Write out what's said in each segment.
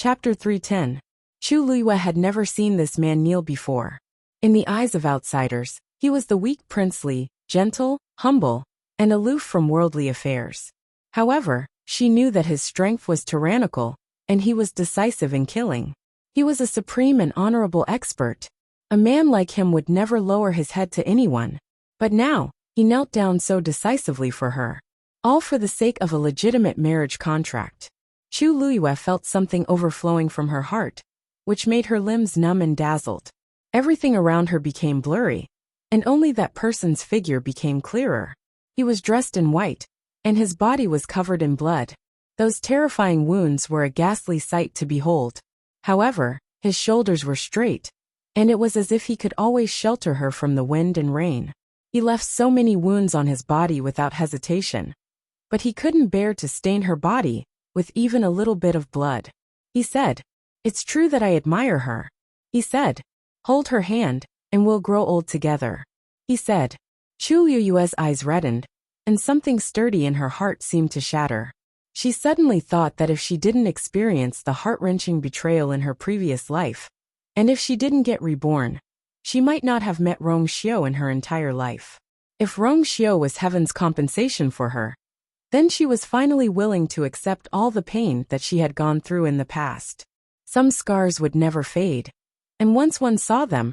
Chapter 310. Chu Luiyue had never seen this man kneel before. In the eyes of outsiders, he was the weak princely, gentle, humble, and aloof from worldly affairs. However, she knew that his strength was tyrannical, and he was decisive in killing. He was a supreme and honorable expert. A man like him would never lower his head to anyone. But now, he knelt down so decisively for her. All for the sake of a legitimate marriage contract. Chu Luiyue felt something overflowing from her heart, which made her limbs numb and dazzled. Everything around her became blurry, and only that person's figure became clearer. He was dressed in white, and his body was covered in blood. Those terrifying wounds were a ghastly sight to behold. However, his shoulders were straight, and it was as if he could always shelter her from the wind and rain. He left so many wounds on his body without hesitation. But he couldn't bear to stain her body with even a little bit of blood. He said, "It's true that I admire her." He said, "Hold her hand, and we'll grow old together." He said. Chu Luiyue's eyes reddened, and something sturdy in her heart seemed to shatter. She suddenly thought that if she didn't experience the heart-wrenching betrayal in her previous life, and if she didn't get reborn, she might not have met Rong Xiu in her entire life. If Rong Xiu was heaven's compensation for her, then she was finally willing to accept all the pain that she had gone through in the past. Some scars would never fade, and once one saw them,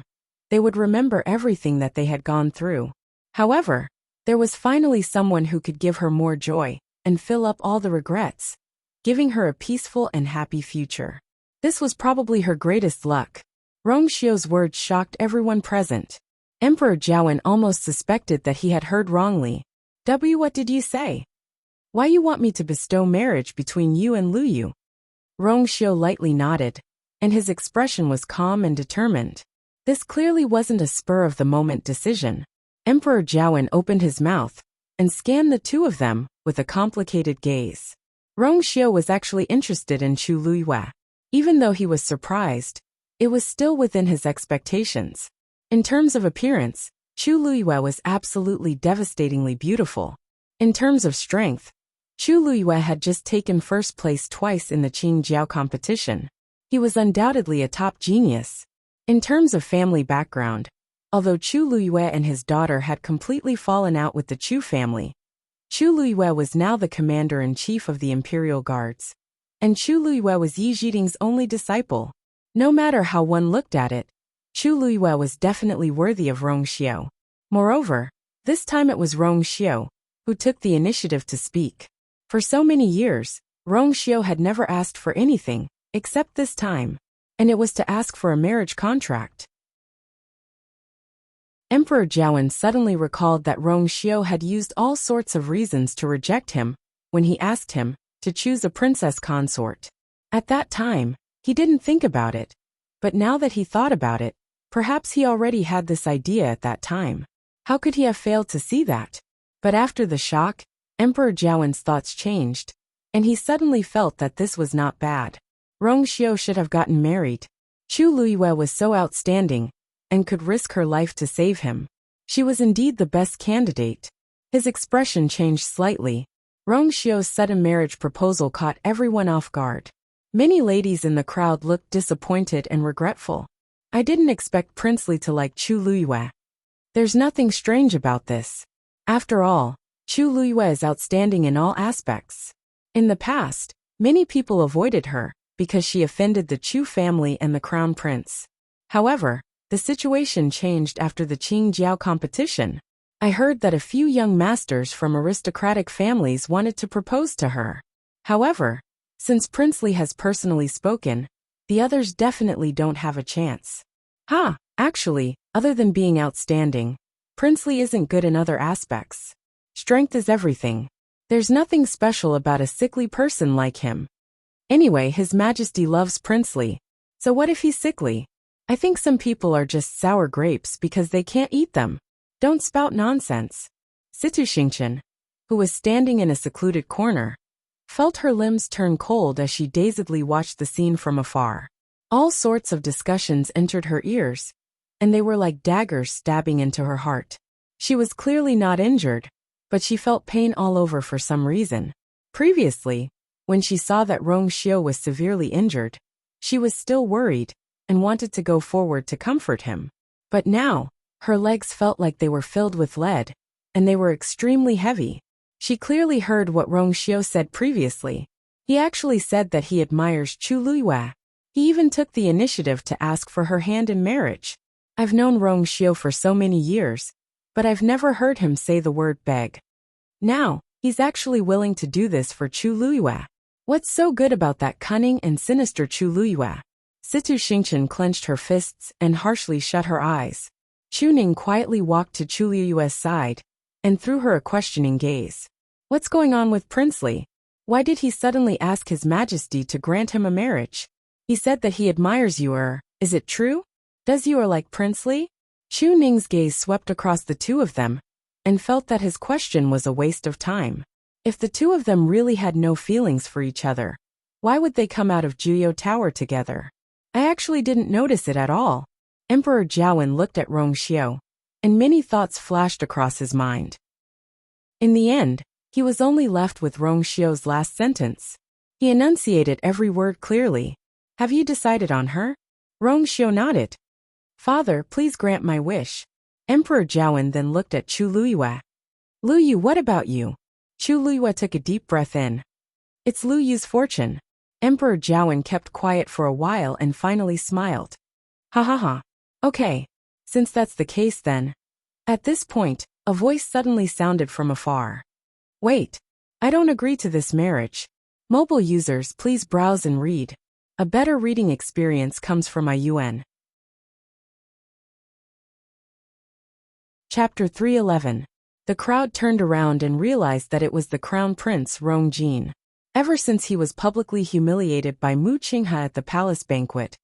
they would remember everything that they had gone through. However, there was finally someone who could give her more joy and fill up all the regrets, giving her a peaceful and happy future. This was probably her greatest luck. Rong Xiu's words shocked everyone present. Emperor Jiawen almost suspected that he had heard wrongly. What did you say? Why you want me to bestow marriage between you and Luyu? Rong Xiu lightly nodded, and his expression was calm and determined. This clearly wasn't a spur-of-the-moment decision. Emperor Jiawen opened his mouth and scanned the two of them with a complicated gaze. Rong Xiu was actually interested in Chu Luiyue. Even though he was surprised, it was still within his expectations. In terms of appearance, Chu Luiyue was absolutely devastatingly beautiful. In terms of strength, Chu Luiyue had just taken first place twice in the Qingjiao competition. He was undoubtedly a top genius. In terms of family background, although Chu Luiyue and his daughter had completely fallen out with the Chu family, Chu Luiyue was now the commander-in-chief of the Imperial Guards. And Chu Luiyue was Yi Zhiding's only disciple. No matter how one looked at it, Chu Luiyue was definitely worthy of Rong Xiu. Moreover, this time it was Rong Xiu who took the initiative to speak. For so many years, Rong Xiu had never asked for anything, except this time, and it was to ask for a marriage contract. Emperor Jiawen suddenly recalled that Rong Xiu had used all sorts of reasons to reject him when he asked him to choose a princess consort. At that time, he didn't think about it, but now that he thought about it, perhaps he already had this idea at that time. How could he have failed to see that? But after the shock, Emperor Jiawen's thoughts changed, and he suddenly felt that this was not bad. Rong Xiu should have gotten married. Chu Luiyue was so outstanding, and could risk her life to save him. She was indeed the best candidate. His expression changed slightly. Rong Xiu's sudden marriage proposal caught everyone off guard. Many ladies in the crowd looked disappointed and regretful. I didn't expect Princely to like Chu Luiyue. There's nothing strange about this. After all, Chu Luiyue is outstanding in all aspects. In the past, many people avoided her because she offended the Chu family and the crown prince. However, the situation changed after the Qingjiao competition. I heard that a few young masters from aristocratic families wanted to propose to her. However, since Princely has personally spoken, the others definitely don't have a chance. Actually, other than being outstanding, Princely isn't good in other aspects. Strength is everything. There's nothing special about a sickly person like him. Anyway, His Majesty loves Princely. So what if he's sickly? I think some people are just sour grapes because they can't eat them. Don't spout nonsense. Situ Xingchen, who was standing in a secluded corner, felt her limbs turn cold as she dazedly watched the scene from afar. All sorts of discussions entered her ears, and they were like daggers stabbing into her heart. She was clearly not injured, but she felt pain all over for some reason. Previously, when she saw that Rong Xiu was severely injured, She was still worried and wanted to go forward to comfort him. But now, her legs felt like they were filled with lead, and they were extremely heavy. She clearly heard what Rongxiu said previously. He actually said that he admires Chu Luiyue. He even took the initiative to ask for her hand in marriage. I've known Rongxiu for so many years, but I've never heard him say the word beg. Now, he's actually willing to do this for Chu Luiyue. What's so good about that cunning and sinister Chu Luiyue? Situ Xingchen clenched her fists and harshly shut her eyes. Chu Ning quietly walked to Chu Luiyue's side and threw her a questioning gaze. What's going on with Princely? Why did he suddenly ask His Majesty to grant him a marriage? He said that he admires you. Is it true? Does you like Princely? Chu Ning's gaze swept across the two of them and felt that his question was a waste of time. If the two of them really had no feelings for each other, why would they come out of Juyo Tower together? I actually didn't notice it at all. Emperor Jiawen looked at Rongxiu, and many thoughts flashed across his mind. In the end, he was only left with Rongxiu's last sentence. He enunciated every word clearly. Have you decided on her? Rongxiu nodded. Father, please grant my wish. Emperor Jiawen then looked at Chu Luiyue. Luyu, what about you? Chu Luiyue took a deep breath in. It's Luyu's fortune. Emperor Jiawen kept quiet for a while and finally smiled. Ha ha ha. Okay. Since that's the case then. At this point, a voice suddenly sounded from afar. Wait. I don't agree to this marriage. Mobile users, please browse and read. A better reading experience comes from IUN. Chapter 311. The crowd turned around and realized that it was the Crown Prince Rong Jin. Ever since he was publicly humiliated by Mu Qinghe at the palace banquet,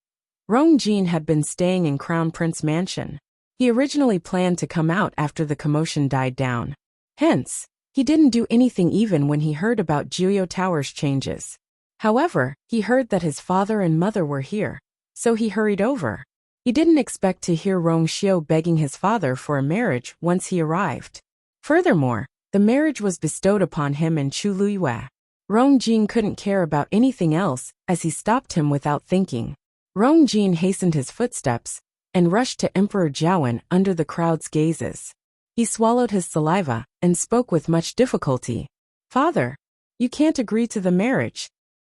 Rong Jin had been staying in Crown Prince Mansion. He originally planned to come out after the commotion died down. Hence, he didn't do anything even when he heard about Juyo Tower's changes. However, he heard that his father and mother were here, so he hurried over. He didn't expect to hear Rongxiu begging his father for a marriage once he arrived. Furthermore, the marriage was bestowed upon him and Chu Luiyue. Rong Jin couldn't care about anything else as he stopped him without thinking. Rong Jin hastened his footsteps and rushed to Emperor Jiawen under the crowd's gazes. He swallowed his saliva and spoke with much difficulty. Father, you can't agree to the marriage.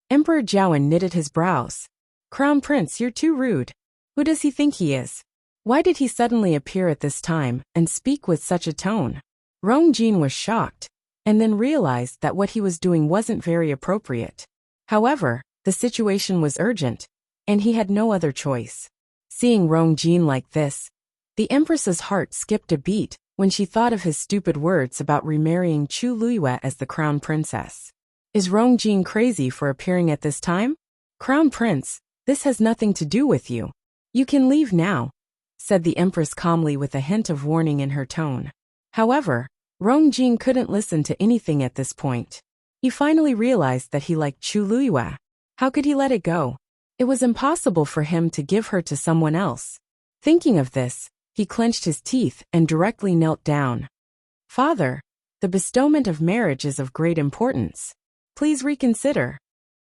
Emperor Jiawen knitted his brows. Crown Prince, you're too rude. Who does he think he is? Why did he suddenly appear at this time and speak with such a tone? Rong Jin was shocked, and then realized that what he was doing wasn't very appropriate. However, the situation was urgent, and he had no other choice. Seeing Rong Jin like this, the Empress's heart skipped a beat when she thought of his stupid words about remarrying Chu Luiyue as the Crown Princess. Is Rong Jin crazy for appearing at this time? Crown Prince, this has nothing to do with you. You can leave now, said the Empress calmly with a hint of warning in her tone. However, Rong Jin couldn't listen to anything at this point. He finally realized that he liked Chu Luiyue. How could he let it go? It was impossible for him to give her to someone else. Thinking of this, he clenched his teeth and directly knelt down. Father, the bestowment of marriage is of great importance. Please reconsider.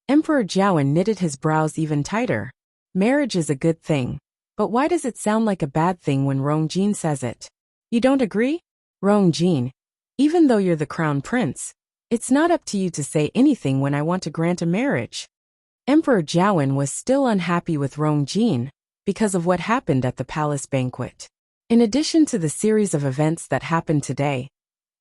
Emperor Jiawen knitted his brows even tighter. Marriage is a good thing, but why does it sound like a bad thing when Rong Jin says it? You don't agree? Rong Jin, even though you're the Crown Prince, it's not up to you to say anything when I want to grant a marriage. Emperor Jiawen was still unhappy with Rong Jin because of what happened at the palace banquet. In addition to the series of events that happened today,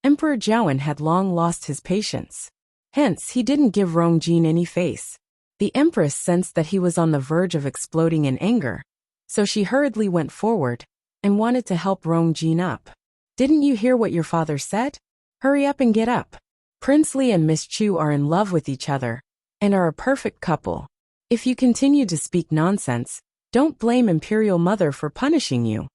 Emperor Jiawen had long lost his patience. Hence, he didn't give Rong Jin any face. The Empress sensed that he was on the verge of exploding in anger, so she hurriedly went forward and wanted to help Rong Jin up. Didn't you hear what your father said? Hurry up and get up. Prince Li and Miss Chu are in love with each other and are a perfect couple. If you continue to speak nonsense, don't blame Imperial Mother for punishing you.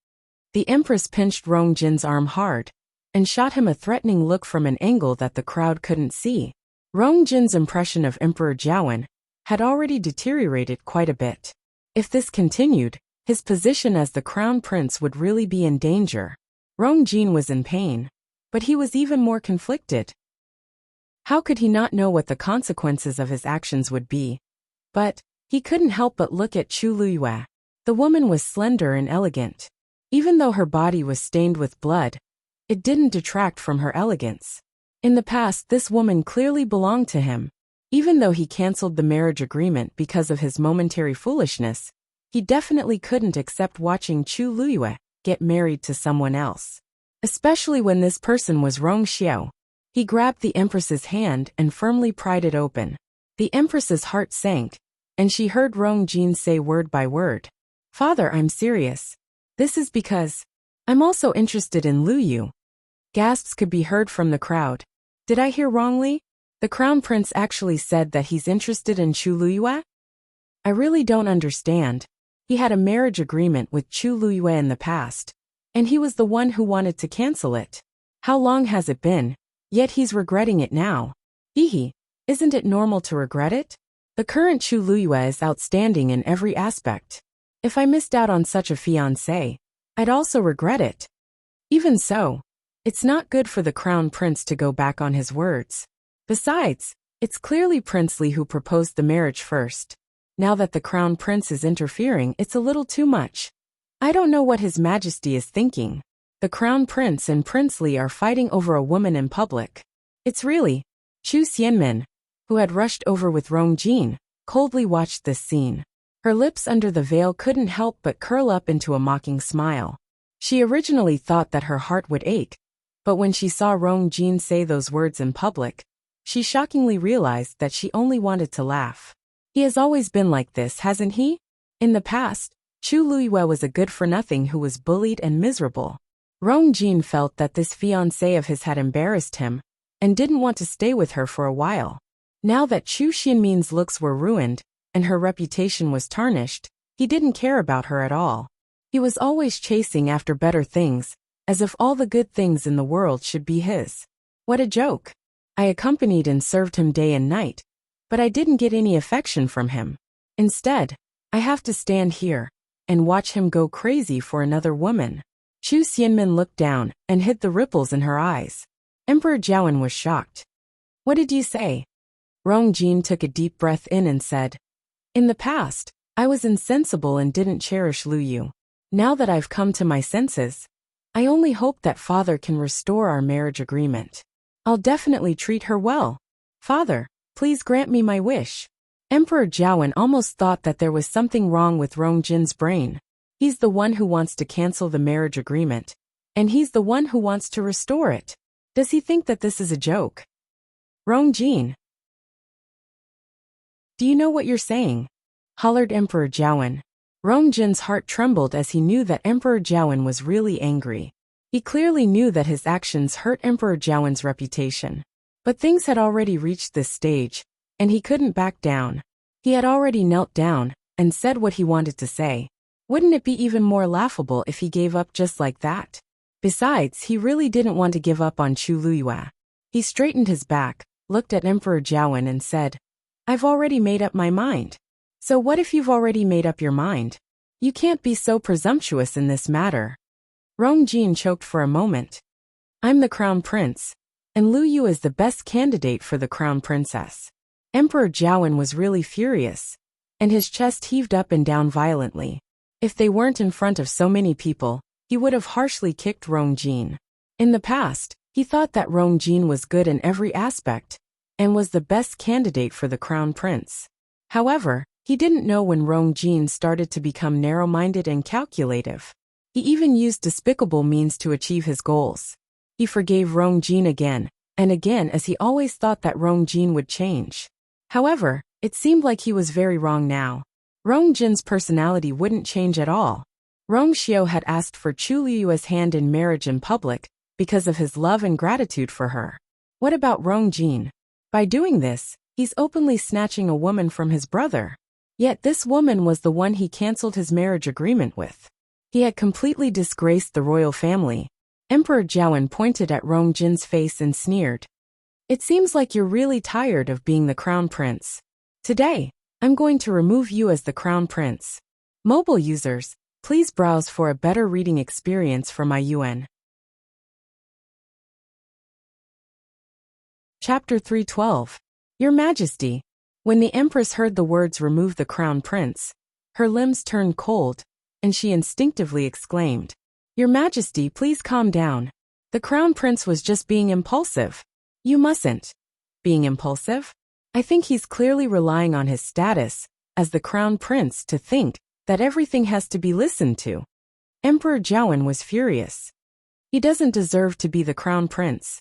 The Empress pinched Rong Jin's arm hard and shot him a threatening look from an angle that the crowd couldn't see. Rong Jin's impression of Emperor Jiawen had already deteriorated quite a bit. If this continued, his position as the Crown Prince would really be in danger. Rong Jin was in pain, but he was even more conflicted. How could he not know what the consequences of his actions would be? But He couldn't help but look at Chu Luyue. The woman was slender and elegant. Even though her body was stained with blood, it didn't detract from her elegance. In the past, this woman clearly belonged to him. Even though he canceled the marriage agreement because of his momentary foolishness, he definitely couldn't accept watching Chu Luyue get married to someone else. Especially when this person was Rong Xiao. He grabbed the Empress's hand and firmly pried it open. The Empress's heart sank, and she heard Rong Jin say word by word, "Father, I'm serious. This is because I'm also interested in Lu Yu." Gasps could be heard from the crowd. Did I hear wrongly? The Crown Prince actually said that he's interested in Chu Luyue? I really don't understand. He had a marriage agreement with Chu Luyue in the past, and he was the one who wanted to cancel it. How long has it been? Yet he's regretting it now. Hehe, isn't it normal to regret it? The current Chu Luyue is outstanding in every aspect. If I missed out on such a fiancé, I'd also regret it. Even so, it's not good for the Crown Prince to go back on his words. Besides, it's clearly Prince Li who proposed the marriage first. Now that the Crown Prince is interfering, it's a little too much. I don't know what His Majesty is thinking. The Crown Prince and Prince Li are fighting over a woman in public. It's really... Chu Xianmin, who had rushed over with Rong Jin, coldly watched this scene. Her lips under the veil couldn't help but curl up into a mocking smile. She originally thought that her heart would ache, but when she saw Rong Jin say those words in public, she shockingly realized that she only wanted to laugh. He has always been like this, hasn't he? In the past, Chu Luyue was a good-for-nothing who was bullied and miserable. Rong Jin felt that this fiancé of his had embarrassed him, and didn't want to stay with her for a while. Now that Chu Xianmin's looks were ruined, and her reputation was tarnished, he didn't care about her at all. He was always chasing after better things, as if all the good things in the world should be his. What a joke. I accompanied and served him day and night, but I didn't get any affection from him. Instead, I have to stand here and watch him go crazy for another woman. Chu Xianmin looked down and hid the ripples in her eyes. Emperor Jiawen was shocked. What did you say? Rong Jin took a deep breath in and said, "In the past, I was insensible and didn't cherish Lu Yu. Now that I've come to my senses, I only hope that Father can restore our marriage agreement. I'll definitely treat her well. Father, please grant me my wish." Emperor Jiawen almost thought that there was something wrong with Rong Jin's brain. He's the one who wants to cancel the marriage agreement, and he's the one who wants to restore it. Does he think that this is a joke? Rong Jin, do you know what you're saying? Hollered Emperor Jiawen. Rong Jin's heart trembled as he knew that Emperor Jiawen was really angry. He clearly knew that his actions hurt Emperor Jiawen's reputation. But things had already reached this stage, and he couldn't back down. He had already knelt down and said what he wanted to say. Wouldn't it be even more laughable if he gave up just like that? Besides, he really didn't want to give up on Chu Luyue. He straightened his back, looked at Emperor Jiawen and said, "I've already made up my mind." "So what if you've already made up your mind? You can't be so presumptuous in this matter." Rong Jin choked for a moment. "I'm the Crown Prince, and Lu Yu is the best candidate for the Crown Princess." Emperor Jiawen was really furious, and his chest heaved up and down violently. If they weren't in front of so many people, he would have harshly kicked Rong Jin. In the past, he thought that Rong Jin was good in every aspect, and was the best candidate for the Crown Prince. However, he didn't know when Rong Jin started to become narrow-minded and calculative. He even used despicable means to achieve his goals. He forgave Rong Jin again and again, as he always thought that Rong Jin would change. However, it seemed like he was very wrong now. Rong Jin's personality wouldn't change at all. Rong Xiao had asked for Chu Luyue's hand in marriage in public because of his love and gratitude for her. What about Rong Jin? By doing this, he's openly snatching a woman from his brother. Yet this woman was the one he cancelled his marriage agreement with. He had completely disgraced the royal family. Emperor Jiawen pointed at Rong Jin's face and sneered. "It seems like you're really tired of being the Crown Prince. Today, I'm going to remove you as the Crown Prince." Mobile users, please browse for a better reading experience for my UN. Chapter 312. Your Majesty, When the Empress heard the words "remove the crown prince," her limbs turned cold, and she instinctively exclaimed, "Your Majesty, please calm down. The crown prince was just being impulsive. You mustn't." Being impulsive? I think he's clearly relying on his status as the crown prince to think that everything has to be listened to. Emperor Jiawen was furious. He doesn't deserve to be the crown prince.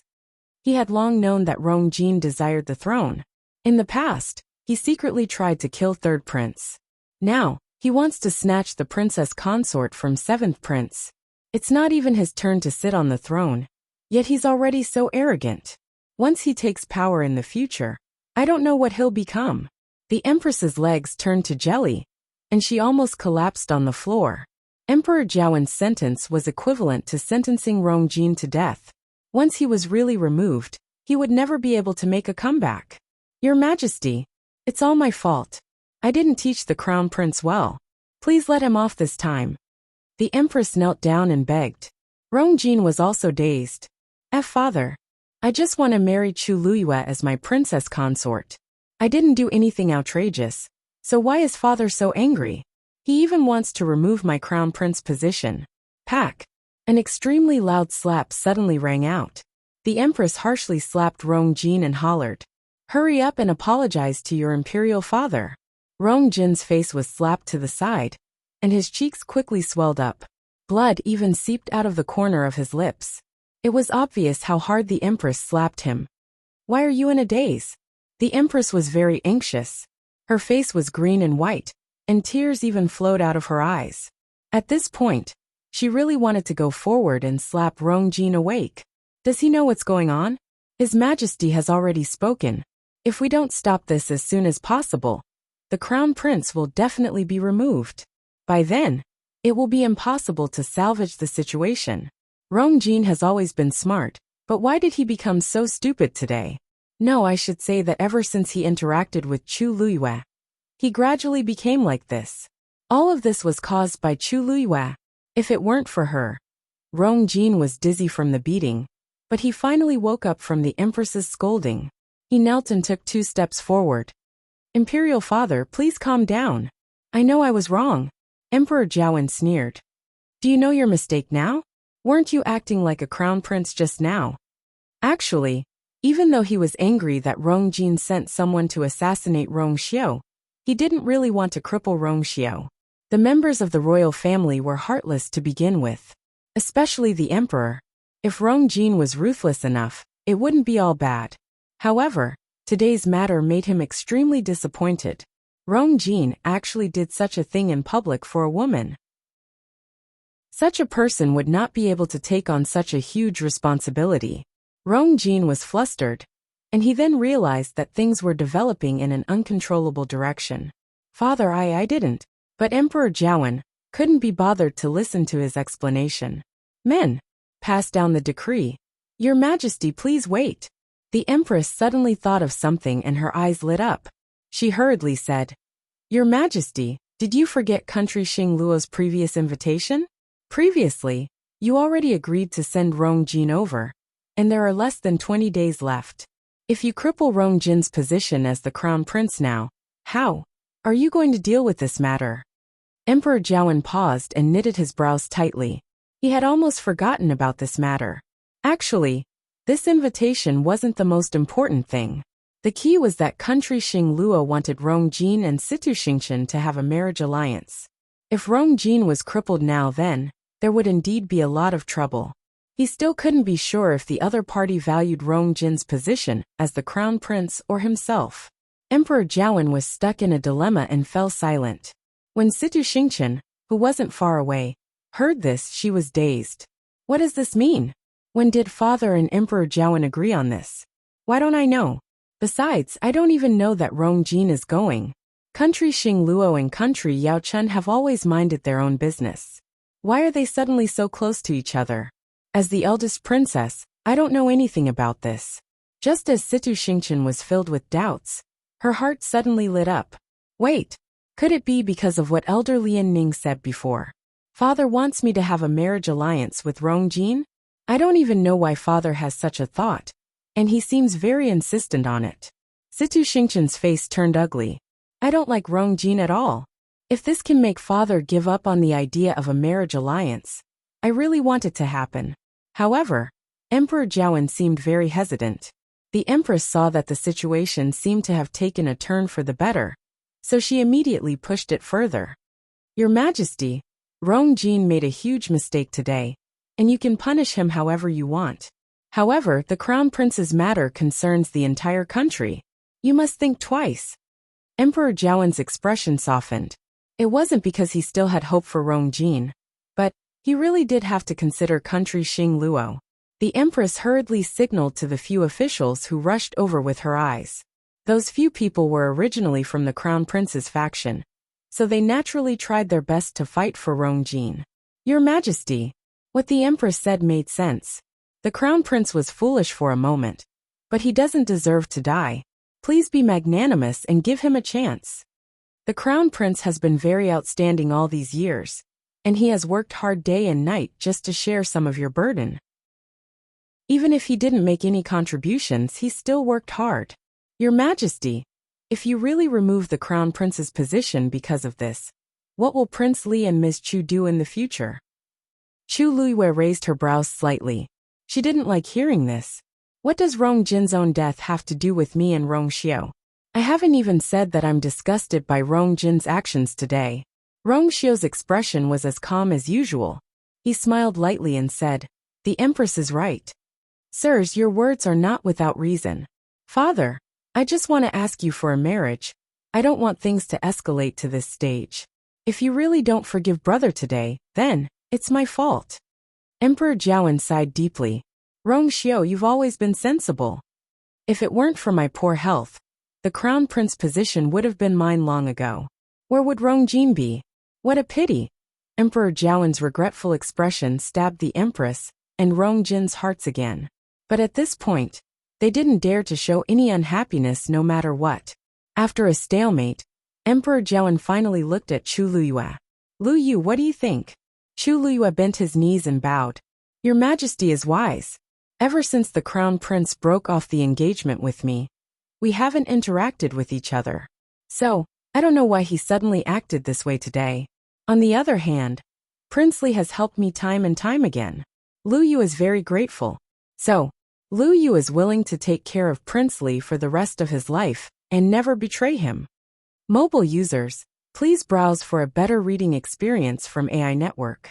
He had long known that Rongjin desired the throne. In the past, he secretly tried to kill third prince. Now, he wants to snatch the princess consort from seventh prince. It's not even his turn to sit on the throne, yet he's already so arrogant. Once he takes power in the future, I don't know what he'll become. The Empress's legs turned to jelly, and she almost collapsed on the floor. Emperor Jiawen's sentence was equivalent to sentencing Rongjin to death. Once he was really removed, he would never be able to make a comeback. Your Majesty, it's all my fault. I didn't teach the crown prince well. Please let him off this time. The Empress knelt down and begged. Rongjin was also dazed. Father, I just want to marry Chu Luyue as my princess consort. I didn't do anything outrageous, so why is father so angry? He even wants to remove my crown prince position. Pack. An extremely loud slap suddenly rang out. The Empress harshly slapped Rongjin and hollered, "Hurry up and apologize to your imperial father." Rongjin's face was slapped to the side, and his cheeks quickly swelled up. Blood even seeped out of the corner of his lips. It was obvious how hard the Empress slapped him. "Why are you in a daze?" The Empress was very anxious. Her face was green and white, and tears even flowed out of her eyes. At this point, she really wanted to go forward and slap Rongjin awake. Does he know what's going on? His Majesty has already spoken. If we don't stop this as soon as possible, the crown prince will definitely be removed. By then, it will be impossible to salvage the situation. Rongjin has always been smart, but why did he become so stupid today? No, I should say that ever since he interacted with Chu Luyue, he gradually became like this. All of this was caused by Chu Luyue. If it weren't for her, Rongjin was dizzy from the beating, but he finally woke up from the Empress's scolding. He knelt and took 2 steps forward. "Imperial father, please calm down. I know I was wrong." Emperor Jiawen sneered. "Do you know your mistake now? Weren't you acting like a crown prince just now?" Actually, even though he was angry that Rongjin sent someone to assassinate Rongxiu, he didn't really want to cripple Rongxiu. The members of the royal family were heartless to begin with, especially the emperor. If Rongjin was ruthless enough, it wouldn't be all bad. However, today's matter made him extremely disappointed. Rongjin actually did such a thing in public for a woman. Such a person would not be able to take on such a huge responsibility. Rongjin was flustered, and he then realized that things were developing in an uncontrollable direction. "Father, I didn't." But Emperor Jiawen couldn't be bothered to listen to his explanation. "Men, pass down the decree." "Your Majesty, please wait." The Empress suddenly thought of something and her eyes lit up. She hurriedly said, "Your Majesty, did you forget country Xing Luo's previous invitation? Previously, you already agreed to send Rongjin over, and there are less than 20 days left. If you cripple Rongjin's position as the crown prince now, how are you going to deal with this matter?" Emperor Jiawen paused and knitted his brows tightly. He had almost forgotten about this matter. Actually, this invitation wasn't the most important thing. The key was that country Xing Luo wanted Rongjin and Situ Xingchen to have a marriage alliance. If Rongjin was crippled now, then there would indeed be a lot of trouble. He still couldn't be sure if the other party valued Rongjin's position as the crown prince or himself. Emperor Jiawen was stuck in a dilemma and fell silent. When Situ Xingchen, who wasn't far away, heard this, she was dazed. What does this mean? When did father and Emperor Jiawen agree on this? Why don't I know? Besides, I don't even know that Rongjin is going. Country Xing Luo and country Yao Chun have always minded their own business. Why are they suddenly so close to each other? As the eldest princess, I don't know anything about this. Just as Situ Xingchen was filled with doubts, her heart suddenly lit up. Wait, could it be because of what Elder Lian Ning said before? Father wants me to have a marriage alliance with Rongjin? I don't even know why father has such a thought, and he seems very insistent on it. Situ Xingchen's face turned ugly. I don't like Rong Jin at all. If this can make father give up on the idea of a marriage alliance, I really want it to happen. However, Emperor Jiawen seemed very hesitant. The Empress saw that the situation seemed to have taken a turn for the better, so she immediately pushed it further. Your Majesty, Rong Jin made a huge mistake today, and you can punish him however you want. However, the Crown Prince's matter concerns the entire country. You must think twice. Emperor Jiawen's expression softened. It wasn't because he still had hope for Rong Jin, but he really did have to consider country Xing Luo. The Empress hurriedly signaled to the few officials who rushed over with her eyes. Those few people were originally from the Crown Prince's faction, so they naturally tried their best to fight for Rong Jin. Your Majesty, what the Empress said made sense. The Crown Prince was foolish for a moment, but he doesn't deserve to die. Please be magnanimous and give him a chance. The Crown Prince has been very outstanding all these years, and he has worked hard day and night just to share some of your burden. Even if he didn't make any contributions, he still worked hard. Your Majesty, if you really remove the Crown Prince's position because of this, what will Prince Li and Ms. Chu do in the future? Chu Luiyue raised her brows slightly. She didn't like hearing this. What does Rong Jin's own death have to do with me and Rong Xiao? I haven't even said that I'm disgusted by Rong Jin's actions today. Rong Xiao's expression was as calm as usual. He smiled lightly and said, The Empress is right. Sirs, your words are not without reason. Father, I just want to ask you for a marriage. I don't want things to escalate to this stage. If you really don't forgive brother today, then it's my fault. Emperor Jiawen sighed deeply. Rong Xiao, you've always been sensible. If it weren't for my poor health, the Crown Prince position would have been mine long ago. Where would Rong Jin be? What a pity. Emperor Jiawen's regretful expression stabbed the Empress and Rong Jin's hearts again. But at this point, they didn't dare to show any unhappiness no matter what. After a stalemate, Emperor Jiawen finally looked at Chu Luiyue. Lu Yu, what do you think? Chu Luiyue bent his knees and bowed. Your Majesty is wise. Ever since the Crown Prince broke off the engagement with me, we haven't interacted with each other. So, I don't know why he suddenly acted this way today. On the other hand, Prince Li has helped me time and time again. Lu Yu is very grateful. So, Lu Yu is willing to take care of Prince Li for the rest of his life and never betray him. Mobile users, please browse for a better reading experience from AI Network.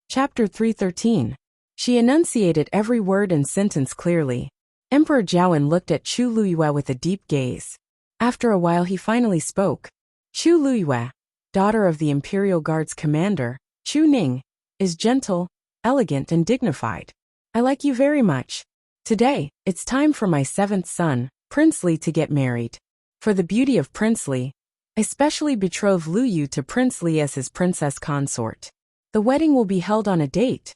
Chapter 313. She enunciated every word and sentence clearly. Emperor Jiawen looked at Chu Luiyue with a deep gaze. After a while he finally spoke. Chu Luiyue, daughter of the Imperial Guard's commander, Chu Ning, is gentle, elegant and dignified. I like you very much. Today, it's time for my seventh son, Prince Li, to get married. For the beauty of Prince Li, I specially betroth Lu Yu to Prince Li as his princess consort. The wedding will be held on a date.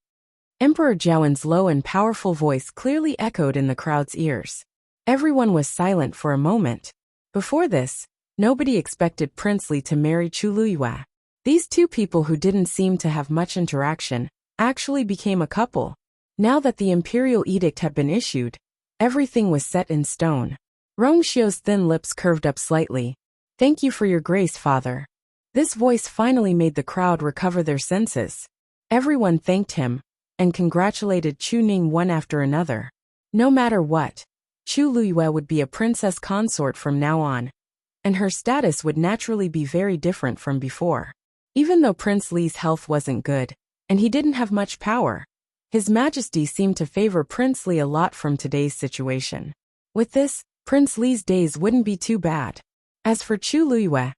Emperor Jiawen's low and powerful voice clearly echoed in the crowd's ears. Everyone was silent for a moment. Before this, nobody expected Prince Li to marry Chu Luiyue. These two people who didn't seem to have much interaction actually became a couple. Now that the imperial edict had been issued, everything was set in stone. Rong Xiao's thin lips curved up slightly. Thank you for your grace, father. This voice finally made the crowd recover their senses. Everyone thanked him and congratulated Chu Ning one after another. No matter what, Chu Luiyue would be a princess consort from now on, and her status would naturally be very different from before. Even though Prince Li's health wasn't good, and he didn't have much power, His Majesty seemed to favor Prince Li a lot from today's situation. With this, Prince Li's days wouldn't be too bad. As for Chu Luiyue,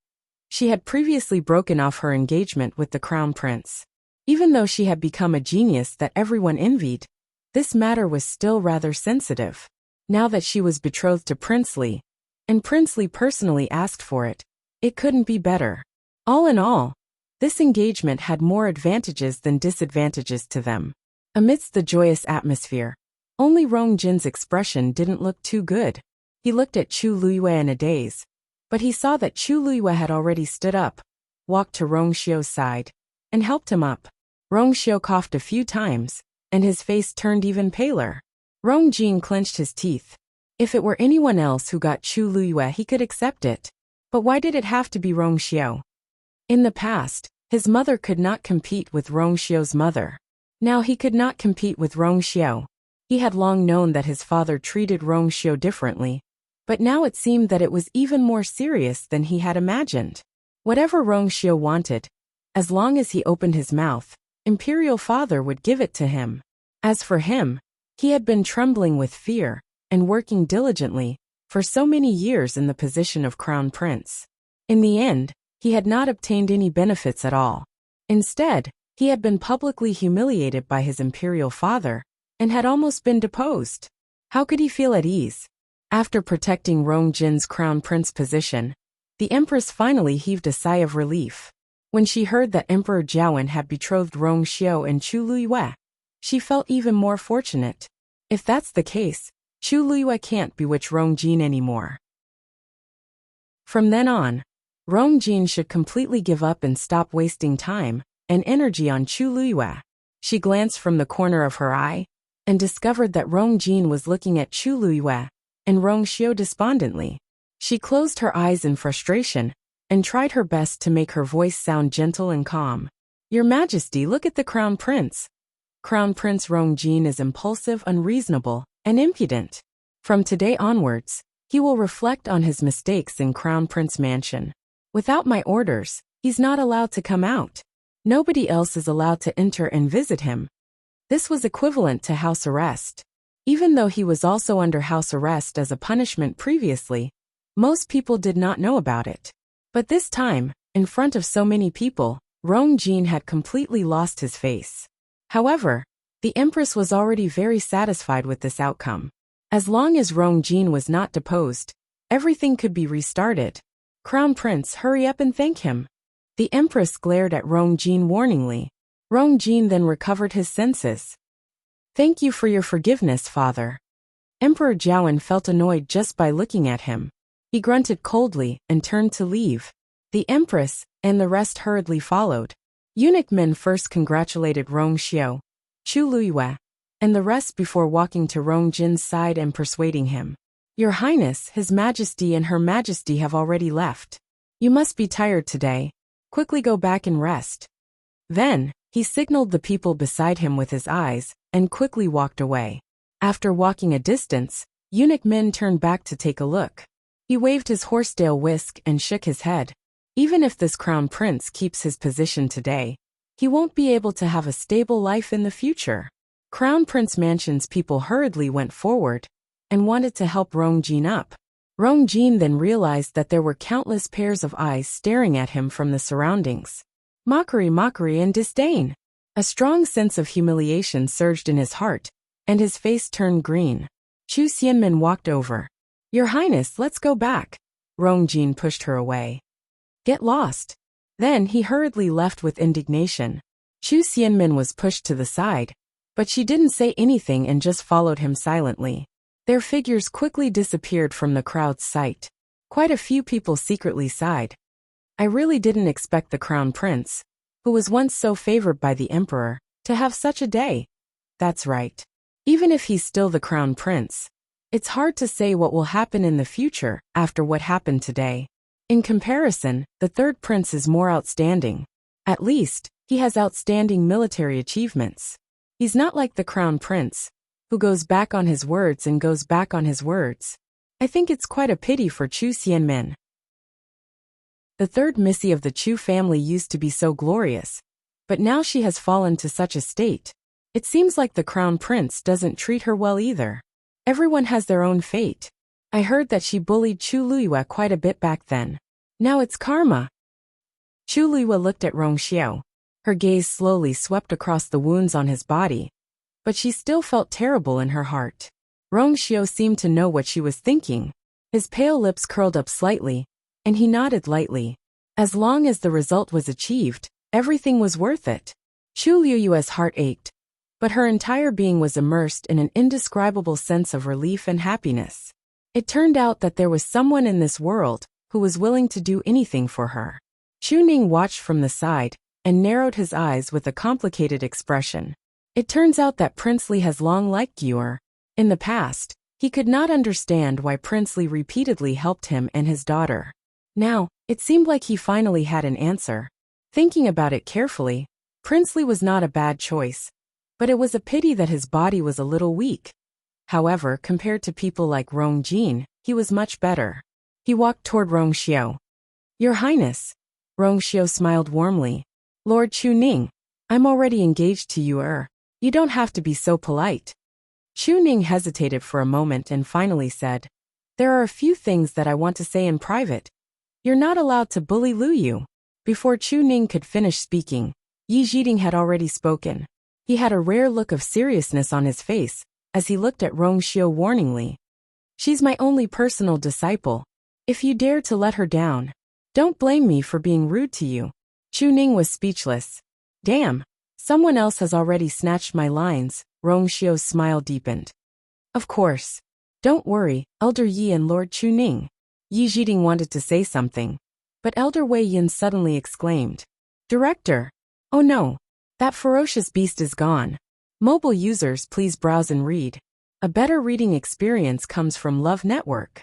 she had previously broken off her engagement with the Crown Prince. Even though she had become a genius that everyone envied, this matter was still rather sensitive. Now that she was betrothed to Prince Li, and Prince Li personally asked for it, it couldn't be better. All in all, this engagement had more advantages than disadvantages to them. Amidst the joyous atmosphere, only Rong Jin's expression didn't look too good. He looked at Chu Luiyue in a daze, but he saw that Chu Luiyue had already stood up, walked to Rong Xiao's side, and helped him up. Rong Xiao coughed a few times, and his face turned even paler. Rong Jin clenched his teeth. If it were anyone else who got Chu Luyue, he could accept it. But why did it have to be Rong Xiao? In the past, his mother could not compete with Rong Xiao's mother. Now he could not compete with Rong Xiao. He had long known that his father treated Rong Xiao differently, but now it seemed that it was even more serious than he had imagined. Whatever Rong Xiao wanted, as long as he opened his mouth, Imperial Father would give it to him. As for him, he had been trembling with fear and working diligently for so many years in the position of Crown Prince. In the end, he had not obtained any benefits at all. Instead, he had been publicly humiliated by his Imperial Father and had almost been deposed. How could he feel at ease? After protecting Rong Jin's Crown Prince position, the Empress finally heaved a sigh of relief. When she heard that Emperor Jiawen had betrothed Rong Xiao and Chu Luyue, she felt even more fortunate. If that's the case, Chu Luyue can't bewitch Rong Jin anymore. From then on, Rong Jin should completely give up and stop wasting time and energy on Chu Luyue. She glanced from the corner of her eye and discovered that Rong Jin was looking at Chu Luyue and Rong Xiao despondently. She closed her eyes in frustration and tried her best to make her voice sound gentle and calm. Your Majesty, look at the Crown Prince. Crown Prince Rong Jin is impulsive, unreasonable, and impudent. From today onwards, he will reflect on his mistakes in Crown Prince Mansion. Without my orders, he's not allowed to come out. Nobody else is allowed to enter and visit him. This was equivalent to house arrest. Even though he was also under house arrest as a punishment previously, most people did not know about it. But this time, in front of so many people, Rong Jin had completely lost his face. However, the Empress was already very satisfied with this outcome. As long as Rong Jin was not deposed, everything could be restarted. Crown Prince, hurry up and thank him. The Empress glared at Rong Jin warningly. Rong Jin then recovered his senses. Thank you for your forgiveness, Father. Emperor Jiawen felt annoyed just by looking at him. He grunted coldly and turned to leave. The Empress and the rest hurriedly followed. Eunuch men first congratulated Rong Xiao, Chu Luyue, and the rest before walking to Rong Jin's side and persuading him. Your Highness, His Majesty and Her Majesty have already left. You must be tired today. Quickly go back and rest. Then, he signaled the people beside him with his eyes and quickly walked away. After walking a distance, Eunuch Min turned back to take a look. He waved his horsetail whisk and shook his head. Even if this Crown Prince keeps his position today, he won't be able to have a stable life in the future. Crown Prince Mansion's people hurriedly went forward and wanted to help Rong Jin up. Rong Jin then realized that there were countless pairs of eyes staring at him from the surroundings. Mockery, mockery, and disdain. A strong sense of humiliation surged in his heart, and his face turned green. Chu Xianmin walked over. Your Highness, let's go back. Rong Jin pushed her away. Get lost. Then he hurriedly left with indignation. Chu Xianmin was pushed to the side, but she didn't say anything and just followed him silently. Their figures quickly disappeared from the crowd's sight. Quite a few people secretly sighed. I really didn't expect the Crown Prince, who was once so favored by the Emperor, to have such a day. That's right. Even if he's still the Crown Prince, it's hard to say what will happen in the future after what happened today. In comparison, the third prince is more outstanding. At least, he has outstanding military achievements. He's not like the Crown Prince, who goes back on his words and goes back on his words. I think it's quite a pity for Chu Xianmin. The third Missy of the Chu family used to be so glorious, but now she has fallen to such a state. It seems like the Crown Prince doesn't treat her well either. Everyone has their own fate. I heard that she bullied Chu Luyue quite a bit back then. Now it's karma. Chu Luyue looked at Rong Xiao. Her gaze slowly swept across the wounds on his body, but she still felt terrible in her heart. Rong Xiao seemed to know what she was thinking. His pale lips curled up slightly, and he nodded lightly. As long as the result was achieved, everything was worth it. Chu Luyue's heart ached, but her entire being was immersed in an indescribable sense of relief and happiness. It turned out that there was someone in this world who was willing to do anything for her. Chu Ning watched from the side and narrowed his eyes with a complicated expression. It turns out that Prince Li has long liked Gior. In the past, he could not understand why Princely repeatedly helped him and his daughter. Now, it seemed like he finally had an answer. Thinking about it carefully, Princely was not a bad choice, but it was a pity that his body was a little weak. However, compared to people like Rong Jin, he was much better. He walked toward Rong Xiao. Your Highness. Rong Xiao smiled warmly. Lord Chu Ning, I'm already engaged to you. You don't have to be so polite. Chu Ning hesitated for a moment and finally said, there are a few things that I want to say in private. You're not allowed to bully Lu Yu. Before Chu Ning could finish speaking, Yi Jiding had already spoken. He had a rare look of seriousness on his face, as he looked at Rong Xiao warningly. She's my only personal disciple. If you dare to let her down, don't blame me for being rude to you. Chu Ning was speechless. Damn, someone else has already snatched my lines. Rong Xiao's smile deepened. Of course. Don't worry, Elder Yi and Lord Chu Ning. Yi Jiding wanted to say something, but Elder Wei Yin suddenly exclaimed. Director! Oh no! That ferocious beast is gone. Mobile users, please browse and read. A better reading experience comes from Love Network.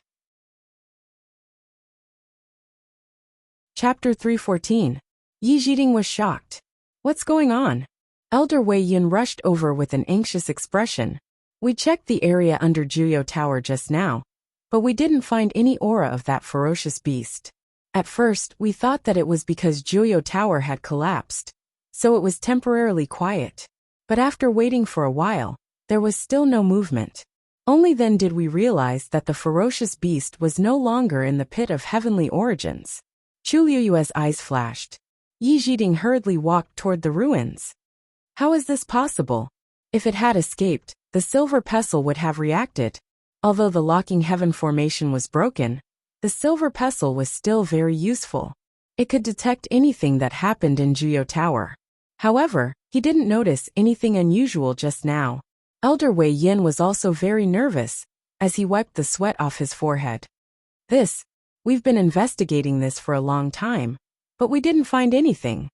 Chapter 314. Yi Jiding was shocked. What's going on? Elder Wei Yin rushed over with an anxious expression. We checked the area under Juyo Tower just now, but we didn't find any aura of that ferocious beast. At first, we thought that it was because Juyo Tower had collapsed, so it was temporarily quiet. But after waiting for a while, there was still no movement. Only then did we realize that the ferocious beast was no longer in the pit of heavenly origins. Chu Liyue's eyes flashed. Yi Jiding hurriedly walked toward the ruins. How is this possible? If it had escaped, the silver pestle would have reacted. Although the locking heaven formation was broken, the silver pestle was still very useful. It could detect anything that happened in Juyo Tower. However, he didn't notice anything unusual just now. Elder Wei Yin was also very nervous, as he wiped the sweat off his forehead. We've been investigating this for a long time, but we didn't find anything.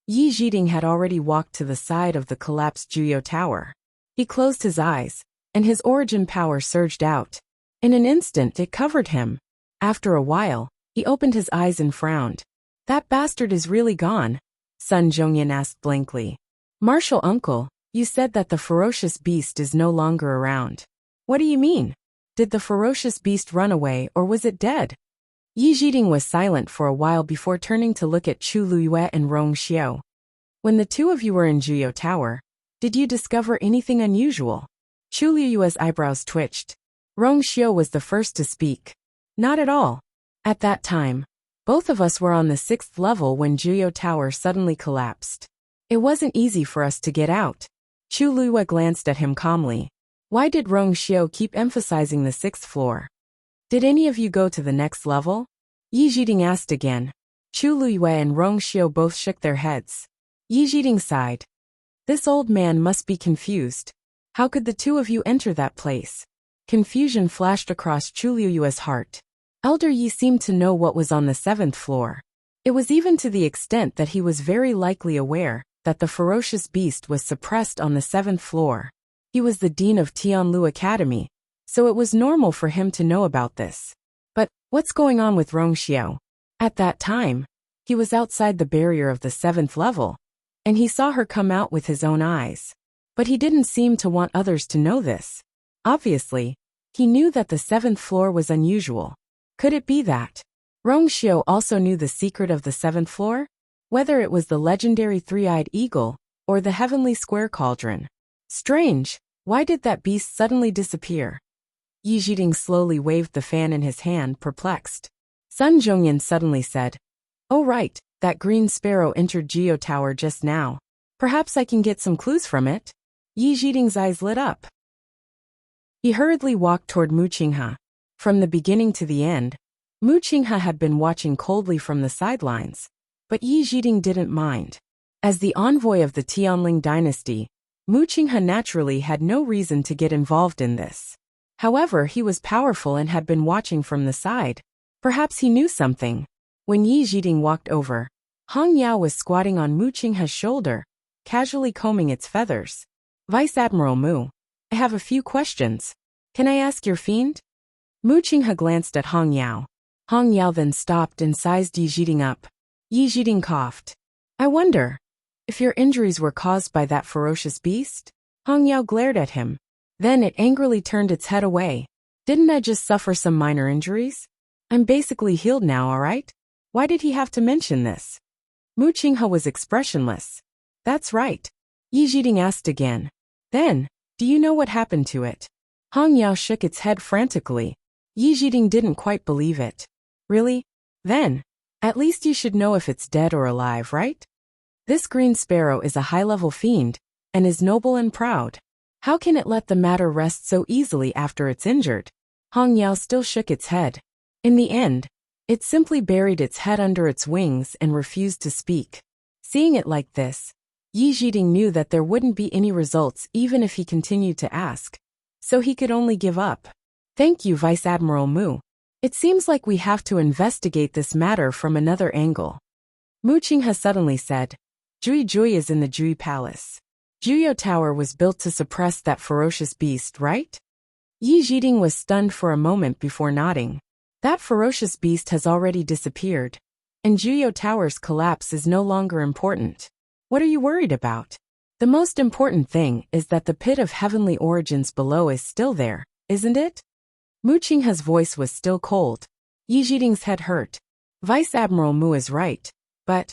Yi Jiding had already walked to the side of the collapsed Juyo Tower. He closed his eyes, and his origin power surged out. In an instant it covered him. After a while, he opened his eyes and frowned. That bastard is really gone? Sun Zhongyan asked blankly. Martial uncle, you said that the ferocious beast is no longer around. What do you mean? Did the ferocious beast run away or was it dead? Yi Jiding was silent for a while before turning to look at Chu Liyue and Rong Xiao. When the two of you were in Juyo Tower, did you discover anything unusual? Chu Liyue's eyebrows twitched. Rong Xiao was the first to speak. Not at all. At that time, both of us were on the 6th level when Juyo Tower suddenly collapsed. It wasn't easy for us to get out. Chu Liyue glanced at him calmly. Why did Rong Xiao keep emphasizing the 6th floor? Did any of you go to the next level? Yi Jiding asked again. Chu Liyue and Rong Xiao both shook their heads. Yi Jiding sighed. This old man must be confused. How could the two of you enter that place? Confusion flashed across Chu Liyue's heart. Elder Yi seemed to know what was on the 7th floor. It was even to the extent that he was very likely aware that the ferocious beast was suppressed on the 7th floor. He was the dean of Tianlu Academy, so it was normal for him to know about this. But what's going on with Rong Xiao? At that time, he was outside the barrier of the 7th level, and he saw her come out with his own eyes. But he didn't seem to want others to know this. Obviously, he knew that the 7th floor was unusual. Could it be that Rong Xiao also knew the secret of the 7th floor? Whether it was the legendary three-eyed eagle or the heavenly square cauldron. Strange, why did that beast suddenly disappear? Yi Jiding slowly waved the fan in his hand, perplexed. Sun Zhongyan suddenly said, Oh right, that green sparrow entered Juyo Tower just now. Perhaps I can get some clues from it. Yi Jiding's eyes lit up. He hurriedly walked toward Mu Qinghe. From the beginning to the end, Mu Qinghe had been watching coldly from the sidelines, but Yi Jiding didn't mind. As the envoy of the Tianling dynasty, Mu Qinghe naturally had no reason to get involved in this. However, he was powerful and had been watching from the side. Perhaps he knew something. When Yi Jiding walked over, Hong Yao was squatting on Mu Qinghe's shoulder, casually combing its feathers. Vice Admiral Mu, I have a few questions. Can I ask your fiend? Mu Qinghe glanced at Hong Yao. Hong Yao then stopped and sized Yi Zhiding up. Yi Zhiding coughed. I wonder if your injuries were caused by that ferocious beast? Hong Yao glared at him. Then it angrily turned its head away. Didn't I just suffer some minor injuries? I'm basically healed now, alright? Why did he have to mention this? Mu Qinghe was expressionless. That's right. Yi Zhiding asked again. Then, do you know what happened to it? Hong Yao shook its head frantically. Yi Zhiding didn't quite believe it. Really? Then, at least you should know if it's dead or alive, right? This green sparrow is a high-level fiend, and is noble and proud. How can it let the matter rest so easily after it's injured? Hong Yao still shook its head. In the end, it simply buried its head under its wings and refused to speak. Seeing it like this, Yi Zhiding knew that there wouldn't be any results even if he continued to ask. So he could only give up. Thank you, Vice Admiral Mu. It seems like we have to investigate this matter from another angle. Mu Qinghe suddenly said. Jui Jui is in the Jui Palace. Juyo Tower was built to suppress that ferocious beast, right? Yi Zhiding was stunned for a moment before nodding. That ferocious beast has already disappeared. And Juyo Tower's collapse is no longer important. What are you worried about? The most important thing is that the pit of heavenly origins below is still there, isn't it? Mu Qinghe's voice was still cold. Yi Zhiding's head hurt. Vice Admiral Mu is right. But,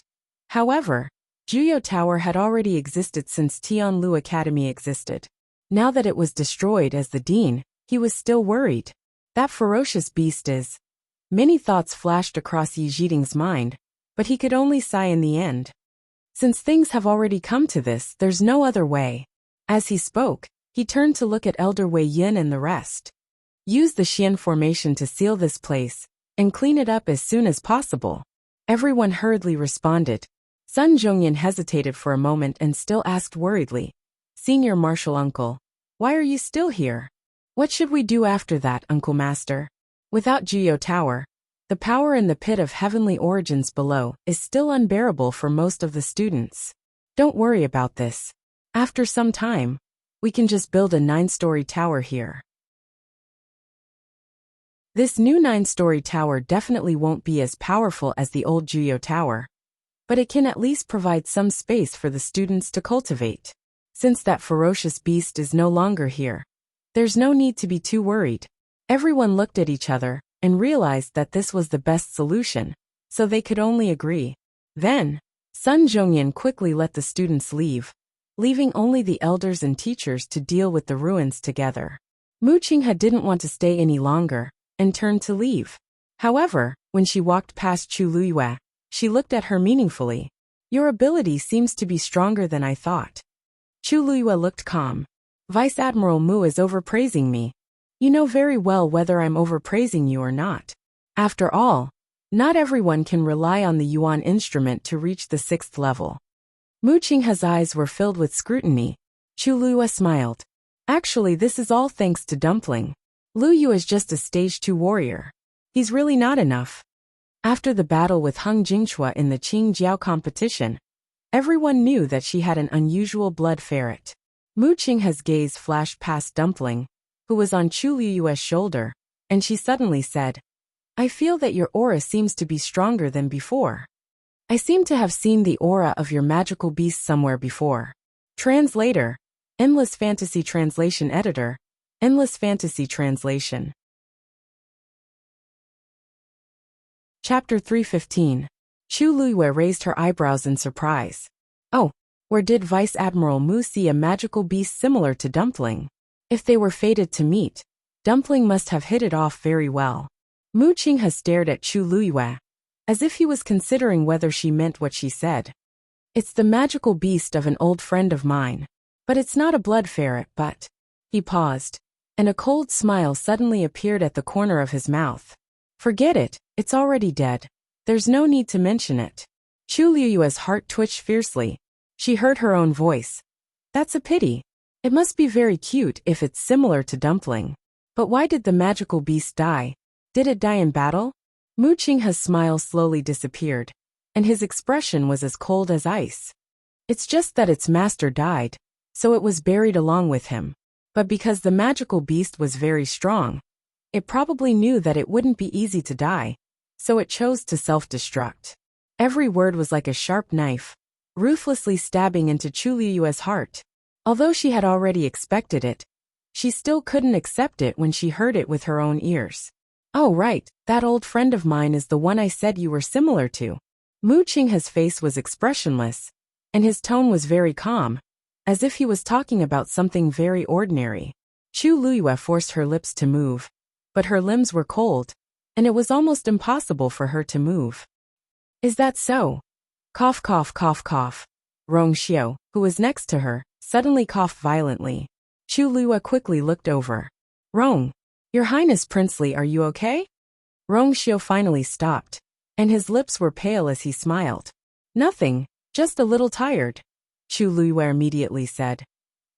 however, Juyo Tower had already existed since Tianlu Academy existed. Now that it was destroyed as the dean, he was still worried. That ferocious beast is. Many thoughts flashed across Yi Zhiding's mind, but he could only sigh in the end. Since things have already come to this, there's no other way. As he spoke, he turned to look at Elder Wei Yin and the rest. Use the Xian formation to seal this place, and clean it up as soon as possible. Everyone hurriedly responded. Sun Zhongyan hesitated for a moment and still asked worriedly. Senior Marshal Uncle, why are you still here? What should we do after that, Uncle Master? Without Juyo Tower, the power in the pit of heavenly origins below is still unbearable for most of the students. Don't worry about this. After some time, we can just build a 9-story tower here. This new 9-story tower definitely won't be as powerful as the old Juyo Tower, but it can at least provide some space for the students to cultivate. Since that ferocious beast is no longer here, there's no need to be too worried. Everyone looked at each other and realized that this was the best solution, so they could only agree. Then, Sun Zhongyan quickly let the students leave, leaving only the elders and teachers to deal with the ruins together. Mu Qinghe didn't want to stay any longer, and turned to leave. However, when she walked past Chu Luyue, she looked at her meaningfully. Your ability seems to be stronger than I thought. Chu Luyue looked calm. Vice Admiral Mu is overpraising me. You know very well whether I'm overpraising you or not. After all, not everyone can rely on the Yuan instrument to reach the 6th level. Mu Qinghe's eyes were filled with scrutiny. Chu Luyue smiled. Actually, this is all thanks to Dumpling. Lu Yu is just a stage 2 warrior. He's really not enough. After the battle with Hung Jingchua in the Qing Jiao competition, everyone knew that she had an unusual blood ferret. Mu Qinghe's gaze flashed past Dumpling, who was on Chu Luyue's shoulder, and she suddenly said, I feel that your aura seems to be stronger than before. I seem to have seen the aura of your magical beast somewhere before. Translator, Endless Fantasy Translation Editor, Endless Fantasy Translation. Chapter 315. Chu Luyue raised her eyebrows in surprise. Oh, where did Vice Admiral Mu see a magical beast similar to Dumpling? If they were fated to meet, Dumpling must have hit it off very well. Mu Qinghe stared at Chu Luyue, as if he was considering whether she meant what she said. It's the magical beast of an old friend of mine. But it's not a blood ferret, but... He paused, and a cold smile suddenly appeared at the corner of his mouth. Forget it, it's already dead. There's no need to mention it. Chu Luyue's heart twitched fiercely. She heard her own voice. That's a pity. It must be very cute if it's similar to Dumpling. But why did the magical beast die? Did it die in battle? Mu Qinghe's smile slowly disappeared, and his expression was as cold as ice. It's just that its master died, so it was buried along with him. But because the magical beast was very strong, it probably knew that it wouldn't be easy to die, so it chose to self-destruct. Every word was like a sharp knife, ruthlessly stabbing into Chu Liyue's heart. Although she had already expected it, she still couldn't accept it when she heard it with her own ears. Oh right, that old friend of mine is the one I said you were similar to. Mu Qinghe's face was expressionless, and his tone was very calm, as if he was talking about something very ordinary. Chu Liyue forced her lips to move, but her limbs were cold, and it was almost impossible for her to move. Is that so? Cough cough cough cough. Rong Xiao, who was next to her, suddenly coughed violently. Chu Liyue quickly looked over. Rong, Your Highness Princely, are you okay? Rong Xiao finally stopped, and his lips were pale as he smiled. Nothing, just a little tired, Chu Liyue immediately said.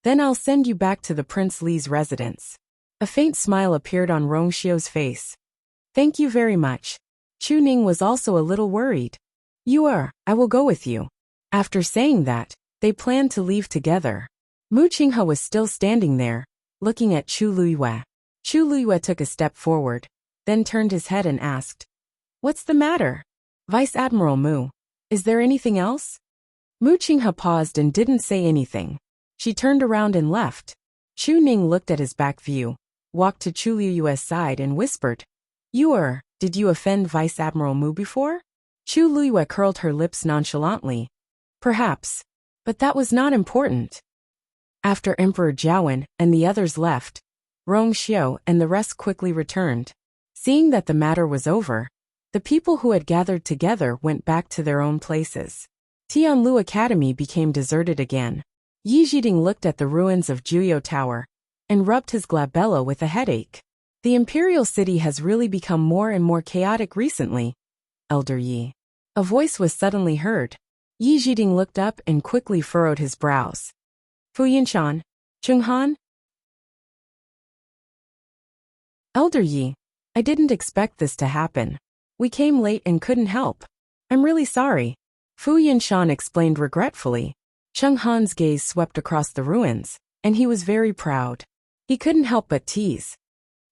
Then I'll send you back to the Prince Li's residence. A faint smile appeared on Rong Xiao's face. Thank you very much. Chu Ning was also a little worried. I will go with you. After saying that, they planned to leave together. Mu Qinghe was still standing there, looking at Chu Liyue. Chu Liyue took a step forward, then turned his head and asked, What's the matter? Vice Admiral Mu, is there anything else? Mu Qinghe paused and didn't say anything. She turned around and left. Chu Ning looked at his back view, walked to Chu Liyue's side and whispered, Did you offend Vice Admiral Mu before? Chu Liyue curled her lips nonchalantly. Perhaps. But that was not important. After Emperor Jiawen and the others left, Rong Xiao and the rest quickly returned. Seeing that the matter was over, the people who had gathered together went back to their own places. Tianlu Academy became deserted again. Yi Jiding looked at the ruins of Juyo Tower and rubbed his glabella with a headache. The imperial city has really become more and more chaotic recently, Elder Yi. A voice was suddenly heard. Yi Jiding looked up and quickly furrowed his brows. Fu Yinshan? Chenghan? Elder Yi, I didn't expect this to happen. We came late and couldn't help. I'm really sorry. Fu Yinshan explained regretfully. Chenghan's gaze swept across the ruins, and he was very proud. He couldn't help but tease.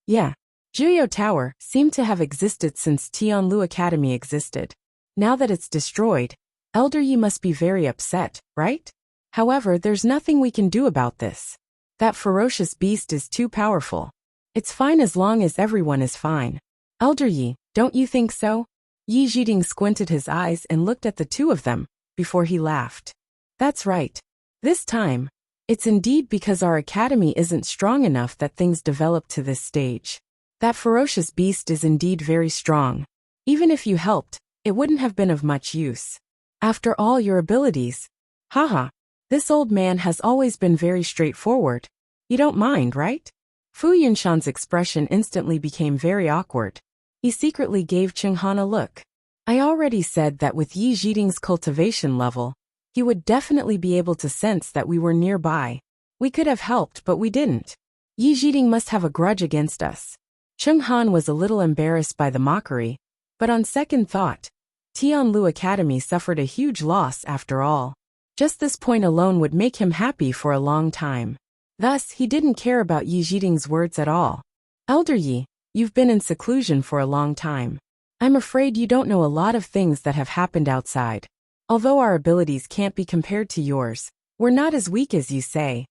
Yeah, Juyo Tower seemed to have existed since Tianlu Academy existed. Now that it's destroyed, Elder Yi must be very upset, right? However, there's nothing we can do about this. That ferocious beast is too powerful. It's fine as long as everyone is fine. Elder Yi, don't you think so? Yi Jiding squinted his eyes and looked at the two of them, before he laughed. That's right. This time, it's indeed because our academy isn't strong enough that things develop to this stage. That ferocious beast is indeed very strong. Even if you helped, it wouldn't have been of much use. After all your abilities. Haha, this old man has always been very straightforward. You don't mind, right? Fu Yinshan's expression instantly became very awkward. He secretly gave Chenghan a look. I already said that with Yi Jiding's cultivation level, he would definitely be able to sense that we were nearby. We could have helped, but we didn't. Yi Jiding must have a grudge against us. Chenghan was a little embarrassed by the mockery, but on second thought, Tianlu Academy suffered a huge loss after all. Just this point alone would make him happy for a long time. Thus, he didn't care about Yi Jiding's words at all. Elder Yi, you've been in seclusion for a long time. I'm afraid you don't know a lot of things that have happened outside. Although our abilities can't be compared to yours, we're not as weak as you say.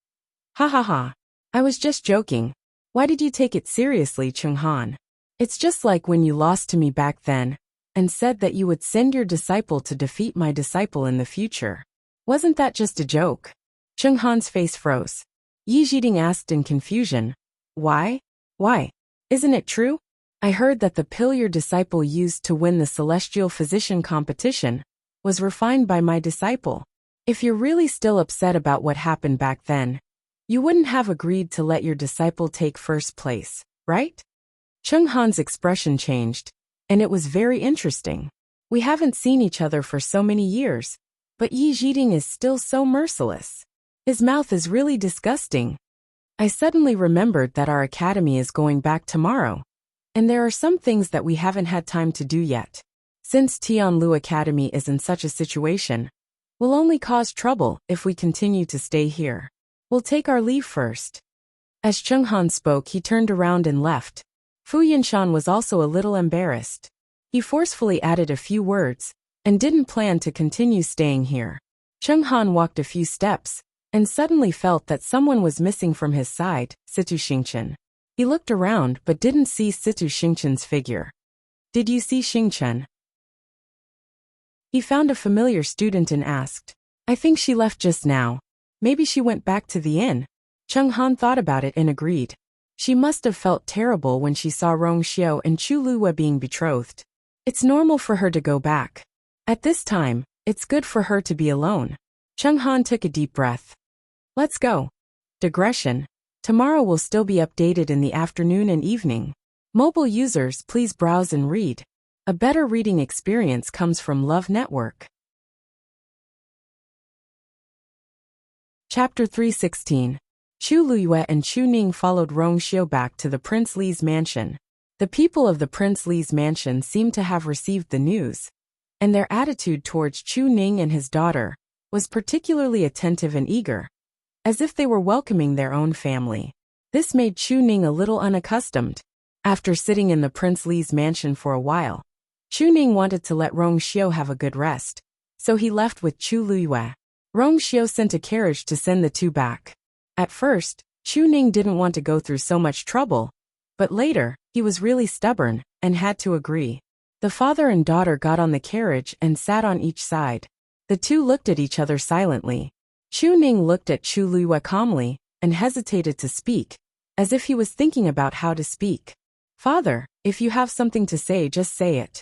Ha ha ha. I was just joking. Why did you take it seriously, Chenghan? It's just like when you lost to me back then, and said that you would send your disciple to defeat my disciple in the future. Wasn't that just a joke? Chenghan's face froze. Yi Jiding asked in confusion. Why? Why? Isn't it true? I heard that the pill your disciple used to win the celestial physician competition was refined by my disciple. If you're really still upset about what happened back then, you wouldn't have agreed to let your disciple take first place, right? Chenghan's expression changed, and it was very interesting. We haven't seen each other for so many years, but Yi Jiding is still so merciless. His mouth is really disgusting. I suddenly remembered that our academy is going back tomorrow, and there are some things that we haven't had time to do yet. Since Tianlu Academy is in such a situation, we'll only cause trouble if we continue to stay here. We'll take our leave first. As Chung Han spoke, he turned around and left. Fu Yinshan was also a little embarrassed. He forcefully added a few words, and didn't plan to continue staying here. Chung Han walked a few steps, and suddenly felt that someone was missing from his side, Situ Xingchen. He looked around but didn't see Situ Xingchen's figure. Did you see Xingchen? He found a familiar student and asked. I think she left just now. Maybe she went back to the inn. Chung Han thought about it and agreed. She must have felt terrible when she saw Rong Xiao and Chu Luwe being betrothed. It's normal for her to go back. At this time, it's good for her to be alone. Chung Han took a deep breath. Let's go. Digression. Tomorrow will still be updated in the afternoon and evening. Mobile users, please browse and read. A better reading experience comes from Love Network. Chapter 316. Chu Luyue and Chu Ning followed Rong Xiao back to the Prince Li's mansion. The people of the Prince Li's mansion seemed to have received the news, and their attitude towards Chu Ning and his daughter was particularly attentive and eager, as if they were welcoming their own family. This made Chu Ning a little unaccustomed. After sitting in the Prince Li's mansion for a while, Chu Ning wanted to let Rong Xiao have a good rest, so he left with Chu Luyue. Rong Xiao sent a carriage to send the two back. At first, Chu Ning didn't want to go through so much trouble, but later, he was really stubborn and had to agree. The father and daughter got on the carriage and sat on each side. The two looked at each other silently. Chu Ning looked at Chu Luyue calmly and hesitated to speak, as if he was thinking about how to speak. Father, if you have something to say, just say it.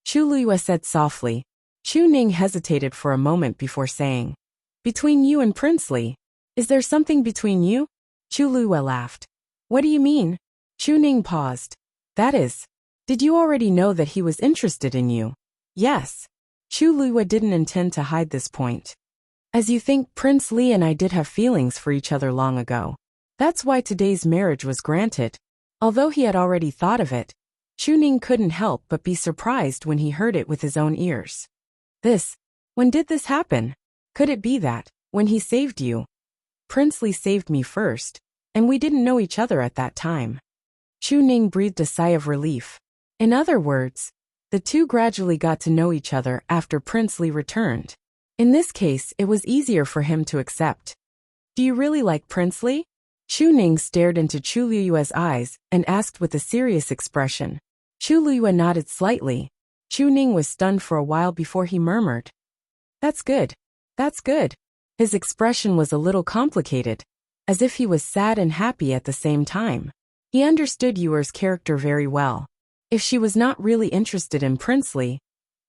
Chu Luyue said softly. Chu Ning hesitated for a moment before saying, Between you and Prince Li, is there something between you? Chu Luyue laughed. What do you mean? Chu Ning paused. That is, did you already know that he was interested in you? Yes. Chu Luyue didn't intend to hide this point. As you think, Prince Li and I did have feelings for each other long ago. That's why today's marriage was granted. Although he had already thought of it, Chu Ning couldn't help but be surprised when he heard it with his own ears. When did this happen? Could it be that, when he saved you? Prince Li saved me first, and we didn't know each other at that time. Chu Ning breathed a sigh of relief. In other words, the two gradually got to know each other after Prince Li returned. In this case, it was easier for him to accept. Do you really like Prince Li? Chu Ning stared into Chu Luyue's eyes and asked with a serious expression. Chu Luyue nodded slightly. Chu Ning was stunned for a while before he murmured. That's good. That's good. His expression was a little complicated, as if he was sad and happy at the same time. He understood Yuer's character very well. If she was not really interested in Prince Li,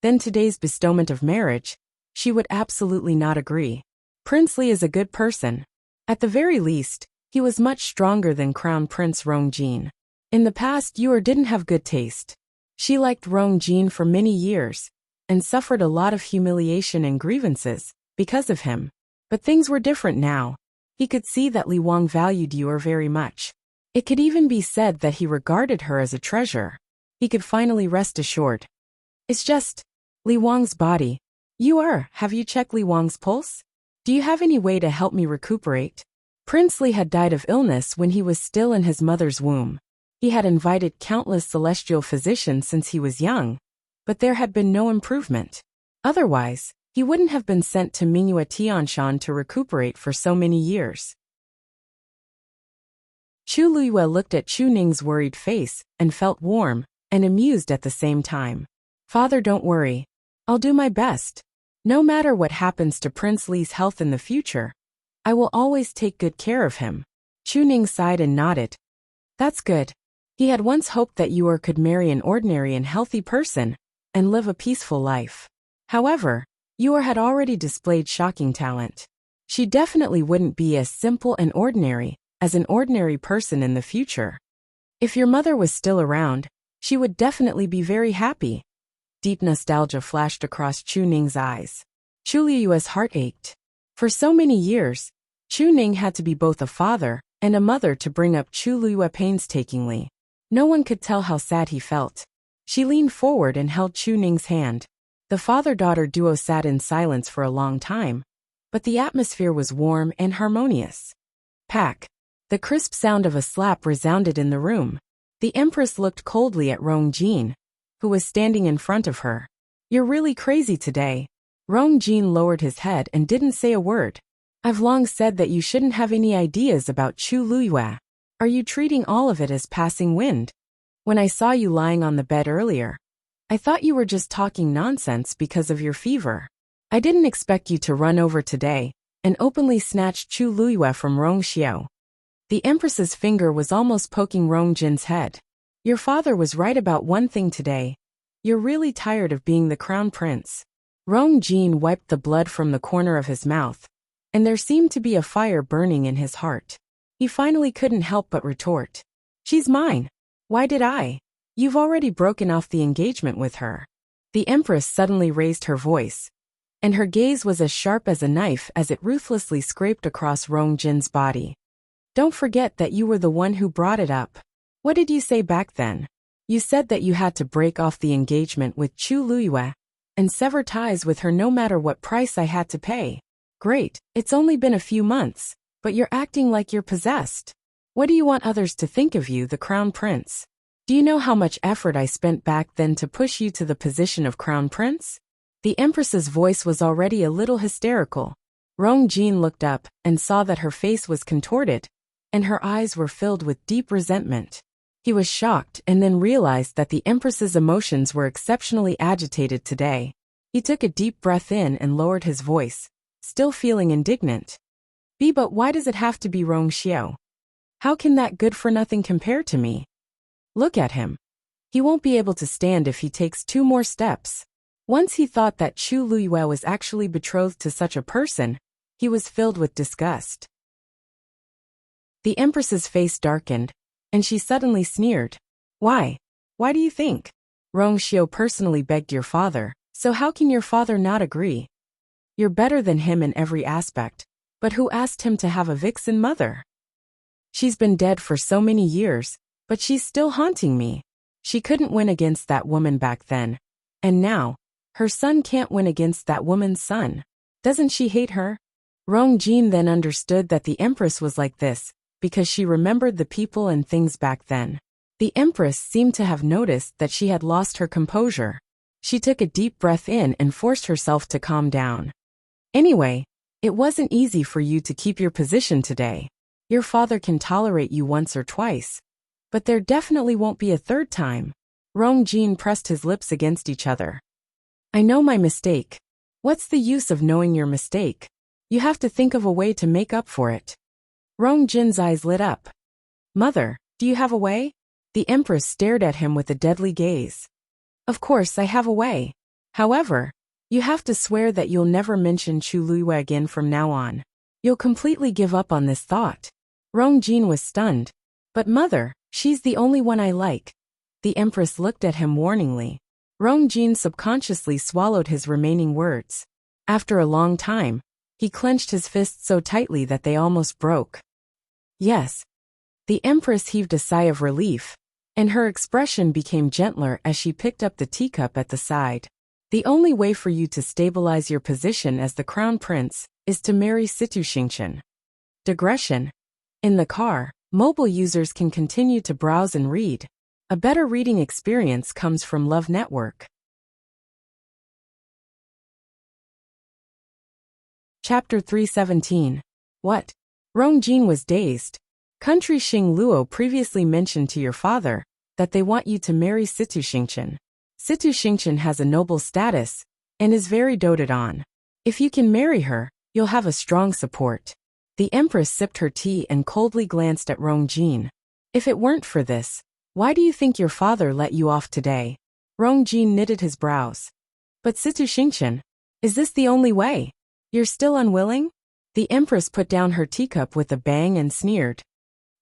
then today's bestowment of marriage, she would absolutely not agree. Prince Li is a good person. At the very least, he was much stronger than Crown Prince Rong Jin. In the past, Yuer didn't have good taste. She liked Rong Jin for many years, and suffered a lot of humiliation and grievances because of him. But things were different now. He could see that Li Wang valued Yuer very much. It could even be said that he regarded her as a treasure. He could finally rest assured. It's just Li Wang's body. Yuer, have you checked Li Wang's pulse? Do you have any way to help me recuperate? Prince Li had died of illness when he was still in his mother's womb. He had invited countless celestial physicians since he was young, but there had been no improvement. Otherwise, he wouldn't have been sent to Mingyue Tianshan to recuperate for so many years. Chu Luyue looked at Chu Ning's worried face and felt warm and amused at the same time. Father, don't worry. I'll do my best. No matter what happens to Prince Li's health in the future, I will always take good care of him. Chu Ning sighed and nodded. That's good. He had once hoped that Yuer could marry an ordinary and healthy person and live a peaceful life. However, Yuer had already displayed shocking talent. She definitely wouldn't be as simple and ordinary as an ordinary person in the future. If your mother was still around, she would definitely be very happy. Deep nostalgia flashed across Chu Ning's eyes. Chu Liyue's heart ached. For so many years, Chu Ning had to be both a father and a mother to bring up Chu Liyue painstakingly. No one could tell how sad he felt. She leaned forward and held Chu Ning's hand. The father-daughter duo sat in silence for a long time, but the atmosphere was warm and harmonious. Pack. The crisp sound of a slap resounded in the room. The Empress looked coldly at Rong Jin, who was standing in front of her. "You're really crazy today." Rong Jin lowered his head and didn't say a word. "I've long said that you shouldn't have any ideas about Chu Luyue. Are you treating all of it as passing wind? When I saw you lying on the bed earlier, I thought you were just talking nonsense because of your fever. I didn't expect you to run over today and openly snatch Chu Luyue from Rong Xiao." The Empress's finger was almost poking Rong Jin's head. "Your father was right about one thing today. You're really tired of being the crown prince." Rong Jin wiped the blood from the corner of his mouth, and there seemed to be a fire burning in his heart. He finally couldn't help but retort. "She's mine. Why did I? You've already broken off the engagement with her." The Empress suddenly raised her voice, and her gaze was as sharp as a knife as it ruthlessly scraped across Rong Jin's body. "Don't forget that you were the one who brought it up. What did you say back then? You said that you had to break off the engagement with Chu Luyue and sever ties with her no matter what price I had to pay. Great, it's only been a few months, but you're acting like you're possessed. What do you want others to think of you, the crown prince? Do you know how much effort I spent back then to push you to the position of crown prince?" The Empress's voice was already a little hysterical. Rong Jin looked up and saw that her face was contorted, and her eyes were filled with deep resentment. He was shocked and then realized that the Empress's emotions were exceptionally agitated today. He took a deep breath in and lowered his voice, still feeling indignant. But why does it have to be Rong Xiao? How can that good-for-nothing compare to me? Look at him. He won't be able to stand if he takes 2 more steps." Once he thought that Chu Luyue was actually betrothed to such a person, he was filled with disgust. The Empress's face darkened, and she suddenly sneered. "Why? Why do you think? Rong Xiao personally begged your father, so how can your father not agree? You're better than him in every aspect, but who asked him to have a vixen mother? She's been dead for so many years, but she's still haunting me. She couldn't win against that woman back then, and now, her son can't win against that woman's son. Doesn't she hate her?" Rong Jin then understood that the Empress was like this because she remembered the people and things back then. The Empress seemed to have noticed that she had lost her composure. She took a deep breath in and forced herself to calm down. "Anyway, it wasn't easy for you to keep your position today. Your father can tolerate you once or twice, but there definitely won't be a third time." Rong Jin pressed his lips against each other. "I know my mistake. What's the use of knowing your mistake? You have to think of a way to make up for it." Rong Jin's eyes lit up. "Mother, do you have a way?" The Empress stared at him with a deadly gaze. "Of course I have a way. However, you have to swear that you'll never mention Chu Luyue again from now on. You'll completely give up on this thought." Rong Jin was stunned. "But mother, she's the only one I like." The Empress looked at him warningly. Rong Jin subconsciously swallowed his remaining words. After a long time, he clenched his fists so tightly that they almost broke. "Yes." The Empress heaved a sigh of relief, and her expression became gentler as she picked up the teacup at the side. "The only way for you to stabilize your position as the crown prince is to marry Situ Xingchen." Digression. In the car, mobile users can continue to browse and read. A better reading experience comes from Love Network. Chapter 317. What? Rong Jin was dazed. Country Xing Luo previously mentioned to your father that they want you to marry Situ Xingchen. Situ Xingchen has a noble status and is very doted on. If you can marry her, you'll have a strong support. The Empress sipped her tea and coldly glanced at Rong Jin. "If it weren't for this, why do you think your father let you off today?" Rong Jin knitted his brows. "But Situ Xingchen, is this the only way? You're still unwilling?" The Empress put down her teacup with a bang and sneered.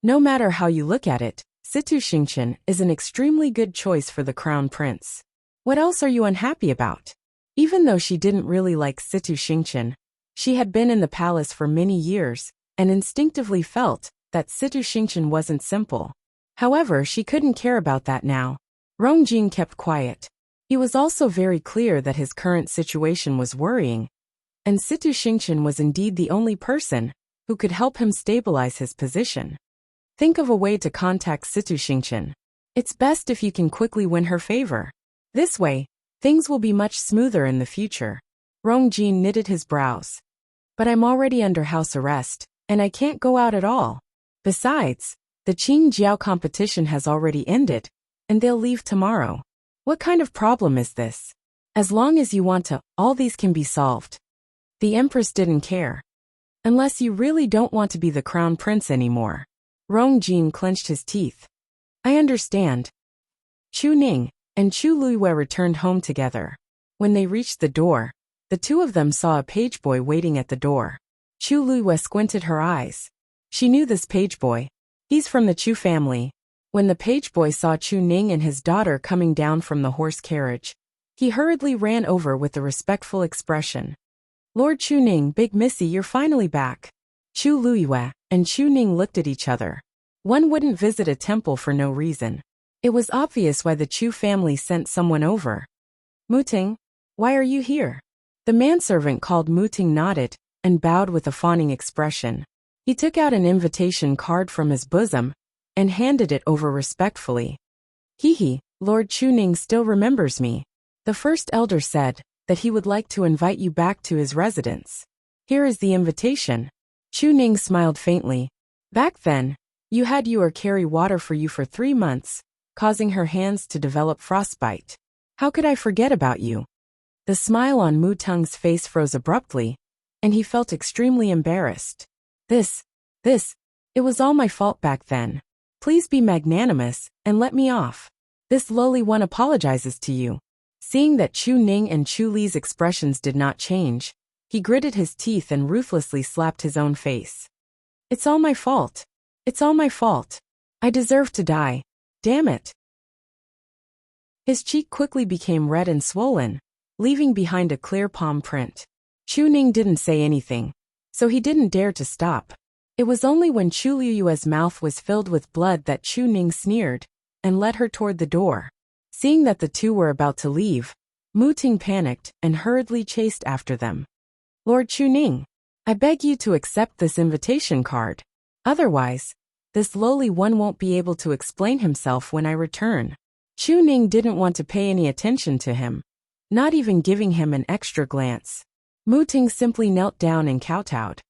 "No matter how you look at it, Situ Xingchen is an extremely good choice for the crown prince. What else are you unhappy about?" Even though she didn't really like Situ Xingchen, she had been in the palace for many years and instinctively felt that Situ Xingchen wasn't simple. However, she couldn't care about that now. Rong Jin kept quiet. He was also very clear that his current situation was worrying, and Situ Xingchen was indeed the only person who could help him stabilize his position. Think of a way to contact Situ Xingqian. It's best if you can quickly win her favor. This way, things will be much smoother in the future. Rong Jin knitted his brows. But I'm already under house arrest, and I can't go out at all. Besides, the Qing Jiao competition has already ended, and they'll leave tomorrow. What kind of problem is this? As long as you want to, all these can be solved. The Empress didn't care. Unless you really don't want to be the crown prince anymore. Rong Jin clenched his teeth. I understand. Chu Ning and Chu Luiyue returned home together. When they reached the door, the two of them saw a page boy waiting at the door. Chu Luiyue squinted her eyes. She knew this page boy. He's from the Chu family. When the page boy saw Chu Ning and his daughter coming down from the horse carriage, he hurriedly ran over with a respectful expression. Lord Chu Ning, Big Missy, you're finally back. Chu Luiyue and Chu Ning looked at each other. One wouldn't visit a temple for no reason. It was obvious why the Chu family sent someone over. Muting, why are you here? The manservant called Muting nodded and bowed with a fawning expression. He took out an invitation card from his bosom and handed it over respectfully. Hee, Lord Chu Ning still remembers me. The first elder said that he would like to invite you back to his residence. Here is the invitation. Chu Ning smiled faintly. Back then, you had your carry water for you for 3 months, causing her hands to develop frostbite. How could I forget about you? The smile on Mu Tung's face froze abruptly, and he felt extremely embarrassed. It was all my fault back then. Please be magnanimous and let me off. This lowly one apologizes to you. Seeing that Chu Ning and Chu Li's expressions did not change, he gritted his teeth and ruthlessly slapped his own face. It's all my fault. It's all my fault. I deserve to die. Damn it. His cheek quickly became red and swollen, leaving behind a clear palm print. Chu Ning didn't say anything, so he didn't dare to stop. It was only when Chu Liyue's mouth was filled with blood that Chu Ning sneered and led her toward the door. Seeing that the two were about to leave, Mu Ting panicked and hurriedly chased after them. Lord Chu Ning, I beg you to accept this invitation card. Otherwise, this lowly one won't be able to explain himself when I return. Chu Ning didn't want to pay any attention to him, not even giving him an extra glance. Mu Ting simply knelt down and kowtowed.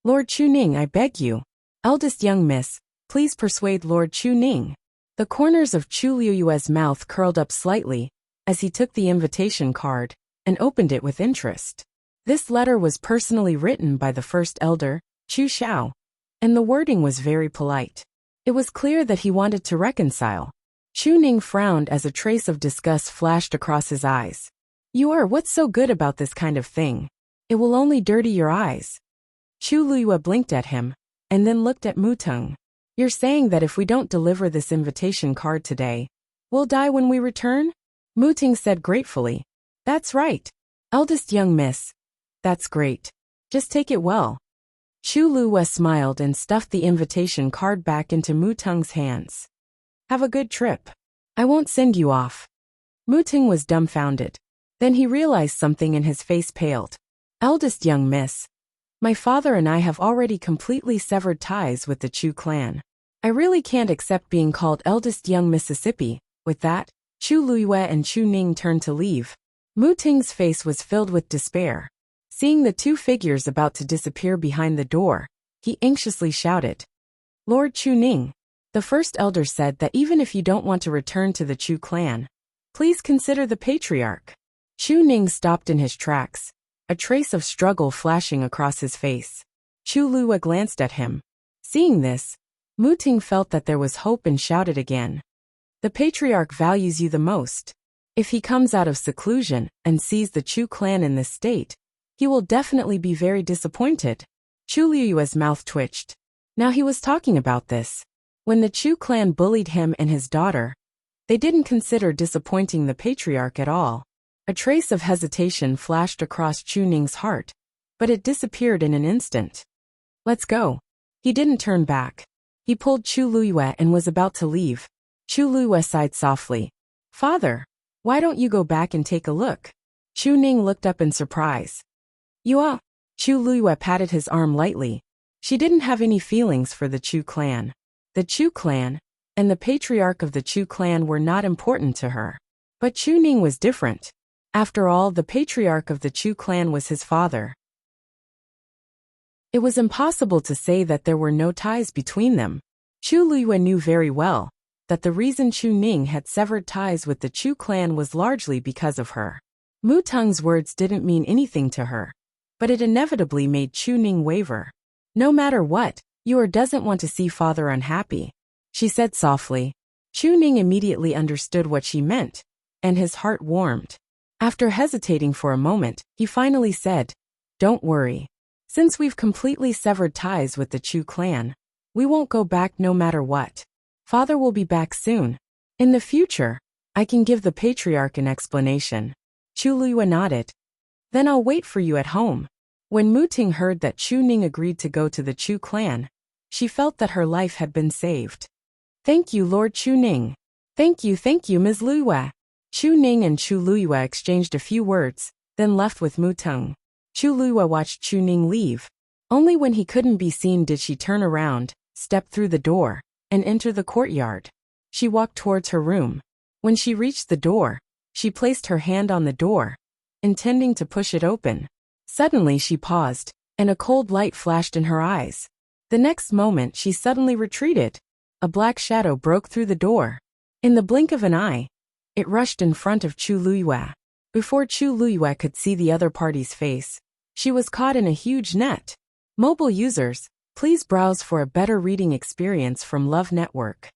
Lord Chu Ning, I beg you. Eldest young miss, please persuade Lord Chu Ning. The corners of Chu Liyue's mouth curled up slightly as he took the invitation card and opened it with interest. This letter was personally written by the first elder, Chu Xiao, and the wording was very polite. It was clear that he wanted to reconcile. Chu Ning frowned as a trace of disgust flashed across his eyes. What's so good about this kind of thing? It will only dirty your eyes. Chu Liyue blinked at him, and then looked at Mu Tung. You're saying that if we don't deliver this invitation card today, we'll die when we return? Mu Ting said gratefully. That's right. Eldest young miss. That's great. Just take it well. Chu Liyue smiled and stuffed the invitation card back into Mu Tung's hands. Have a good trip. I won't send you off. Mu Ting was dumbfounded. Then he realized something and his face paled. Eldest young miss. My father and I have already completely severed ties with the Chu clan. I really can't accept being called eldest young Mississippi. With that, Chu Liyue and Chu Ning turned to leave. Mu Ting's face was filled with despair. Seeing the two figures about to disappear behind the door, he anxiously shouted. Lord Chu Ning, the first elder said that even if you don't want to return to the Chu clan, please consider the patriarch. Chu Ning stopped in his tracks, a trace of struggle flashing across his face. Chu Liyue glanced at him. Seeing this, Mu Ting felt that there was hope and shouted again. The patriarch values you the most. If he comes out of seclusion and sees the Chu clan in this state, he will definitely be very disappointed. Chu Liyue's mouth twitched. Now he was talking about this. When the Chu clan bullied him and his daughter, they didn't consider disappointing the patriarch at all. A trace of hesitation flashed across Chu Ning's heart, but it disappeared in an instant. Let's go. He didn't turn back. He pulled Chu Liyue and was about to leave. Chu Liyue sighed softly. Father, why don't you go back and take a look? Chu Ning looked up in surprise. Chu Liyue patted his arm lightly. She didn't have any feelings for the Chu clan. The Chu clan, and the patriarch of the Chu clan were not important to her. But Chu Ning was different. After all, the patriarch of the Chu clan was his father. It was impossible to say that there were no ties between them. Chu Liyue knew very well that the reason Chu Ning had severed ties with the Chu clan was largely because of her. Mu Teng's words didn't mean anything to her, but it inevitably made Chu Ning waver. No matter what, Yor doesn't want to see father unhappy, she said softly. Chu Ning immediately understood what she meant, and his heart warmed. After hesitating for a moment, he finally said, "Don't worry. Since we've completely severed ties with the Chu clan, we won't go back no matter what. Father will be back soon. In the future, I can give the patriarch an explanation." Chu Liyue nodded. "Then I'll wait for you at home." When Mu Ting heard that Chu Ning agreed to go to the Chu clan, she felt that her life had been saved. "Thank you, Lord Chu Ning." Thank you, Ms. Liyue." Chu Ning and Chu Liyue exchanged a few words, then left with Mu Teng. Chu Liyue watched Chu Ning leave. Only when he couldn't be seen did she turn around, step through the door, and enter the courtyard. She walked towards her room. When she reached the door, she placed her hand on the door, intending to push it open. Suddenly she paused, and a cold light flashed in her eyes. The next moment she suddenly retreated. A black shadow broke through the door. In the blink of an eye, it rushed in front of Chu Liyue. Before Chu Liyue could see the other party's face, she was caught in a huge net. Mobile users, please browse for a better reading experience from Love Network.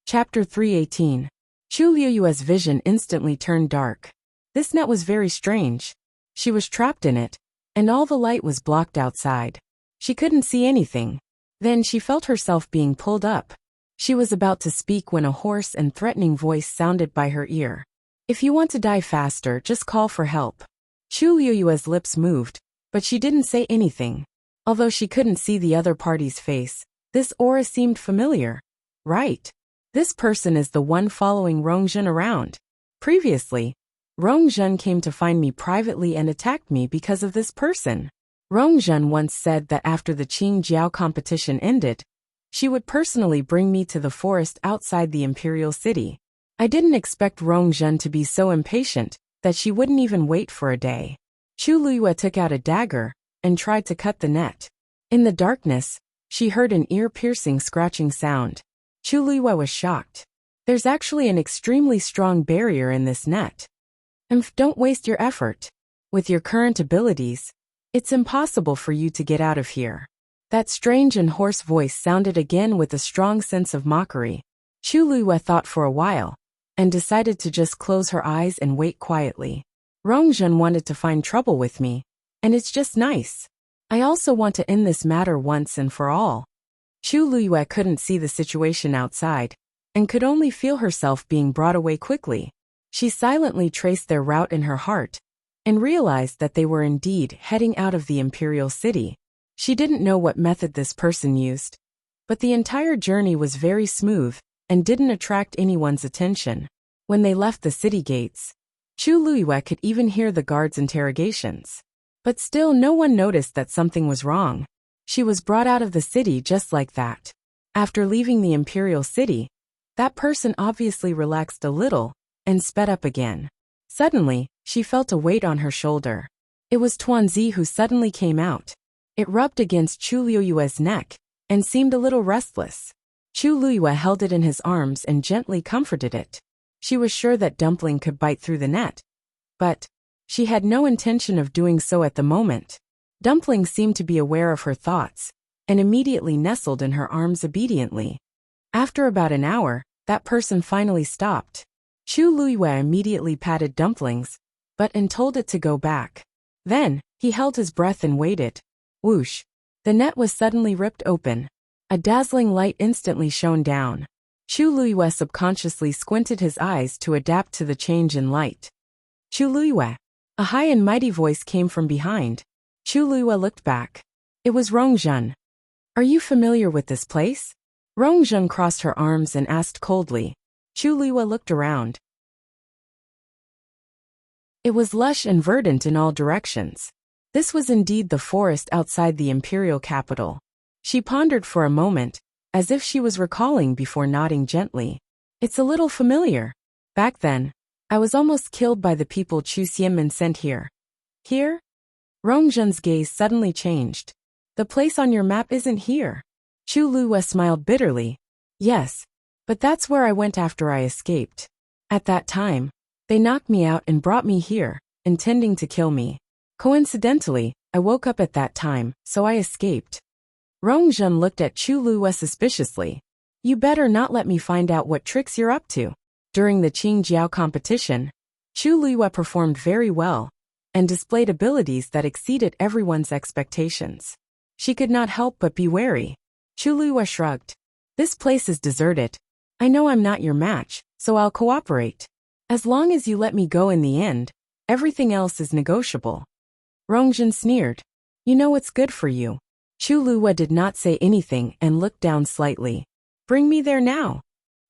Chapter 318. Chu Liyue's vision instantly turned dark. This net was very strange. She was trapped in it, and all the light was blocked outside. She couldn't see anything. Then she felt herself being pulled up. She was about to speak when a hoarse and threatening voice sounded by her ear. "If you want to die faster, just call for help." Chu Liyue's lips moved, but she didn't say anything. Although she couldn't see the other party's face, this aura seemed familiar. Right. This person is the one following Rongjun around. Previously, Rongjun came to find me privately and attacked me because of this person. Rongjun once said that after the Qing Jiao competition ended, she would personally bring me to the forest outside the imperial city. I didn't expect Rongjun to be so impatient that she wouldn't even wait for a day. Chu Liyue took out a dagger and tried to cut the net. In the darkness, she heard an ear-piercing scratching sound. Chu Liyue was shocked. There's actually an extremely strong barrier in this net. Don't waste your effort. With your current abilities, it's impossible for you to get out of here. That strange and hoarse voice sounded again with a strong sense of mockery. Chu Liyue thought for a while, and decided to just close her eyes and wait quietly. Rongjun wanted to find trouble with me, and it's just nice. I also want to end this matter once and for all. Chu Liyue couldn't see the situation outside, and could only feel herself being brought away quickly. She silently traced their route in her heart, and realized that they were indeed heading out of the imperial city. She didn't know what method this person used, but the entire journey was very smooth, and didn't attract anyone's attention. When they left the city gates, Chu Liyue could even hear the guards' interrogations. But still no one noticed that something was wrong. She was brought out of the city just like that. After leaving the imperial city, that person obviously relaxed a little, and sped up again. Suddenly, she felt a weight on her shoulder. It was Tuanzi who suddenly came out. It rubbed against Chu Liyue's neck, and seemed a little restless. Chu Liyue held it in his arms and gently comforted it. She was sure that Dumpling could bite through the net, but she had no intention of doing so at the moment. Dumpling seemed to be aware of her thoughts, and immediately nestled in her arms obediently. After about an hour, that person finally stopped. Chu Liyue immediately patted Dumpling's butt and told it to go back. Then, he held his breath and waited. Whoosh! The net was suddenly ripped open. A dazzling light instantly shone down. Chu Liyue subconsciously squinted his eyes to adapt to the change in light. Chu Liyue! A high and mighty voice came from behind. Chu Liyue looked back. It was Rongjun. Are you familiar with this place? Rongjun crossed her arms and asked coldly. Chu Liyue looked around. It was lush and verdant in all directions. This was indeed the forest outside the imperial capital. She pondered for a moment, as if she was recalling before nodding gently. It's a little familiar. Back then, I was almost killed by the people Chu Xianmin sent here. Here? Rongzhen's gaze suddenly changed. The place on your map isn't here. Chu Luiyue smiled bitterly. Yes, but that's where I went after I escaped. At that time, they knocked me out and brought me here, intending to kill me. Coincidentally, I woke up at that time, so I escaped. Rongzhen looked at Chu Luiyue suspiciously. You better not let me find out what tricks you're up to. During the Qingjiao competition, Chu Luiyue performed very well and displayed abilities that exceeded everyone's expectations. She could not help but be wary. Chu Luiyue shrugged. This place is deserted. I know I'm not your match, so I'll cooperate. As long as you let me go in the end, everything else is negotiable. Rongzhen sneered. You know what's good for you. Chu Luiyue did not say anything and looked down slightly. Bring me there now.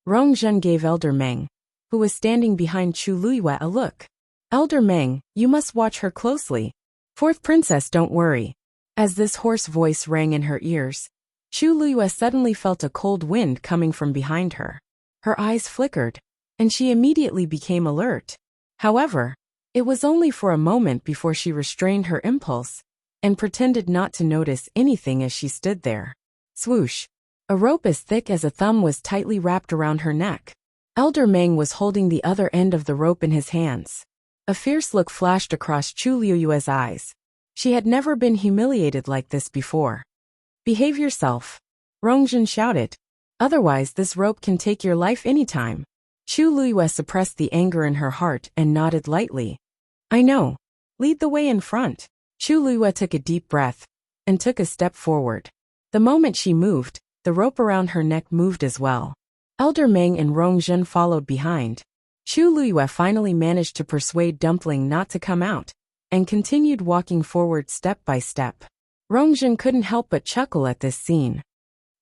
Rongzhen gave Elder Meng, who was standing behind Chu Luiyue, a look. Elder Meng, you must watch her closely. Fourth princess, don't worry. As this hoarse voice rang in her ears, Chu Luiyue suddenly felt a cold wind coming from behind her. Her eyes flickered, and she immediately became alert. However, it was only for a moment before she restrained her impulse and pretended not to notice anything as she stood there. Swoosh! A rope as thick as a thumb was tightly wrapped around her neck. Elder Meng was holding the other end of the rope in his hands. A fierce look flashed across Chu Luiyue's eyes. She had never been humiliated like this before. Behave yourself, Rongzhen shouted. Otherwise this rope can take your life anytime. Chu Luiyue suppressed the anger in her heart and nodded lightly. I know. Lead the way in front. Chu Luiyue took a deep breath and took a step forward. The moment she moved, the rope around her neck moved as well. Elder Meng and Rongzhen followed behind. Chu Luiyue finally managed to persuade Dumpling not to come out and continued walking forward step by step. Rongzhen couldn't help but chuckle at this scene.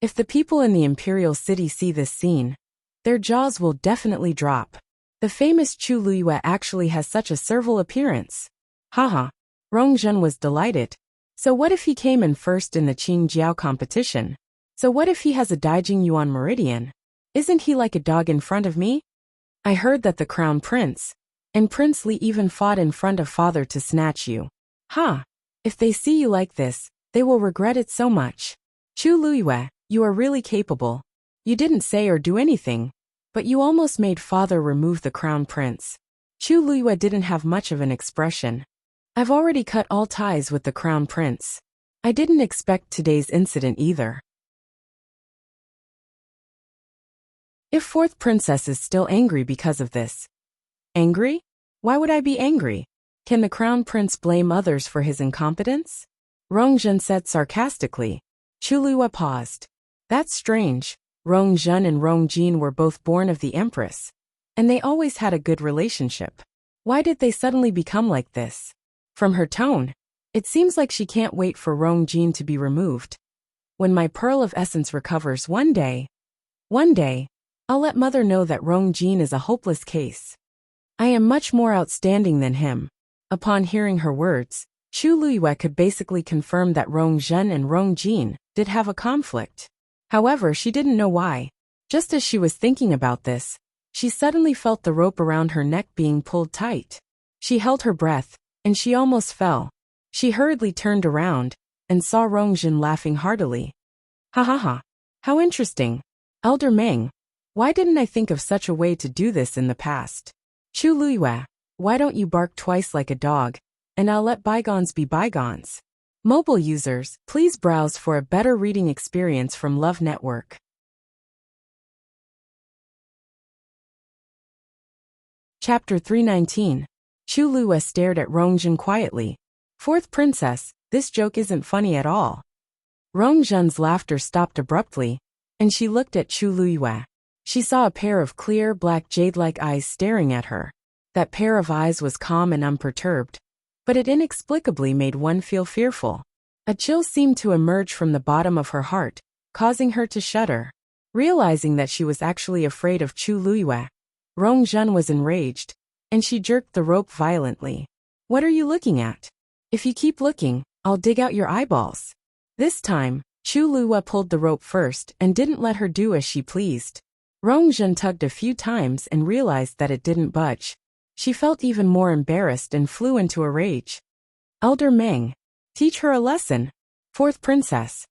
If the people in the imperial city see this scene, their jaws will definitely drop. The famous Chu Luiyue actually has such a servile appearance. Haha. Rongzhen was delighted. So what if he came in first in the Qingjiao competition? So what if he has a Daijing Yuan meridian? Isn't he like a dog in front of me? I heard that the crown prince and Prince Li even fought in front of father to snatch you. Ha! If they see you like this, they will regret it so much. Chu Luiyue, you are really capable. You didn't say or do anything, but you almost made father remove the crown prince. Chu Luiyue didn't have much of an expression. I've already cut all ties with the crown prince. I didn't expect today's incident either. If fourth princess is still angry because of this. Angry? Why would I be angry? Can the crown prince blame others for his incompetence? Rongzhen said sarcastically. Chu Luiyue paused. That's strange. Rongzhen and Rongjin were both born of the Empress, and they always had a good relationship. Why did they suddenly become like this? From her tone, it seems like she can't wait for Rongjin to be removed. When my pearl of essence recovers one day, I'll let mother know that Rongjin is a hopeless case. I am much more outstanding than him. Upon hearing her words, Chu Luiyue could basically confirm that Rongzhen and Rongjin did have a conflict. However, she didn't know why. Just as she was thinking about this, she suddenly felt the rope around her neck being pulled tight. She held her breath, and she almost fell. She hurriedly turned around and saw Rongzhen laughing heartily. Ha ha ha. How interesting. Elder Meng, why didn't I think of such a way to do this in the past? Chu Luiyue, why don't you bark twice like a dog, and I'll let bygones be bygones. Mobile users, please browse for a better reading experience from Love Network. Chapter 319. Chu Luiyue stared at Rongzhen quietly. Fourth princess, this joke isn't funny at all. Rongzhen's laughter stopped abruptly, and she looked at Chu Luiyue. She saw a pair of clear, black jade-like eyes staring at her. That pair of eyes was calm and unperturbed, but it inexplicably made one feel fearful. A chill seemed to emerge from the bottom of her heart, causing her to shudder. Realizing that she was actually afraid of Chu Luiyue, Rongzhen was enraged, and she jerked the rope violently. What are you looking at? If you keep looking, I'll dig out your eyeballs. This time, Chu Luwa pulled the rope first and didn't let her do as she pleased. Rongjun tugged a few times and realized that it didn't budge. She felt even more embarrassed and flew into a rage. Elder Meng, teach her a lesson. Fourth princess.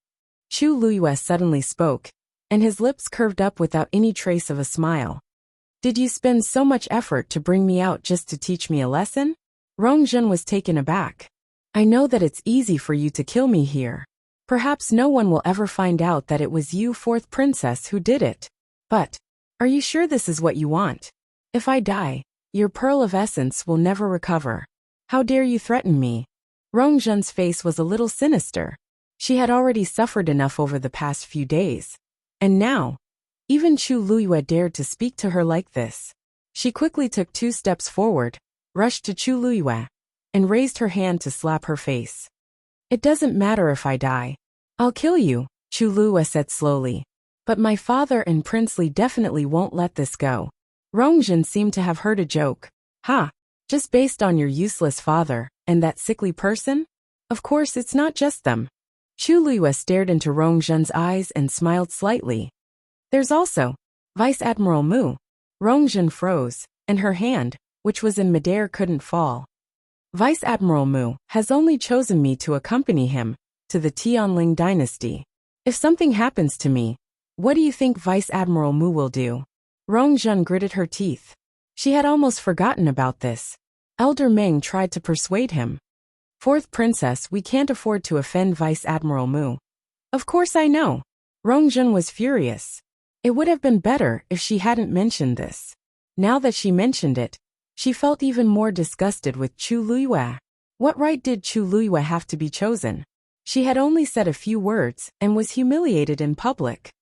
Chu Luwa suddenly spoke, and his lips curved up without any trace of a smile. Did you spend so much effort to bring me out just to teach me a lesson? Rongjun was taken aback. I know that it's easy for you to kill me here. Perhaps no one will ever find out that it was you, fourth princess, who did it. But, are you sure this is what you want? If I die, your pearl of essence will never recover. How dare you threaten me? Rongjun's face was a little sinister. She had already suffered enough over the past few days. And now, even Chu Luwa dared to speak to her like this. She quickly took 2 steps forward, rushed to Chu Luwa, and raised her hand to slap her face. It doesn't matter if I die. I'll kill you, Chu Luwa said slowly. But my father and Princely definitely won't let this go. Rongjun seemed to have heard a joke. Ha! Just based on your useless father, and that sickly person? Of course it's not just them. Chu Luwa stared into Rongjun's eyes and smiled slightly. There's also Vice Admiral Mu. Rongjun froze, and her hand, which was in midair, couldn't fall. Vice Admiral Mu has only chosen me to accompany him to the Tianling dynasty. If something happens to me, what do you think Vice Admiral Mu will do? Rongjun gritted her teeth. She had almost forgotten about this. Elder Meng tried to persuade him. Fourth princess, we can't afford to offend Vice Admiral Mu. Of course I know. Rongjun was furious. It would have been better if she hadn't mentioned this. Now that she mentioned it, she felt even more disgusted with Chu Luwa. What right did Chu Luwa have to be chosen? She had only said a few words and was humiliated in public.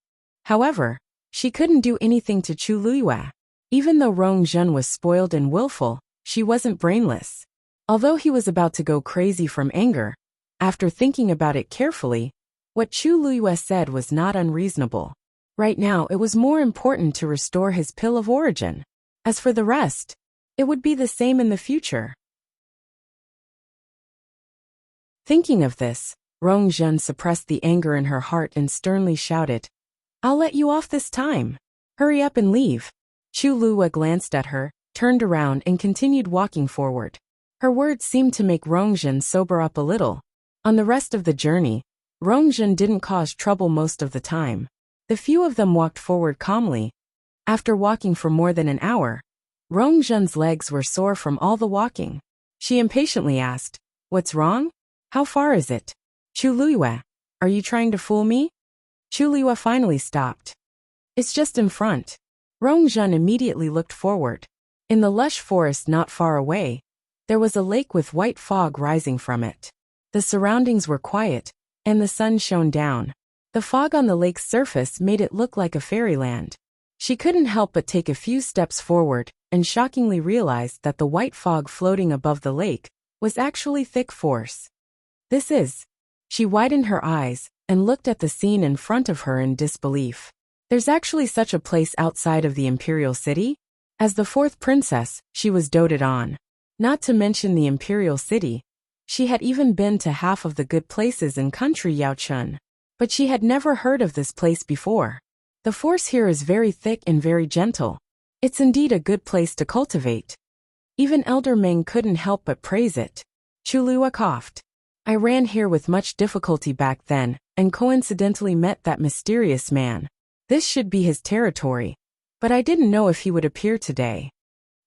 However, she couldn't do anything to Chu Luwa. Even though Rongjun was spoiled and willful, she wasn't brainless. Although he was about to go crazy from anger, after thinking about it carefully, what Chu Luwa said was not unreasonable. Right now it was more important to restore his pill of origin. As for the rest, it would be the same in the future. Thinking of this, Rongjun suppressed the anger in her heart and sternly shouted, I'll let you off this time. Hurry up and leave. Chu Luwa glanced at her, turned around and continued walking forward. Her words seemed to make Rongjun sober up a little. On the rest of the journey, Rongjun didn't cause trouble most of the time. The few of them walked forward calmly. After walking for more than an hour, Rongjun's legs were sore from all the walking. She impatiently asked, What's wrong? How far is it? Chu Luwa, are you trying to fool me? Chu Luwa finally stopped. It's just in front. Rongjun immediately looked forward. In the lush forest not far away, there was a lake with white fog rising from it. The surroundings were quiet, and the sun shone down. The fog on the lake's surface made it look like a fairyland. She couldn't help but take a few steps forward, and shockingly realized that the white fog floating above the lake was actually thick force. This is. She widened her eyes and looked at the scene in front of her in disbelief. There's actually such a place outside of the imperial city? As the fourth princess, she was doted on. Not to mention the imperial city. She had even been to half of the good places in country Yaochun. But she had never heard of this place before. The force here is very thick and very gentle. It's indeed a good place to cultivate. Even Elder Meng couldn't help but praise it. Chu Luwa coughed. I ran here with much difficulty back then, and coincidentally met that mysterious man. This should be his territory. But I didn't know if he would appear today.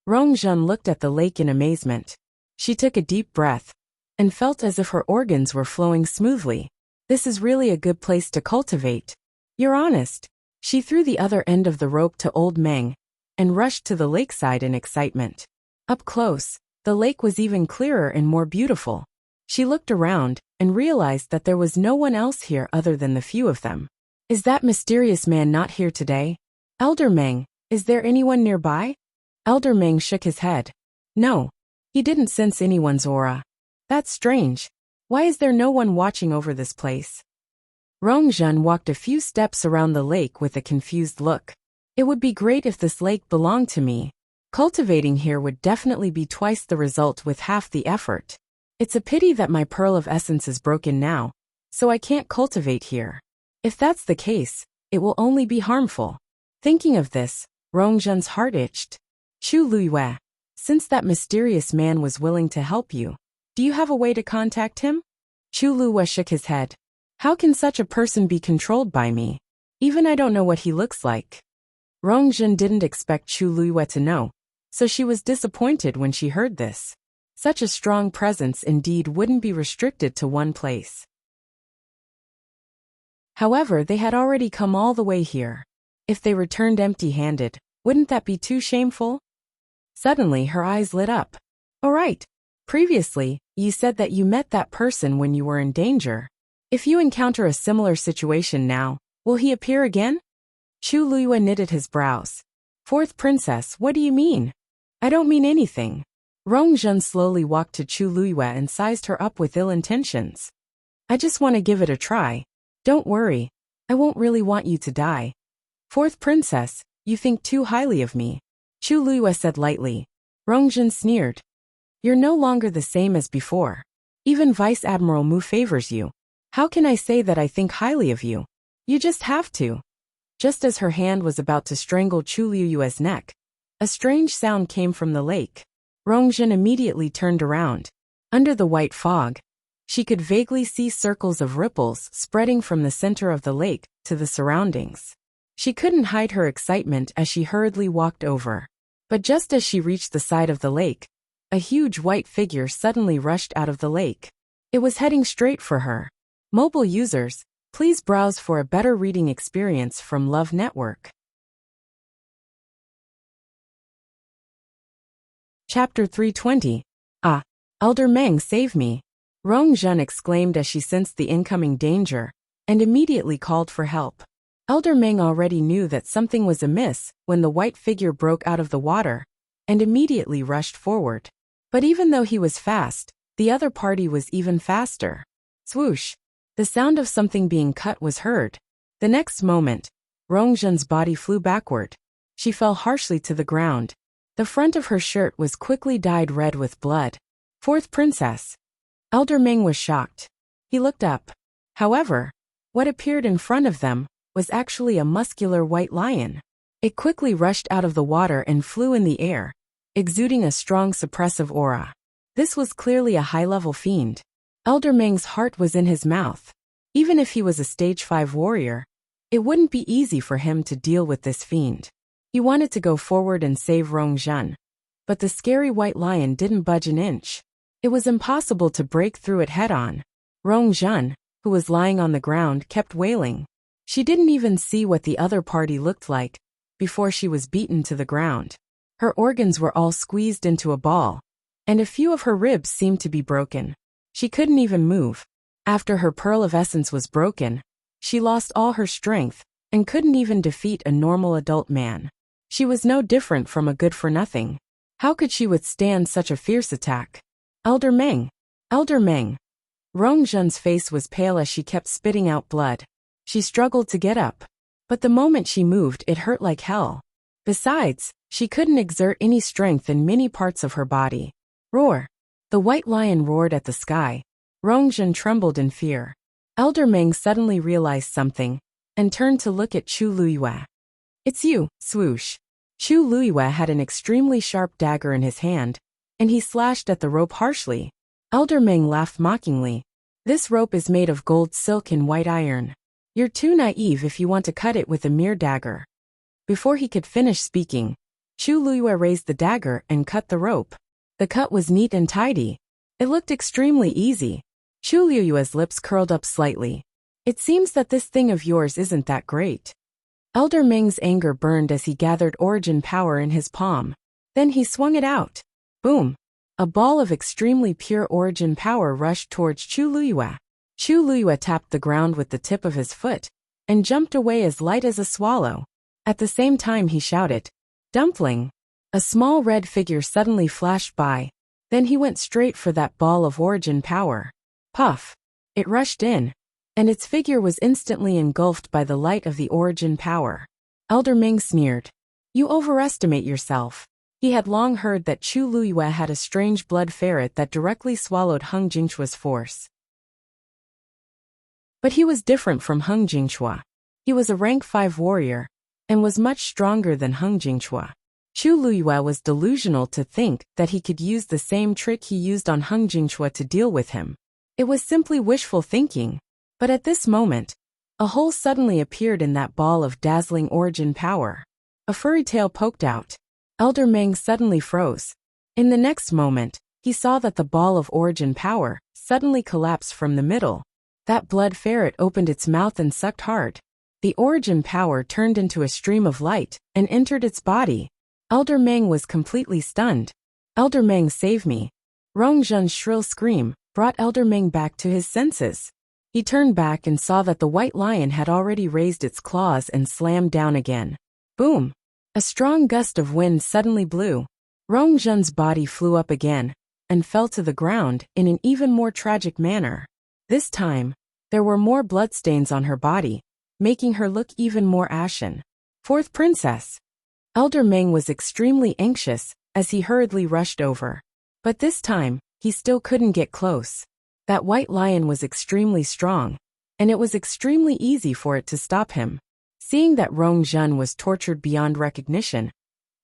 Rongjun looked at the lake in amazement. She took a deep breath, and felt as if her organs were flowing smoothly. This is really a good place to cultivate. You're honest. She threw the other end of the rope to Old Meng, and rushed to the lakeside in excitement. Up close, the lake was even clearer and more beautiful. She looked around, and realized that there was no one else here other than the few of them. Is that mysterious man not here today? Elder Meng, is there anyone nearby? Elder Meng shook his head. No. He didn't sense anyone's aura. That's strange. Why is there no one watching over this place? Rongjun walked a few steps around the lake with a confused look. It would be great if this lake belonged to me. Cultivating here would definitely be twice the result with half the effort. It's a pity that my pearl of essence is broken now, so I can't cultivate here. If that's the case, it will only be harmful. Thinking of this, Rongzhen's heart itched. Chu Luiyue, since that mysterious man was willing to help you, do you have a way to contact him? Chu Luiyue shook his head. How can such a person be controlled by me? Even I don't know what he looks like. Rongzhen didn't expect Chu Luiyue to know, so she was disappointed when she heard this. Such a strong presence indeed wouldn't be restricted to one place. However, they had already come all the way here. If they returned empty-handed, wouldn't that be too shameful? Suddenly her eyes lit up. All right. Previously, you said that you met that person when you were in danger. If you encounter a similar situation now, will he appear again? Chu Luiyue knitted his brows. Fourth princess, what do you mean? I don't mean anything. Rongzhen slowly walked to Chu Luiyue and sized her up with ill intentions. I just want to give it a try. Don't worry. I won't really want you to die. Fourth princess, you think too highly of me. Chu Luiyue said lightly. Rongzhen sneered. You're no longer the same as before. Even Vice Admiral Mu favors you. How can I say that I think highly of you? You just have to. Just as her hand was about to strangle Chu Luiyue's neck, a strange sound came from the lake. Rongzhen immediately turned around. Under the white fog, she could vaguely see circles of ripples spreading from the center of the lake to the surroundings. She couldn't hide her excitement as she hurriedly walked over. But just as she reached the side of the lake, a huge white figure suddenly rushed out of the lake. It was heading straight for her. Mobile users, please browse for a better reading experience from Love Network. Chapter 320. Ah, Elder Meng, save me. Rongzhen exclaimed as she sensed the incoming danger, and immediately called for help. Elder Meng already knew that something was amiss when the white figure broke out of the water, and immediately rushed forward. But even though he was fast, the other party was even faster. Swoosh! The sound of something being cut was heard. The next moment, Rongzhen's body flew backward. She fell harshly to the ground. The front of her shirt was quickly dyed red with blood. Fourth princess. Elder Meng was shocked. He looked up. However, what appeared in front of them was actually a muscular white lion. It quickly rushed out of the water and flew in the air, exuding a strong suppressive aura. This was clearly a high-level fiend. Elder Meng's heart was in his mouth. Even if he was a stage 5 warrior, it wouldn't be easy for him to deal with this fiend. He wanted to go forward and save Rongzhen, but the scary white lion didn't budge an inch. It was impossible to break through it head-on. Rongzhen, who was lying on the ground, kept wailing. She didn't even see what the other party looked like before she was beaten to the ground. Her organs were all squeezed into a ball, and a few of her ribs seemed to be broken. She couldn't even move. After her pearl of essence was broken, she lost all her strength and couldn't even defeat a normal adult man. She was no different from a good-for-nothing. How could she withstand such a fierce attack? Elder Meng! Elder Meng! Rongzhen's face was pale as she kept spitting out blood. She struggled to get up, but the moment she moved it hurt like hell. Besides, she couldn't exert any strength in many parts of her body. Roar! The white lion roared at the sky. Rongzhen trembled in fear. Elder Meng suddenly realized something, and turned to look at Chu Luiyue. It's you, swoosh. Chu Luiyue had an extremely sharp dagger in his hand, and he slashed at the rope harshly. Elder Meng laughed mockingly. This rope is made of gold silk and white iron. You're too naive if you want to cut it with a mere dagger. Before he could finish speaking, Chu Luiyue raised the dagger and cut the rope. The cut was neat and tidy. It looked extremely easy. Chu Luiyue's lips curled up slightly. It seems that this thing of yours isn't that great. Elder Meng's anger burned as he gathered origin power in his palm. Then he swung it out. Boom! A ball of extremely pure origin power rushed towards Chu Luiyue. Chu Luiyue tapped the ground with the tip of his foot, and jumped away as light as a swallow. At the same time he shouted, Dumpling! A small red figure suddenly flashed by. Then he went straight for that ball of origin power. Puff! It rushed in, and its figure was instantly engulfed by the light of the origin power. Elder Meng sneered. You overestimate yourself. He had long heard that Chu Luyue had a strange blood ferret that directly swallowed Hung Jingchua's force. But he was different from Hung Jingchua. He was a rank 5 warrior, and was much stronger than Hung Jingchua. Chu Luyue was delusional to think that he could use the same trick he used on Hung Jingchua to deal with him. It was simply wishful thinking. But at this moment, a hole suddenly appeared in that ball of dazzling origin power. A furry tail poked out. Elder Meng suddenly froze. In the next moment, he saw that the ball of origin power suddenly collapsed from the middle. That blood ferret opened its mouth and sucked hard. The origin power turned into a stream of light and entered its body. Elder Meng was completely stunned. Elder Meng, save me. Rong Zhen's shrill scream brought Elder Meng back to his senses. He turned back and saw that the white lion had already raised its claws and slammed down again. Boom! A strong gust of wind suddenly blew. Rong Zhen's body flew up again and fell to the ground in an even more tragic manner. This time, there were more bloodstains on her body, making her look even more ashen. Fourth princess. Elder Meng was extremely anxious as he hurriedly rushed over. But this time, he still couldn't get close. That white lion was extremely strong, and it was extremely easy for it to stop him. Seeing that Rong Zhen was tortured beyond recognition,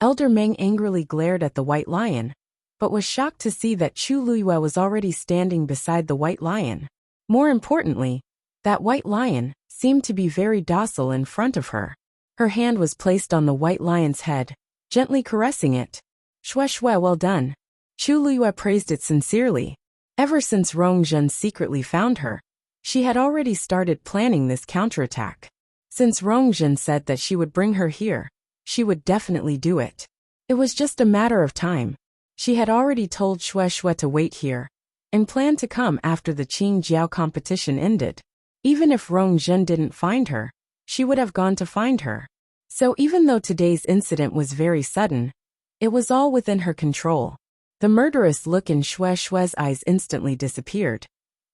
Elder Meng angrily glared at the white lion, but was shocked to see that Chu Luyue was already standing beside the white lion. More importantly, that white lion seemed to be very docile in front of her. Her hand was placed on the white lion's head, gently caressing it. Shue shue, well done. Chu Luyue praised it sincerely. Ever since Rong Zhen secretly found her, she had already started planning this counterattack. Since Rong Zhen said that she would bring her here, she would definitely do it. It was just a matter of time. She had already told Shue shue to wait here, and planned to come after the Qing Jiao competition ended. Even if Rong Zhen didn't find her, she would have gone to find her. So even though today's incident was very sudden, it was all within her control. The murderous look in Shue shue's eyes instantly disappeared,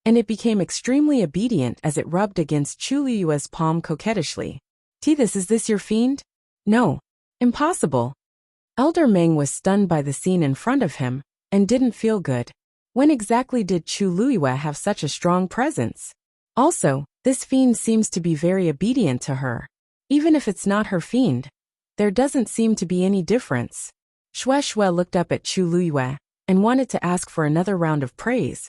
and it became extremely obedient as it rubbed against Chu Luyue's palm coquettishly. Is this your fiend? No. Impossible. Elder Meng was stunned by the scene in front of him, and didn't feel good. When exactly did Chu Luyue have such a strong presence? Also, this fiend seems to be very obedient to her. Even if it's not her fiend, there doesn't seem to be any difference. Shue shue looked up at Chu Luyue and wanted to ask for another round of praise,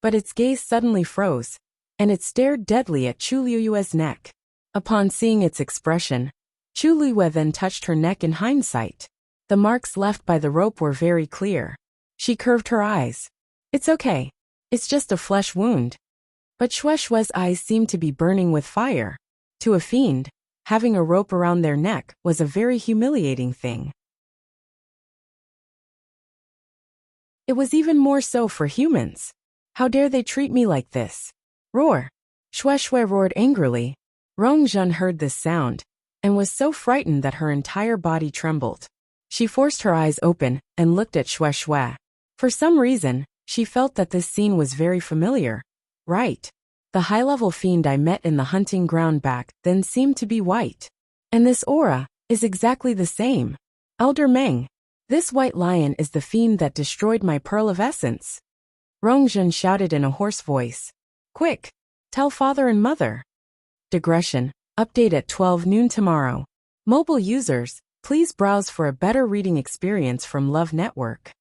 but its gaze suddenly froze, and it stared deadly at Chu Luyue's neck. Upon seeing its expression, Chu Luyue then touched her neck in hindsight. The marks left by the rope were very clear. She curved her eyes. It's okay. It's just a flesh wound. But Shue shue's eyes seemed to be burning with fire. To a fiend, having a rope around their neck was a very humiliating thing. It was even more so for humans. How dare they treat me like this? Roar! Shue shue roared angrily. Rong Zhen heard this sound, and was so frightened that her entire body trembled. She forced her eyes open and looked at Shue shue. For some reason, she felt that this scene was very familiar. Right. The high-level fiend I met in the hunting ground back then seemed to be white. And this aura is exactly the same. Elder Meng, this white lion is the fiend that destroyed my pearl of essence. Rong Zhen shouted in a hoarse voice. Quick! Tell father and mother. Digression. Update at 12 noon tomorrow. Mobile users, please browse for a better reading experience from Love Network.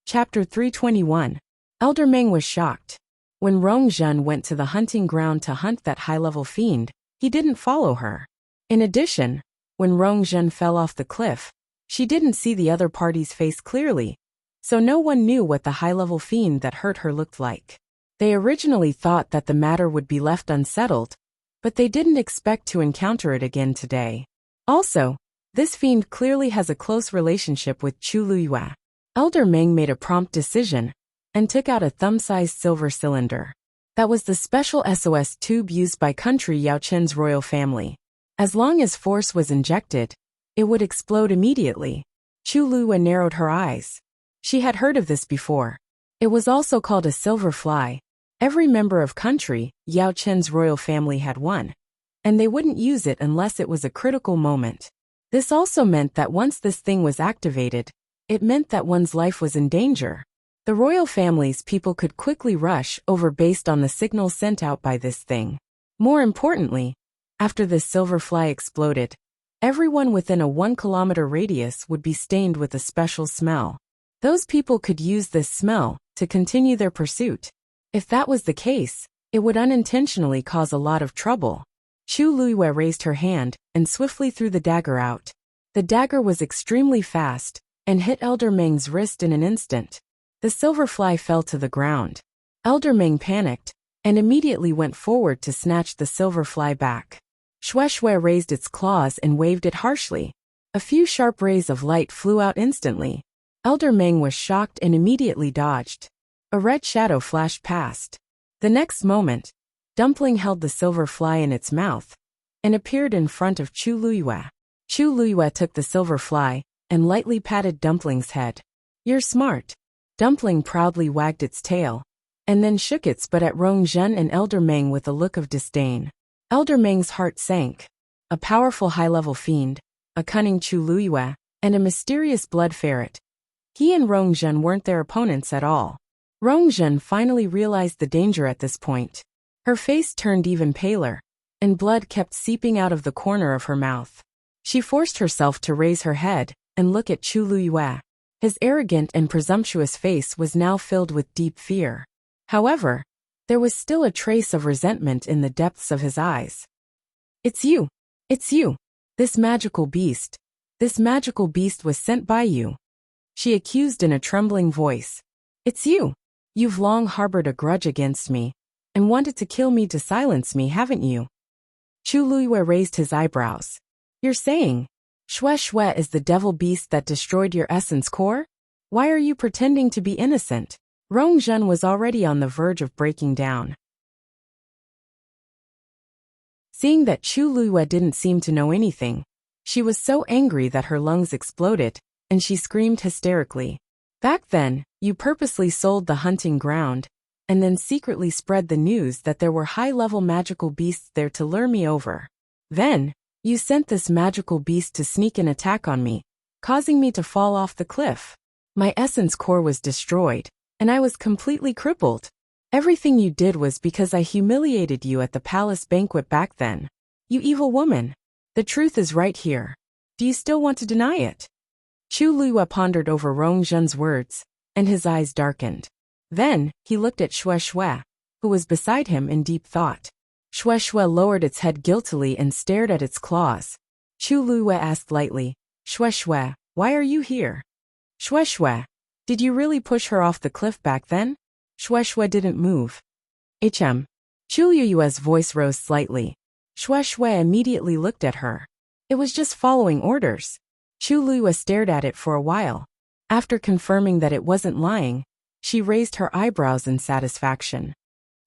Chapter 321. Elder Meng was shocked. When Rong Zhen went to the hunting ground to hunt that high-level fiend, he didn't follow her. In addition, when Rong Zhen fell off the cliff, she didn't see the other party's face clearly, so no one knew what the high-level fiend that hurt her looked like. They originally thought that the matter would be left unsettled, but they didn't expect to encounter it again today. Also, this fiend clearly has a close relationship with Chu Luyue. Elder Meng made a prompt decision and took out a thumb-sized silver cylinder. That was the special SOS tube used by country Yao Chen's royal family. As long as force was injected, it would explode immediately. Chu Luyue narrowed her eyes. She had heard of this before. It was also called a silver fly. Every member of country Yao Chen's royal family had one. and they wouldn't use it unless it was a critical moment. This also meant that once this thing was activated, it meant that one's life was in danger. The royal family's people could quickly rush over based on the signal sent out by this thing. More importantly, after this silver fly exploded, everyone within a 1-kilometer radius would be stained with a special smell. Those people could use this smell to continue their pursuit. If that was the case, it would unintentionally cause a lot of trouble. Chu Luiyue raised her hand and swiftly threw the dagger out. The dagger was extremely fast and hit Elder Meng's wrist in an instant. The silver fly fell to the ground. Elder Meng panicked and immediately went forward to snatch the silver fly back. Shui raised its claws and waved it harshly. A few sharp rays of light flew out instantly. Elder Meng was shocked and immediately dodged. A red shadow flashed past. The next moment, Dumpling held the silver fly in its mouth and appeared in front of Chu Luiyue. Chu Luiyue took the silver fly and lightly patted Dumpling's head. "You're smart." Dumpling proudly wagged its tail and then shook its butt at Rongzhen and Elder Meng with a look of disdain. Elder Meng's heart sank. A powerful high-level fiend, a cunning Chu Luiyue, and a mysterious blood ferret. He and Rongzhen weren't their opponents at all. Rongzhen finally realized the danger at this point. Her face turned even paler, and blood kept seeping out of the corner of her mouth. She forced herself to raise her head and look at Chu Luiyue. His arrogant and presumptuous face was now filled with deep fear. However, there was still a trace of resentment in the depths of his eyes. "It's you! It's you! This magical beast! This magical beast was sent by you!" she accused in a trembling voice. "It's you! You've long harbored a grudge against me, and wanted to kill me to silence me, haven't you?" Chu Luiyue raised his eyebrows. "You're saying Shui is the devil beast that destroyed your essence core? Why are you pretending to be innocent?" Rongzhen was already on the verge of breaking down. Seeing that Chu Luiyue didn't seem to know anything, she was so angry that her lungs exploded, and she screamed hysterically. "Back then, you purposely sold the hunting ground, and then secretly spread the news that there were high-level magical beasts there to lure me over. Then, you sent this magical beast to sneak an attack on me, causing me to fall off the cliff. My essence core was destroyed, and I was completely crippled. Everything you did was because I humiliated you at the palace banquet back then. You evil woman. The truth is right here. Do you still want to deny it?" Chu Luiyue pondered over Rongzhen's words, and his eyes darkened. Then, he looked at Shui, who was beside him in deep thought. Shui lowered its head guiltily and stared at its claws. Chu Luiyue asked lightly, "Shui, why are you here?" "Shui, did you really push her off the cliff back then?" Shui didn't move. "HM." Chu Luiyue's voice rose slightly. Shui immediately looked at her. It was just following orders. Chu Luiyue stared at it for a while. After confirming that it wasn't lying, she raised her eyebrows in satisfaction.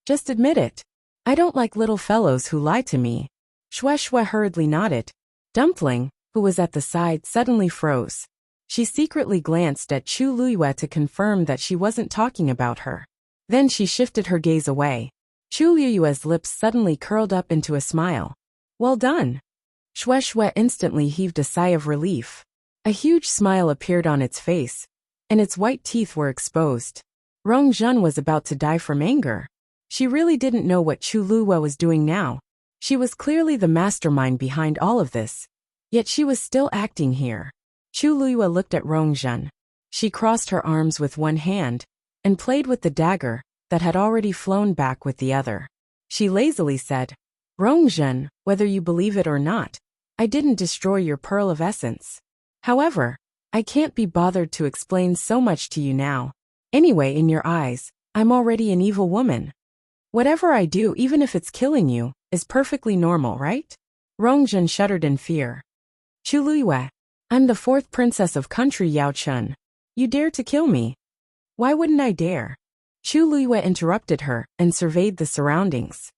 "Just admit it. I don't like little fellows who lie to me." Shui hurriedly nodded. Dumpling, who was at the side, suddenly froze. She secretly glanced at Chu Luiyue to confirm that she wasn't talking about her. Then she shifted her gaze away. Chu Luiyue's lips suddenly curled up into a smile. "Well done." Shui instantly heaved a sigh of relief. A huge smile appeared on its face, and its white teeth were exposed. Rongzhen was about to die from anger. She really didn't know what Chu Luiyue was doing now. She was clearly the mastermind behind all of this, yet she was still acting here. Chu Luiyue looked at Rongzhen. She crossed her arms with one hand and played with the dagger that had already flown back with the other. She lazily said, "Rongzhen, whether you believe it or not, I didn't destroy your pearl of essence. However, I can't be bothered to explain so much to you now. Anyway, in your eyes, I'm already an evil woman. Whatever I do, even if it's killing you, is perfectly normal, right?" Rongzhen shuddered in fear. "Chu Luiyue, I'm the 4th princess of country Yaochun. You dare to kill me?" "Why wouldn't I dare?" Chu Luiyue interrupted her and surveyed the surroundings.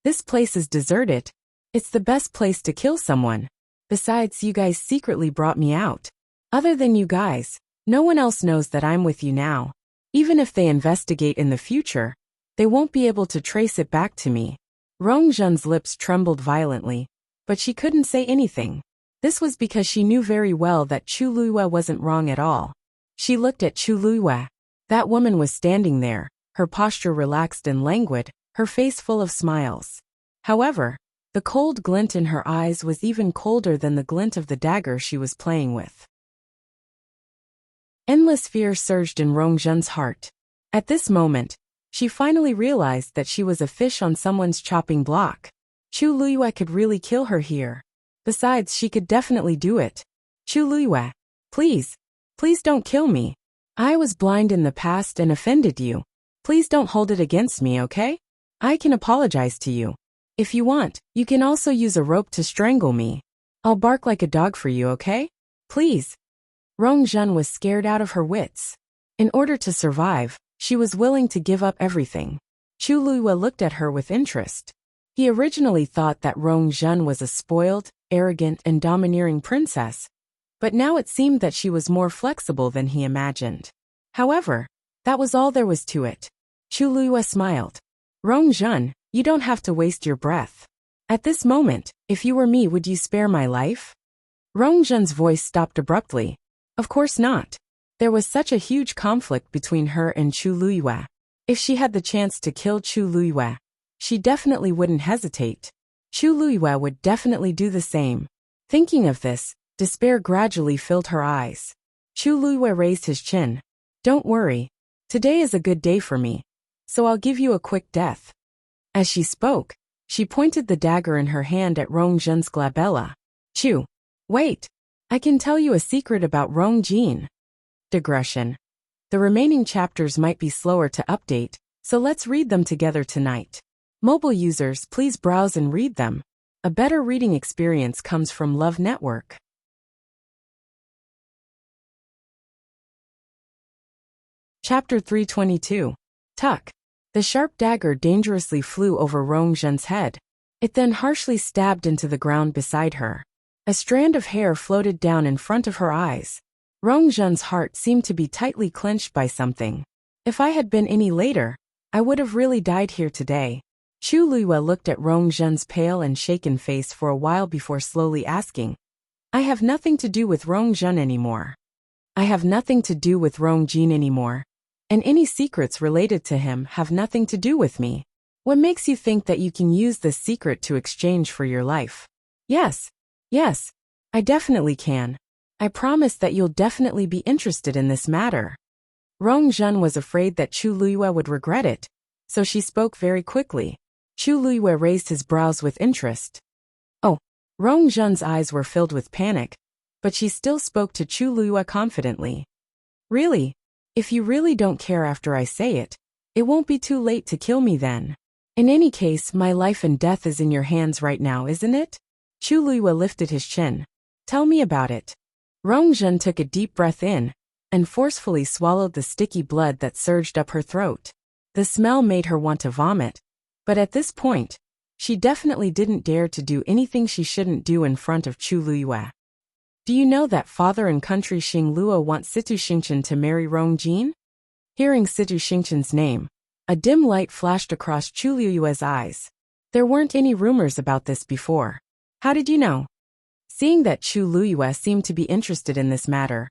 "This place is deserted. It's the best place to kill someone. Besides, you guys secretly brought me out. Other than you guys, no one else knows that I'm with you now. Even if they investigate in the future, they won't be able to trace it back to me. Rongzhen's lips trembled violently, but she couldn't say anything. This was because she knew very well that Chu Luiyue wasn't wrong at all. She looked at Chu Luiyue. That woman was standing there, her posture relaxed and languid, her face full of smiles. However, the cold glint in her eyes was even colder than the glint of the dagger she was playing with. Endless fear surged in Rongzhen's heart. At this moment, she finally realized that she was a fish on someone's chopping block. Chu Luiyue could really kill her here. Besides, she could definitely do it. Chu Luiyue, please don't kill me. I was blind in the past and offended you. Please don't hold it against me, okay? I can apologize to you. If you want, you can also use a rope to strangle me. I'll bark like a dog for you, okay? Please. Rongzhen was scared out of her wits. In order to survive, she was willing to give up everything. Chu Luiyue looked at her with interest. He originally thought that Rongzhen was a spoiled, arrogant, and domineering princess, but now it seemed that she was more flexible than he imagined. However, that was all there was to it. Chu Luiyue smiled. Rongzhen, you don't have to waste your breath. At this moment, if you were me, would you spare my life? Rongzhen's voice stopped abruptly. Of course not. There was such a huge conflict between her and Chu Luiyue. If she had the chance to kill Chu Luiyue, she definitely wouldn't hesitate. Chu Luiyue would definitely do the same. Thinking of this, despair gradually filled her eyes. Chu Luiyue raised his chin. Don't worry. Today is a good day for me, so I'll give you a quick death. As she spoke, she pointed the dagger in her hand at Rongzhen's glabella. Chu, wait. I can tell you a secret about Rongzhen. Digression. The remaining chapters might be slower to update, so let's read them together tonight. Mobile users, please browse and read them. A better reading experience comes from Love Network. Chapter 322. Tuck. The sharp dagger dangerously flew over Rongzhen's head. It then harshly stabbed into the ground beside her. A strand of hair floated down in front of her eyes. Rongzhen's heart seemed to be tightly clenched by something. If I had been any later, I would have really died here today. Chu Luiyue looked at Rongzhen's pale and shaken face for a while before slowly asking, I have nothing to do with Rongzhen anymore. I have nothing to do with Rongzhen anymore. And any secrets related to him have nothing to do with me. What makes you think that you can use this secret to exchange for your life? Yes, I definitely can. I promise that you'll definitely be interested in this matter. Rongzhen was afraid that Chu Luiyue would regret it, so she spoke very quickly. Chu Luiyue raised his brows with interest. Oh, Rongzhen's eyes were filled with panic, but she still spoke to Chu Luiyue confidently. Really? If you really don't care after I say it, it won't be too late to kill me then. In any case, my life and death is in your hands right now, isn't it? Chu Luiyue lifted his chin. Tell me about it. Rongzhen took a deep breath in, and forcefully swallowed the sticky blood that surged up her throat. The smell made her want to vomit, but at this point, she definitely didn't dare to do anything she shouldn't do in front of Chu Luiyue. Do you know that father and country Xing Luo want Situ Xingchen to marry Rongzhen? Hearing Situ Xingchen's name, a dim light flashed across Chu Luiyue's eyes. There weren't any rumors about this before. How did you know? Seeing that Chu Luiyue seemed to be interested in this matter,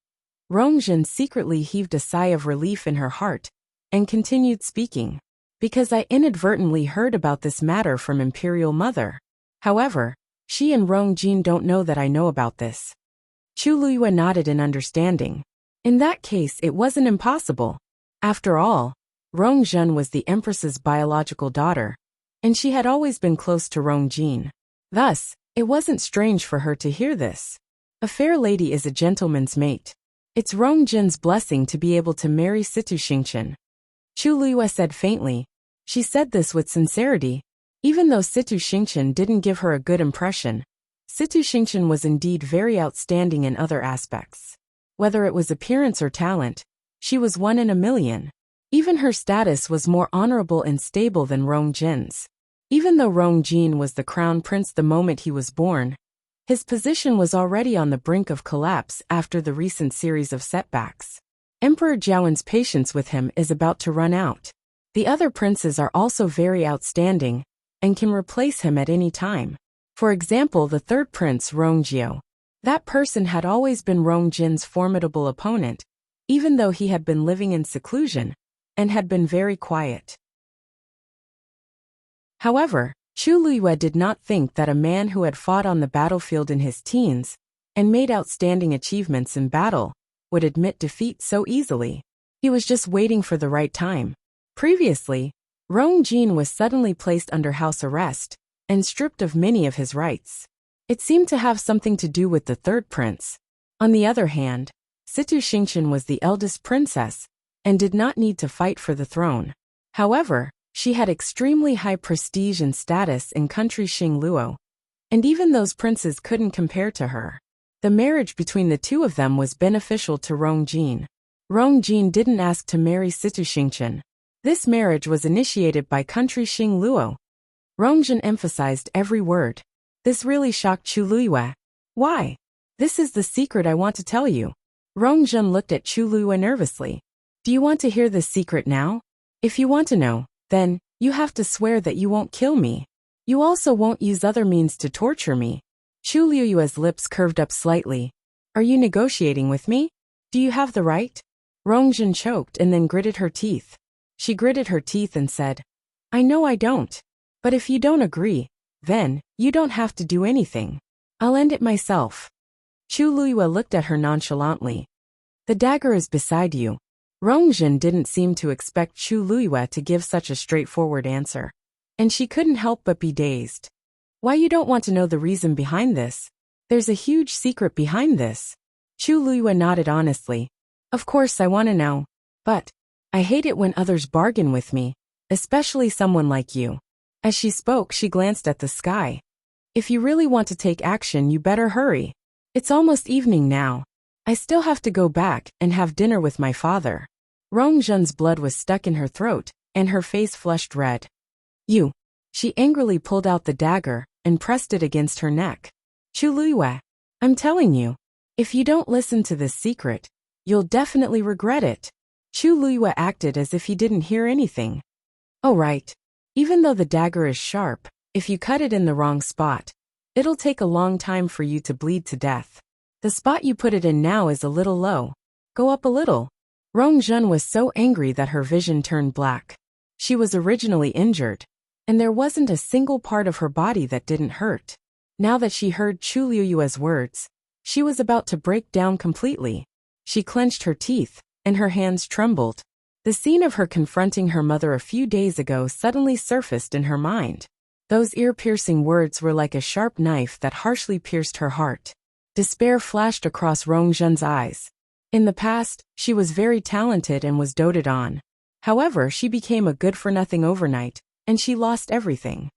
Rongzhen secretly heaved a sigh of relief in her heart, and continued speaking. Because I inadvertently heard about this matter from Imperial Mother. However, she and Rongzhen don't know that I know about this. Chu Luiyue nodded in understanding. In that case, it wasn't impossible. After all, Rongzhen was the Empress's biological daughter, and she had always been close to Rongzhen. Thus, it wasn't strange for her to hear this. A fair lady is a gentleman's mate. It's Rongzhen's blessing to be able to marry Situ Xingchen. Chu Luiyue said faintly. She said this with sincerity. Even though Situ Xingchen didn't give her a good impression, Situ Xingchen was indeed very outstanding in other aspects. Whether it was appearance or talent, she was one in a million. Even her status was more honorable and stable than Rongzhen's. Even though Rongzhen was the crown prince the moment he was born, his position was already on the brink of collapse after the recent series of setbacks. Emperor Jiawen's patience with him is about to run out. The other princes are also very outstanding, and can replace him at any time. For example, the third prince, Rongjio. That person had always been Rongjin's formidable opponent, even though he had been living in seclusion and had been very quiet. However, Chu Luiyue did not think that a man who had fought on the battlefield in his teens and made outstanding achievements in battle would admit defeat so easily. He was just waiting for the right time. Previously, Rongjin was suddenly placed under house arrest and stripped of many of his rights. It seemed to have something to do with the third prince. On the other hand, Situ Xingqian was the eldest princess and did not need to fight for the throne. However, she had extremely high prestige and status in country Xingluo, and even those princes couldn't compare to her. The marriage between the two of them was beneficial to Rongjin. Rongjin didn't ask to marry Situ Xingqian. This marriage was initiated by country Xingluo. Rongjin emphasized every word. This really shocked Chu Luiyue. Why? This is the secret I want to tell you. Rongjin looked at Chu Luiyue nervously. Do you want to hear this secret now? If you want to know, then you have to swear that you won't kill me. You also won't use other means to torture me. Chu Luiyue's lips curved up slightly. Are you negotiating with me? Do you have the right? Rongjin choked and then gritted her teeth. She gritted her teeth and said, I know I don't. But if you don't agree, then you don't have to do anything. I'll end it myself. Chu Luiyue looked at her nonchalantly. The dagger is beside you. Rongjin didn't seem to expect Chu Luiyue to give such a straightforward answer, and she couldn't help but be dazed. Why, you don't want to know the reason behind this? There's a huge secret behind this. Chu Luiyue nodded honestly. Of course I want to know. But I hate it when others bargain with me, especially someone like you. As she spoke, she glanced at the sky. If you really want to take action, you better hurry. It's almost evening now. I still have to go back and have dinner with my father. Rongjin's blood was stuck in her throat, and her face flushed red. You. She angrily pulled out the dagger and pressed it against her neck. Chu Luiyue, I'm telling you, if you don't listen to this secret, you'll definitely regret it. Chu Luiyue acted as if he didn't hear anything. Oh right. Even though the dagger is sharp, if you cut it in the wrong spot, it'll take a long time for you to bleed to death. The spot you put it in now is a little low. Go up a little. Rongjin was so angry that her vision turned black. She was originally injured, and there wasn't a single part of her body that didn't hurt. Now that she heard Chu Luiyue's words, she was about to break down completely. She clenched her teeth, and her hands trembled. The scene of her confronting her mother a few days ago suddenly surfaced in her mind. Those ear-piercing words were like a sharp knife that harshly pierced her heart. Despair flashed across Rongjin's eyes. In the past, she was very talented and was doted on. However, she became a good-for-nothing overnight, and she lost everything.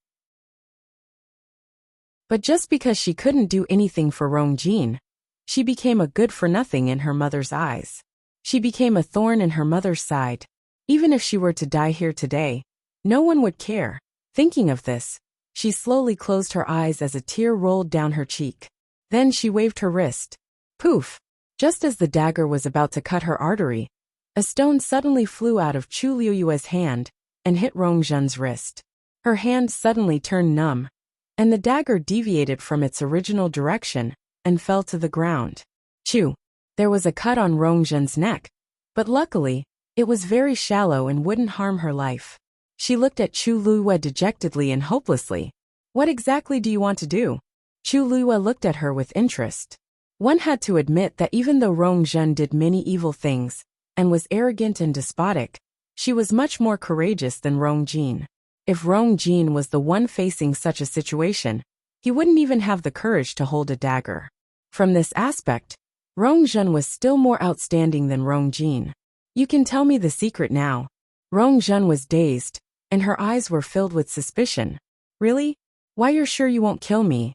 But just because she couldn't do anything for Rongjin, she became a good-for-nothing in her mother's eyes. She became a thorn in her mother's side. Even if she were to die here today, no one would care. Thinking of this, she slowly closed her eyes as a tear rolled down her cheek. Then she waved her wrist. Poof! Just as the dagger was about to cut her artery, a stone suddenly flew out of Chu Luiyue's hand and hit Rongjin's wrist. Her hand suddenly turned numb, and the dagger deviated from its original direction and fell to the ground. Chu! There was a cut on Rongjin's neck, but luckily, it was very shallow and wouldn't harm her life. She looked at Chu Luiyue dejectedly and hopelessly. What exactly do you want to do? Chu Luiyue looked at her with interest. One had to admit that even though Rongjin did many evil things and was arrogant and despotic, she was much more courageous than Rongjin. If Rongjin was the one facing such a situation, he wouldn't even have the courage to hold a dagger. From this aspect, Rongjin was still more outstanding than Rongjin. You can tell me the secret now. Rongjin was dazed, and her eyes were filled with suspicion. Really? Why, you're sure you won't kill me?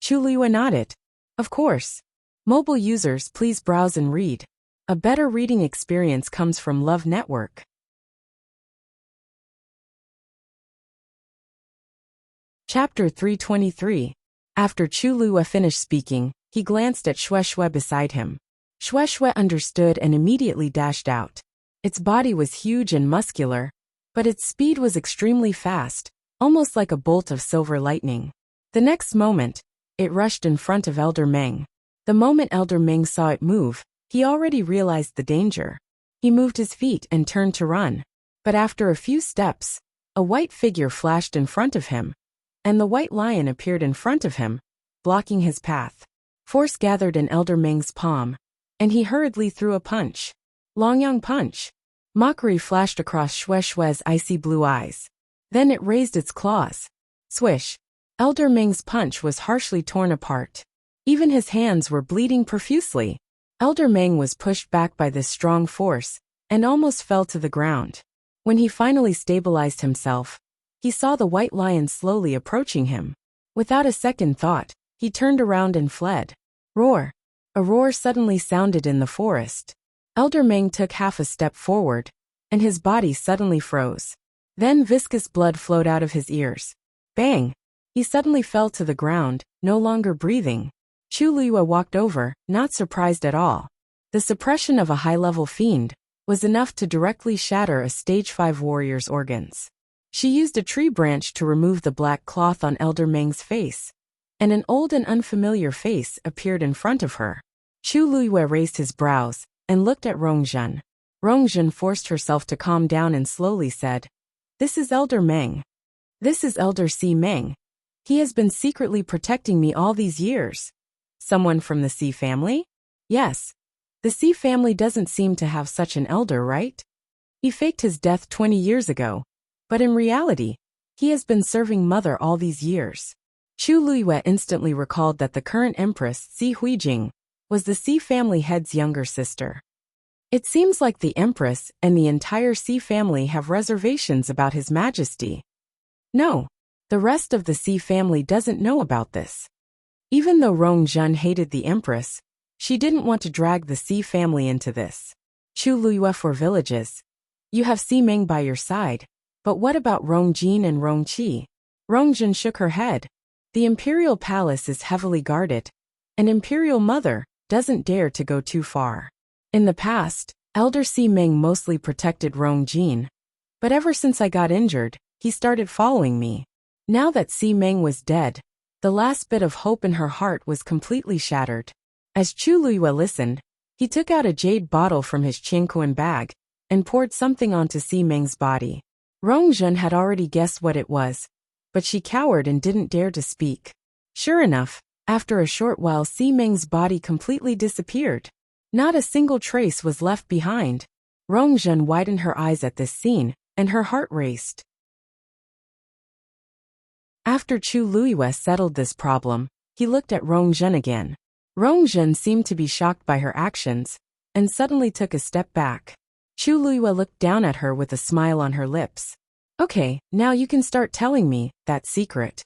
Chu Luiyue nodded. Of course. Mobile users, please browse and read. A better reading experience comes from Love Network. Chapter 323. After Chu Luiyue finished speaking, he glanced at Shui beside him. Shui understood and immediately dashed out. Its body was huge and muscular, but its speed was extremely fast, almost like a bolt of silver lightning. The next moment, it rushed in front of Elder Meng. The moment Elder Meng saw it move, he already realized the danger. He moved his feet and turned to run. But after a few steps, a white figure flashed in front of him, and the white lion appeared in front of him, blocking his path. Force gathered in Elder Meng's palm, and he hurriedly threw a punch. Longyang punch. Mockery flashed across Xue Xue's icy blue eyes. Then it raised its claws. Swish. Elder Meng's punch was harshly torn apart. Even his hands were bleeding profusely. Elder Meng was pushed back by this strong force, and almost fell to the ground. When he finally stabilized himself, he saw the white lion slowly approaching him. Without a second thought, he turned around and fled. Roar! A roar suddenly sounded in the forest. Elder Meng took half a step forward, and his body suddenly froze. Then viscous blood flowed out of his ears. Bang! He suddenly fell to the ground, no longer breathing. Chu Luiyue walked over, not surprised at all. The suppression of a high-level fiend was enough to directly shatter a Stage 5 warrior's organs. She used a tree branch to remove the black cloth on Elder Meng's face, and an old and unfamiliar face appeared in front of her. Chu Luiyue raised his brows and looked at Rongjun. Rongjun forced herself to calm down and slowly said, "This is Elder Meng. This is Elder Si Meng. He has been secretly protecting me all these years." Someone from the Si family? Yes. The Si family doesn't seem to have such an elder, right? He faked his death 20 years ago, but in reality, he has been serving mother all these years. Chu Luiyue instantly recalled that the current Empress, Si Huijing, was the Si family head's younger sister. It seems like the Empress and the entire Si family have reservations about His Majesty. No, the rest of the Si family doesn't know about this. Even though Rongjun hated the Empress, she didn't want to drag the Si family into this. Chu Luiyue for villages. You have Si Meng by your side, but what about Rongjin and Rongqi? Rongjun shook her head. The imperial palace is heavily guarded. An imperial mother doesn't dare to go too far. In the past, Elder Si Meng mostly protected Rongjin, but ever since I got injured, he started following me. Now that Si Meng was dead, the last bit of hope in her heart was completely shattered. As Chu Luiyue listened, he took out a jade bottle from his Qingquan bag and poured something onto Si Meng's body. Rongjun had already guessed what it was, but she cowered and didn't dare to speak. Sure enough, after a short while Si Meng's body completely disappeared. Not a single trace was left behind. Rongjun widened her eyes at this scene, and her heart raced. After Chu Luiyue settled this problem, he looked at Rongjun again. Rongjun seemed to be shocked by her actions, and suddenly took a step back. Chu Luiyue looked down at her with a smile on her lips. Okay, now you can start telling me that secret.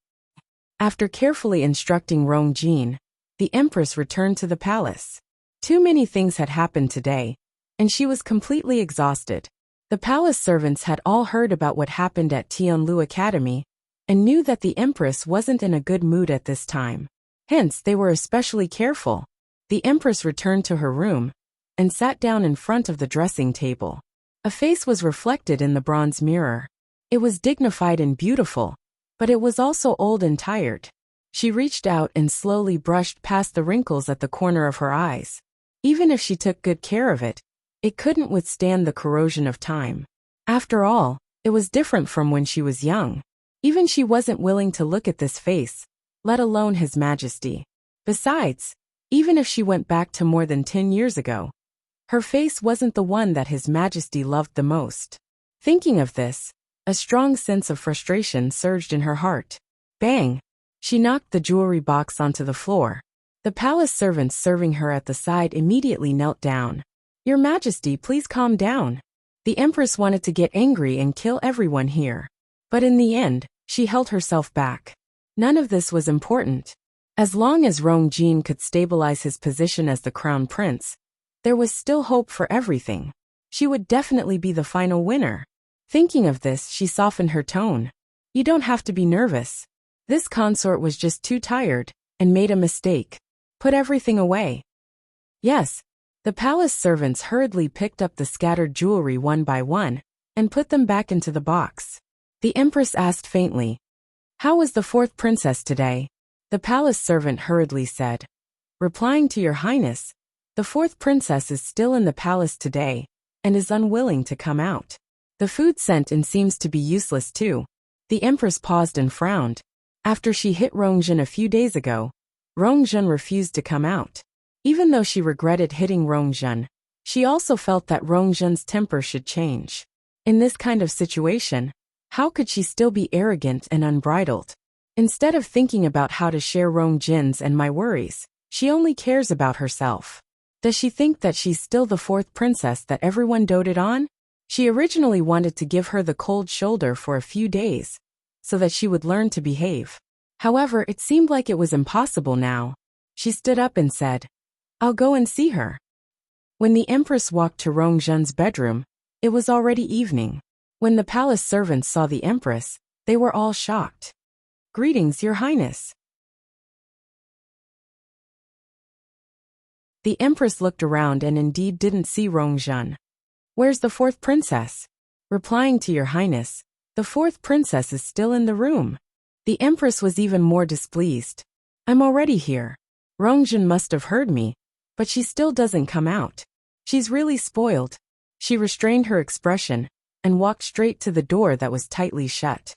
After carefully instructing Rongjin, the Empress returned to the palace. Too many things had happened today, and she was completely exhausted. The palace servants had all heard about what happened at Tianlu Academy, and knew that the Empress wasn't in a good mood at this time. Hence, they were especially careful. The Empress returned to her room, and sat down in front of the dressing table. A face was reflected in the bronze mirror. It was dignified and beautiful, but it was also old and tired. She reached out and slowly brushed past the wrinkles at the corner of her eyes. Even if she took good care of it, it couldn't withstand the corrosion of time. After all, it was different from when she was young. Even she wasn't willing to look at this face, let alone His Majesty. Besides, even if she went back to more than 10 years ago, her face wasn't the one that His Majesty loved the most. Thinking of this, a strong sense of frustration surged in her heart. Bang! She knocked the jewelry box onto the floor. The palace servants serving her at the side immediately knelt down. Your Majesty, please calm down. The Empress wanted to get angry and kill everyone here. But in the end, she held herself back. None of this was important. As long as Rongjin could stabilize his position as the crown prince, there was still hope for everything. She would definitely be the final winner. Thinking of this, she softened her tone. You don't have to be nervous. This consort was just too tired, and made a mistake. Put everything away. Yes. The palace servants hurriedly picked up the scattered jewelry one by one, and put them back into the box. The Empress asked faintly, How was the fourth princess today? The palace servant hurriedly said. Replying to your highness, the fourth princess is still in the palace today, and is unwilling to come out. The food sent in seems to be useless too. The empress paused and frowned. After she hit Rongjun a few days ago, Rongjun refused to come out. Even though she regretted hitting Rongjun, she also felt that Rongjun's temper should change. In this kind of situation, how could she still be arrogant and unbridled? Instead of thinking about how to share Rongjun's and my worries, she only cares about herself. Does she think that she's still the fourth princess that everyone doted on? She originally wanted to give her the cold shoulder for a few days, so that she would learn to behave. However, it seemed like it was impossible now. She stood up and said, I'll go and see her. When the empress walked to Rongjun's bedroom, it was already evening. When the palace servants saw the empress, they were all shocked. Greetings, your highness. The empress looked around and indeed didn't see Rongjun. Where's the fourth princess? Replying to your highness, the fourth princess is still in the room. The empress was even more displeased. I'm already here. Rongjun must have heard me, but she still doesn't come out. She's really spoiled. She restrained her expression and walked straight to the door that was tightly shut.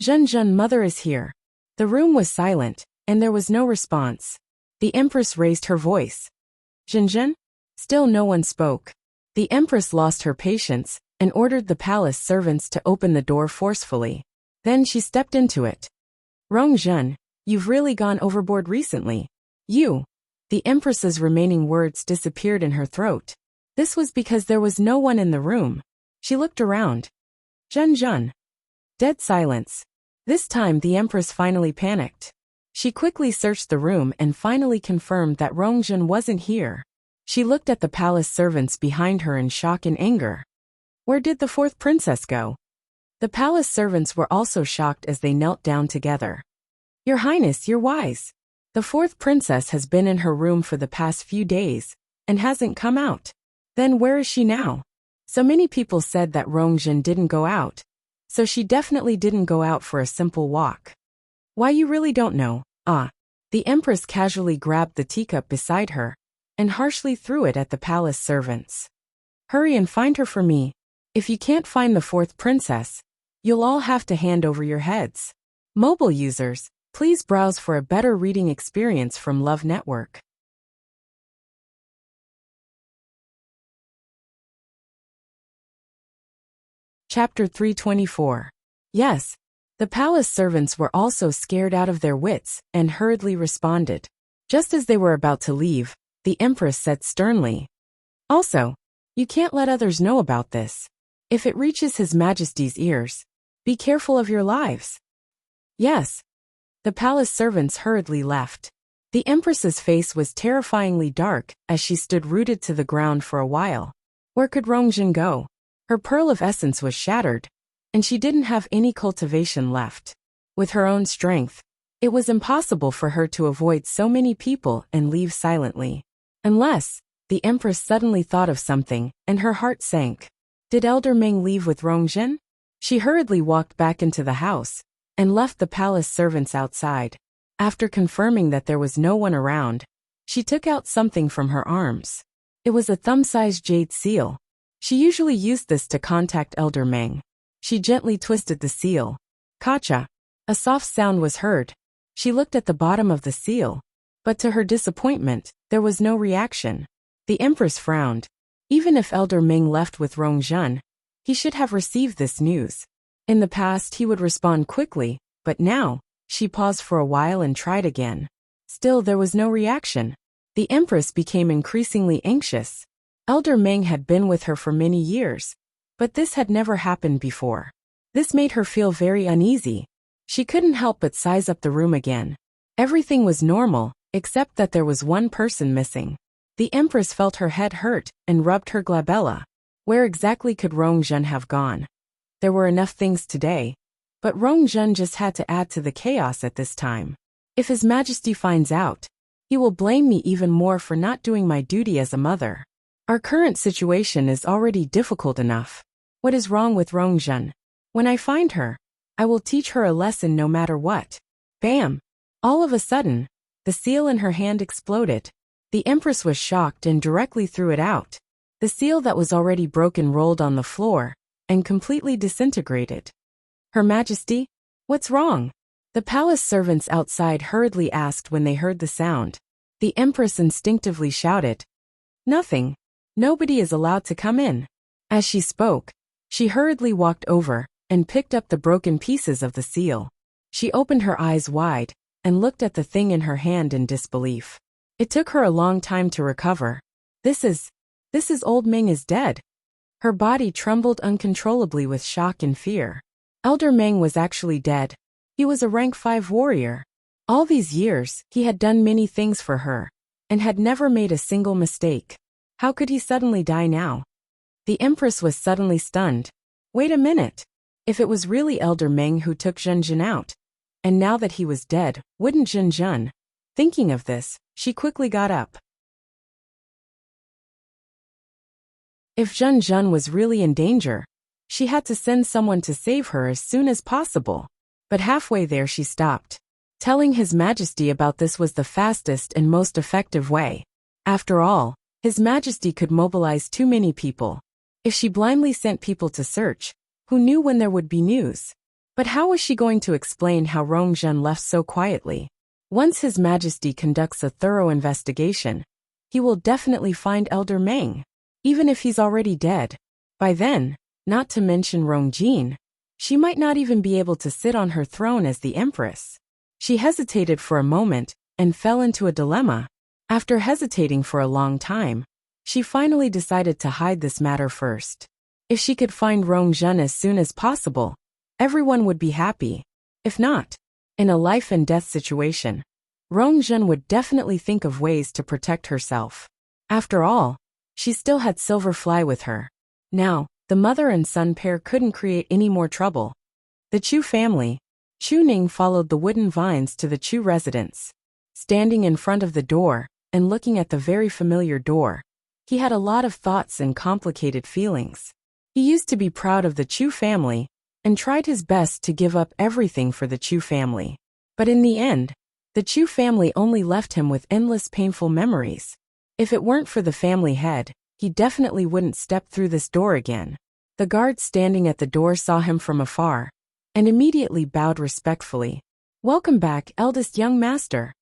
Zhenjun, mother is here. The room was silent, and there was no response. The empress raised her voice. Zhenjun? Still no one spoke. The empress lost her patience and ordered the palace servants to open the door forcefully. Then she stepped into it. Rongjun, you've really gone overboard recently. You. The empress's remaining words disappeared in her throat. This was because there was no one in the room. She looked around. Zhenjun. Dead silence. This time the empress finally panicked. She quickly searched the room and finally confirmed that Rongjun wasn't here. She looked at the palace servants behind her in shock and anger. Where did the fourth princess go? The palace servants were also shocked as they knelt down together. Your highness, you're wise. The fourth princess has been in her room for the past few days and hasn't come out. Then where is she now? So many people said that Rongjun didn't go out, so she definitely didn't go out for a simple walk. Why, you really don't know? The empress casually grabbed the teacup beside her and harshly threw it at the palace servants. Hurry and find her for me. If you can't find the fourth princess, you'll all have to hand over your heads. Mobile users, please browse for a better reading experience from Love Network. Chapter 324. Yes. The palace servants were also scared out of their wits and hurriedly responded. Just as they were about to leave, the empress said sternly, Also, you can't let others know about this. If it reaches His Majesty's ears, be careful of your lives. Yes. The palace servants hurriedly left. The empress's face was terrifyingly dark as she stood rooted to the ground for a while. Where could Rongjun go? Her pearl of essence was shattered, and she didn't have any cultivation left. With her own strength, it was impossible for her to avoid so many people and leave silently. Unless, the empress suddenly thought of something, and her heart sank. Did Elder Ming leave with Rongjun? She hurriedly walked back into the house and left the palace servants outside. After confirming that there was no one around, she took out something from her arms. It was a thumb-sized jade seal. She usually used this to contact Elder Ming. She gently twisted the seal. Kacha. A soft sound was heard. She looked at the bottom of the seal, but to her disappointment, there was no reaction. The empress frowned. Even if Elder Ming left with Rongjun, he should have received this news. In the past he would respond quickly, but now, she paused for a while and tried again. Still there was no reaction. The empress became increasingly anxious. Elder Ming had been with her for many years, but this had never happened before. This made her feel very uneasy. She couldn't help but size up the room again. Everything was normal, except that there was one person missing. The empress felt her head hurt and rubbed her glabella. Where exactly could Rongjun have gone? There were enough things today, but Rongjun just had to add to the chaos at this time. If His Majesty finds out, he will blame me even more for not doing my duty as a mother. Our current situation is already difficult enough. What is wrong with Rongjun? When I find her, I will teach her a lesson no matter what. Bam! All of a sudden, the seal in her hand exploded. The Empress was shocked and directly threw it out. The seal that was already broken rolled on the floor and completely disintegrated. Her Majesty? What's wrong? The palace servants outside hurriedly asked when they heard the sound. The Empress instinctively shouted, "Nothing. Nobody is allowed to come in." As she spoke, she hurriedly walked over and picked up the broken pieces of the seal. She opened her eyes wide and looked at the thing in her hand in disbelief. It took her a long time to recover. This is Old Ming is dead. Her body trembled uncontrollably with shock and fear. Elder Meng was actually dead. He was a rank 5 warrior. All these years, he had done many things for her, and had never made a single mistake. How could he suddenly die now? The Empress was suddenly stunned. Wait a minute. If it was really Elder Meng who took Zhenjun out, and now that he was dead, wouldn't Zhenjun? Thinking of this, she quickly got up. If Zhenjun was really in danger, she had to send someone to save her as soon as possible. But halfway there she stopped. Telling His Majesty about this was the fastest and most effective way. After all, His Majesty could mobilize too many people. If she blindly sent people to search, who knew when there would be news? But how was she going to explain how Rongzhen left so quietly? Once His Majesty conducts a thorough investigation, he will definitely find Elder Meng, even if he's already dead. By then, not to mention Rongjin, she might not even be able to sit on her throne as the Empress. She hesitated for a moment and fell into a dilemma. After hesitating for a long time, she finally decided to hide this matter first. If she could find Rongzhen as soon as possible, everyone would be happy. If not, in a life and death situation, Rongzhen would definitely think of ways to protect herself. After all, she still had Silverfly with her. Now, the mother and son pair couldn't create any more trouble. The Chu family. Chu Ning followed the wooden vines to the Chu residence. Standing in front of the door and looking at the very familiar door, he had a lot of thoughts and complicated feelings. He used to be proud of the Chu family and tried his best to give up everything for the Chu family. But in the end, the Chu family only left him with endless painful memories. If it weren't for the family head, he definitely wouldn't step through this door again. The guard standing at the door saw him from afar and immediately bowed respectfully. "Welcome back, eldest young master."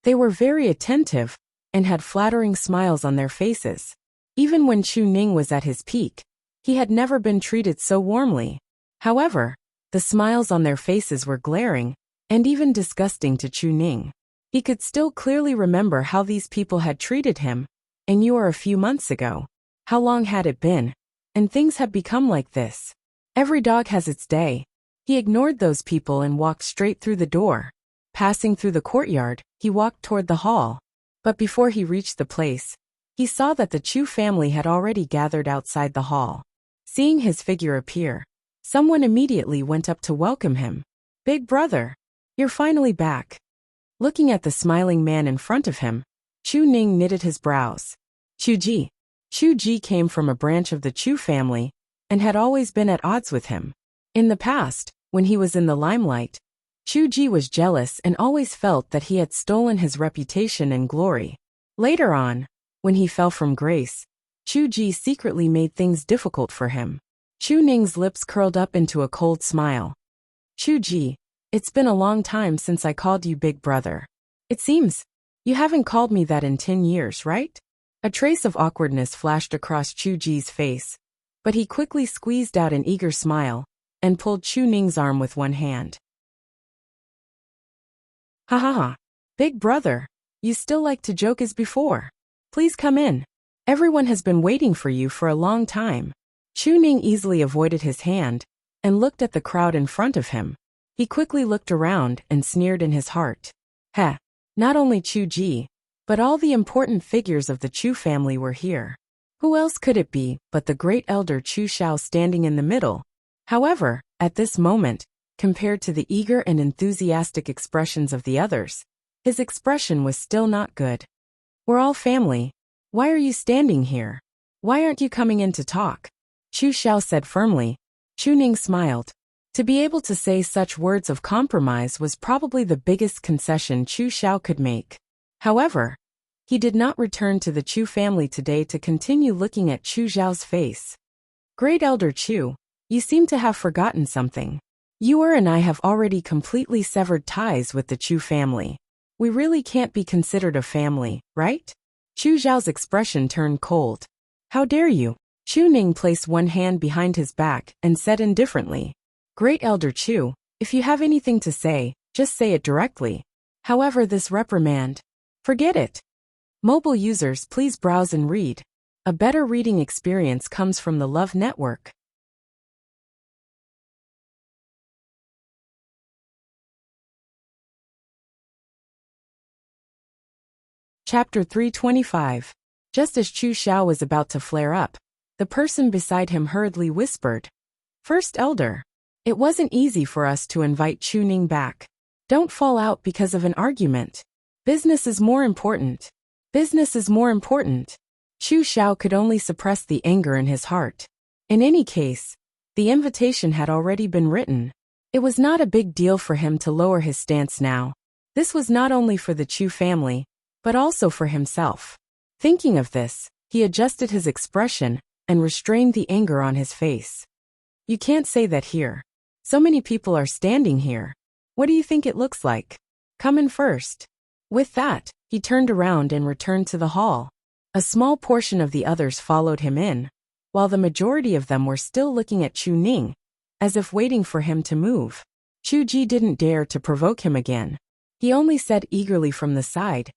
They were very attentive and had flattering smiles on their faces. Even when Chu Ning was at his peak, he had never been treated so warmly. However, the smiles on their faces were glaring and even disgusting to Chu Ning. He could still clearly remember how these people had treated him, and you were a few months ago. How long had it been? And things had become like this. Every dog has its day. He ignored those people and walked straight through the door. Passing through the courtyard, he walked toward the hall. But before he reached the place, he saw that the Chu family had already gathered outside the hall. Seeing his figure appear, someone immediately went up to welcome him. "Big brother, you're finally back." Looking at the smiling man in front of him, Chu Ning knitted his brows. Chu Ji came from a branch of the Chu family and had always been at odds with him. In the past, when he was in the limelight, Chu Ji was jealous and always felt that he had stolen his reputation and glory. Later on, when he fell from grace, Chu Ji secretly made things difficult for him. Chu Ning's lips curled up into a cold smile. "Chu Ji, it's been a long time since I called you big brother. It seems you haven't called me that in 10 years, right?" A trace of awkwardness flashed across Chu Ji's face, but he quickly squeezed out an eager smile and pulled Chu Ning's arm with one hand. "Ha ha ha. Big brother, you still like to joke as before. Please come in. Everyone has been waiting for you for a long time." Chu Ning easily avoided his hand and looked at the crowd in front of him. He quickly looked around and sneered in his heart. Heh, not only Chu Ji, but all the important figures of the Chu family were here. Who else could it be but the great elder Chu Shao standing in the middle? However, at this moment, compared to the eager and enthusiastic expressions of the others, his expression was still not good. "We're all family. Why are you standing here? Why aren't you coming in to talk?" Chu Shao said firmly. Chu Ning smiled. To be able to say such words of compromise was probably the biggest concession Chu Xiao could make. However, he did not return to the Chu family today to continue looking at Chu Xiao's face. Great Elder Chu, you seem to have forgotten something. You and I have already completely severed ties with the Chu family. We really can't be considered a family, right? Chu Xiao's expression turned cold. How dare you? Chu Ning placed one hand behind his back and said indifferently. Great Elder Chu, if you have anything to say, just say it directly. However, this reprimand, forget it. Mobile users, please browse and read. A better reading experience comes from the Love Network. Chapter 325. Just as Chu Xiao was about to flare up, the person beside him hurriedly whispered, First Elder. It wasn't easy for us to invite Chu Ning back. Don't fall out because of an argument. Business is more important. Business is more important. Chu Xiao could only suppress the anger in his heart. In any case, the invitation had already been written. It was not a big deal for him to lower his stance now. This was not only for the Chu family, but also for himself. Thinking of this, he adjusted his expression and restrained the anger on his face. You can't say that here. So many people are standing here. What do you think it looks like? Come in first. With that, he turned around and returned to the hall. A small portion of the others followed him in, while the majority of them were still looking at Chu Ning, as if waiting for him to move. Chu Ji didn't dare to provoke him again. He only said eagerly from the side,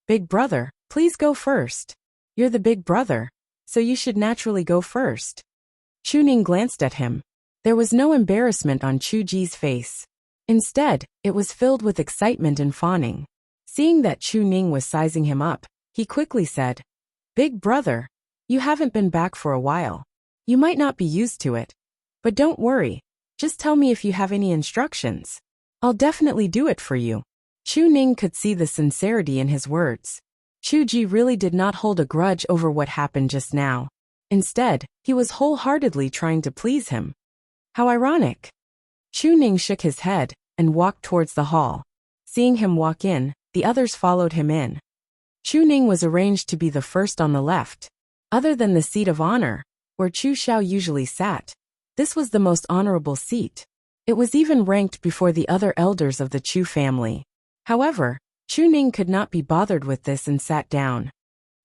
Big brother, please go first. You're the big brother, so you should naturally go first. Chu Ning glanced at him. There was no embarrassment on Chu Ji's face. Instead, it was filled with excitement and fawning. Seeing that Chu Ning was sizing him up, he quickly said, Big brother, you haven't been back for a while. You might not be used to it. But don't worry, just tell me if you have any instructions. I'll definitely do it for you. Chu Ning could see the sincerity in his words. Chu Ji really did not hold a grudge over what happened just now. Instead, he was wholeheartedly trying to please him. How ironic. Chu Ning shook his head and walked towards the hall. Seeing him walk in, the others followed him in. Chu Ning was arranged to be the first on the left. Other than the seat of honor, where Chu Xiao usually sat, this was the most honorable seat. It was even ranked before the other elders of the Chu family. However, Chu Ning could not be bothered with this and sat down.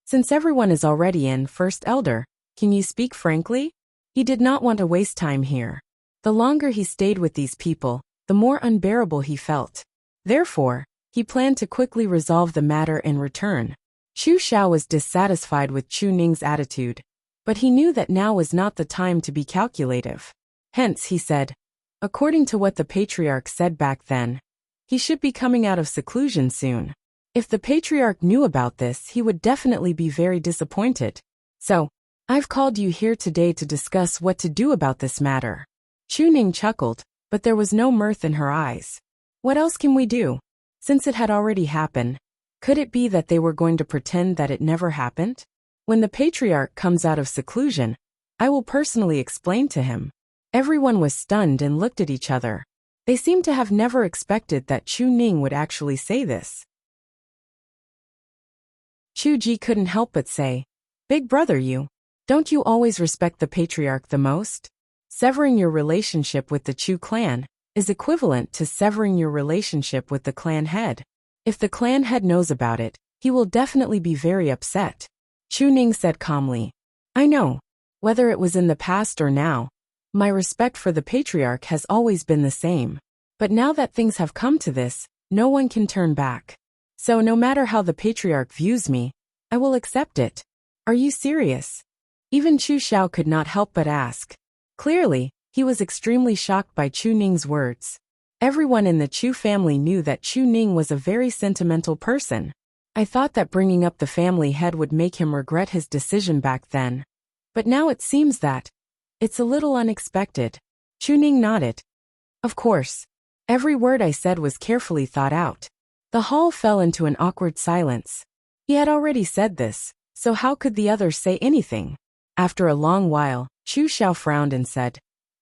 Since everyone is already in, First Elder, can you speak frankly? He did not want to waste time here. The longer he stayed with these people, the more unbearable he felt. Therefore, he planned to quickly resolve the matter and return. Chu Xiao was dissatisfied with Chu Ning's attitude, but he knew that now was not the time to be calculative. Hence, he said, according to what the patriarch said back then, he should be coming out of seclusion soon. If the patriarch knew about this, he would definitely be very disappointed. So, I've called you here today to discuss what to do about this matter. Chu Ning chuckled, but there was no mirth in her eyes. What else can we do? Since it had already happened, could it be that they were going to pretend that it never happened? When the patriarch comes out of seclusion, I will personally explain to him. Everyone was stunned and looked at each other. They seemed to have never expected that Chu Ning would actually say this. Chu Ji couldn't help but say, Big brother, don't you always respect the patriarch the most? Severing your relationship with the Chu clan is equivalent to severing your relationship with the clan head. If the clan head knows about it, he will definitely be very upset. Chu Ning said calmly, I know. Whether it was in the past or now, my respect for the patriarch has always been the same. But now that things have come to this, no one can turn back. So no matter how the patriarch views me, I will accept it. Are you serious? Even Chu Xiao could not help but ask. Clearly, he was extremely shocked by Chu Ning's words. Everyone in the Chu family knew that Chu Ning was a very sentimental person. I thought that bringing up the family head would make him regret his decision back then. But now it seems that it's a little unexpected. Chu Ning nodded. Of course. Every word I said was carefully thought out. The hall fell into an awkward silence. He had already said this, so how could the others say anything? After a long while, Chu Xiao frowned and said,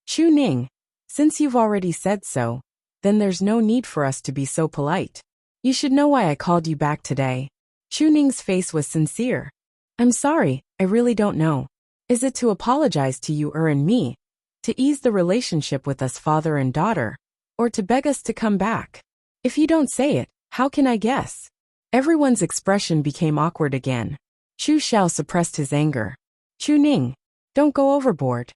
Chu Ning, Since you've already said so, then there's no need for us to be so polite. You should know why I called you back today. Chu Ning's face was sincere. I'm sorry, I really don't know. Is it to apologize to you and me? To ease the relationship with us father and daughter? Or to beg us to come back? If you don't say it, how can I guess? Everyone's expression became awkward again. Chu Xiao suppressed his anger. Chu Ning, don't go overboard.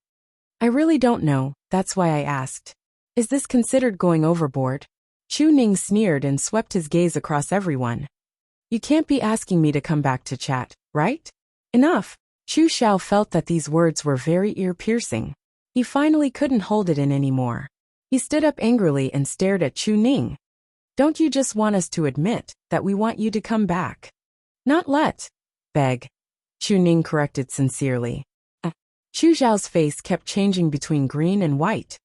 I really don't know, that's why I asked. Is this considered going overboard? Chu Ning sneered and swept his gaze across everyone. You can't be asking me to come back to chat, right? Enough. Chu Xiao felt that these words were very ear-piercing. He finally couldn't hold it in anymore. He stood up angrily and stared at Chu Ning. Don't you just want us to admit that we want you to come back? Not beg. Chu Ning corrected sincerely. Chu Xiao's face kept changing between green and white.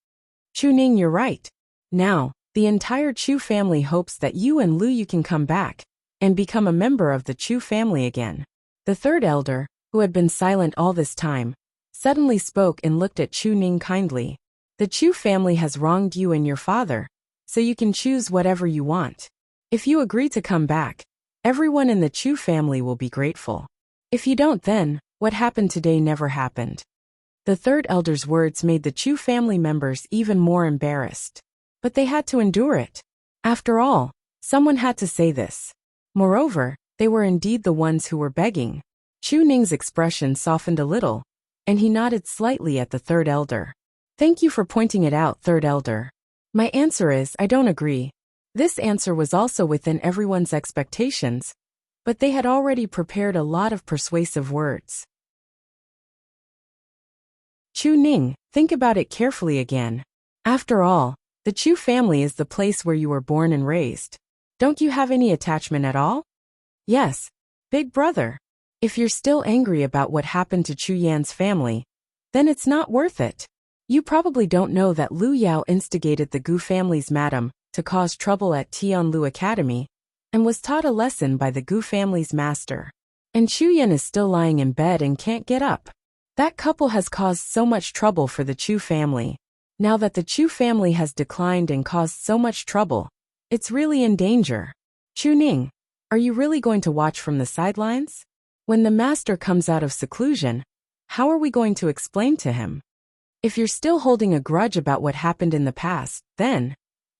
Chu Ning, you're right. Now, the entire Chu family hopes that you and Lu Yu can come back and become a member of the Chu family again. The third elder, who had been silent all this time, suddenly spoke and looked at Chu Ning kindly. The Chu family has wronged you and your father, so you can choose whatever you want. If you agree to come back, everyone in the Chu family will be grateful. If you don't, then what happened today never happened. The third elder's words made the Chu family members even more embarrassed. But they had to endure it. After all, someone had to say this. Moreover, they were indeed the ones who were begging. Chu Ning's expression softened a little, and he nodded slightly at the third elder. Thank you for pointing it out, third elder. My answer is I don't agree. This answer was also within everyone's expectations, but they had already prepared a lot of persuasive words. Chu Ning, think about it carefully again. After all, the Chu family is the place where you were born and raised. Don't you have any attachment at all? Yes, big brother. If you're still angry about what happened to Chu Yan's family, then it's not worth it. You probably don't know that Lu Yao instigated the Gu family's madam to cause trouble at Tianlu Academy and was taught a lesson by the Gu family's master. And Chu Yan is still lying in bed and can't get up. That couple has caused so much trouble for the Chu family. Now that the Chu family has declined and caused so much trouble, it's really in danger. Chu Ning, are you really going to watch from the sidelines? When the master comes out of seclusion, how are we going to explain to him? If you're still holding a grudge about what happened in the past, then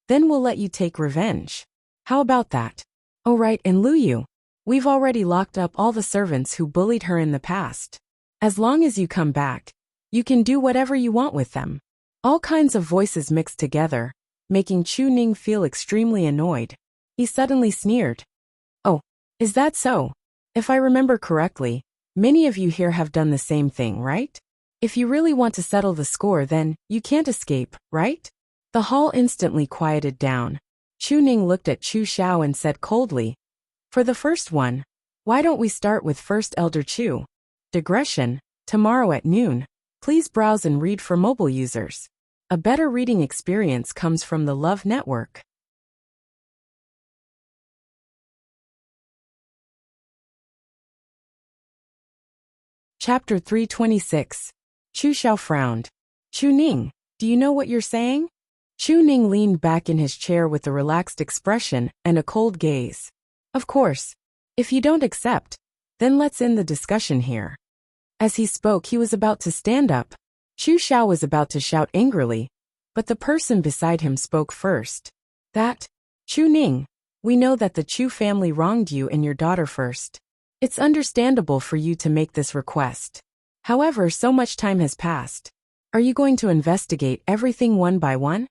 we'll let you take revenge. How about that? Oh right, and Lu Yu, we've already locked up all the servants who bullied her in the past. As long as you come back, you can do whatever you want with them. All kinds of voices mixed together, making Chu Ning feel extremely annoyed. He suddenly sneered. Oh, is that so? If I remember correctly, many of you here have done the same thing, right? If you really want to settle the score, then you can't escape, right? The hall instantly quieted down. Chu Ning looked at Chu Xiao and said coldly, for the first one, why don't we start with First Elder Chu? Digression, tomorrow at noon. Please browse and read for mobile users. A better reading experience comes from the Love Network. Chapter 326. Chu Xiao frowned. Chu Ning, do you know what you're saying? Chu Ning leaned back in his chair with a relaxed expression and a cold gaze. Of course. If you don't accept, then let's end the discussion here. As he spoke, he was about to stand up. Chu Xiao was about to shout angrily, but the person beside him spoke first. Chu Ning, we know that the Chu family wronged you and your daughter first. It's understandable for you to make this request. However, so much time has passed. Are you going to investigate everything one by one?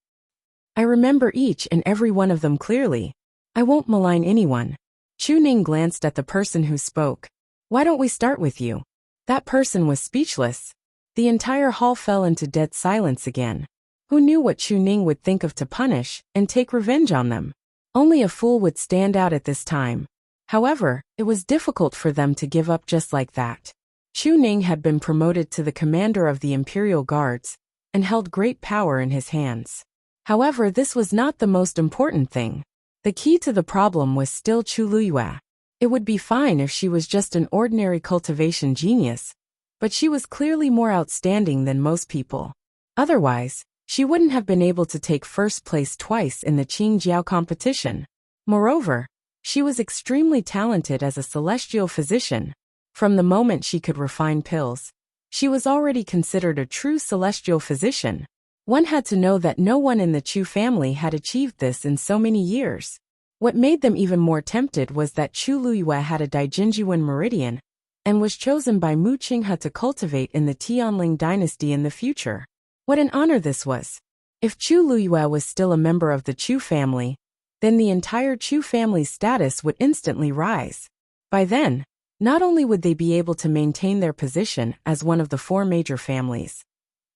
I remember each and every one of them clearly. I won't malign anyone. Chu Ning glanced at the person who spoke. Why don't we start with you? That person was speechless. The entire hall fell into dead silence again. Who knew what Chu Ning would think of to punish and take revenge on them? Only a fool would stand out at this time. However, it was difficult for them to give up just like that. Chu Ning had been promoted to the commander of the Imperial Guards and held great power in his hands. However, this was not the most important thing. The key to the problem was still Chu Luyue. It would be fine if she was just an ordinary cultivation genius, but she was clearly more outstanding than most people. Otherwise, she wouldn't have been able to take first place twice in the Qingjiao competition. Moreover, she was extremely talented as a celestial physician. From the moment she could refine pills, she was already considered a true celestial physician. One had to know that no one in the Chu family had achieved this in so many years. What made them even more tempted was that Chu Luyue had a Daijinjuan meridian, and was chosen by Mu Qinghe to cultivate in the Tianling dynasty in the future. What an honor this was! If Chu Luyue was still a member of the Chu family, then the entire Chu family's status would instantly rise. By then, not only would they be able to maintain their position as one of the four major families,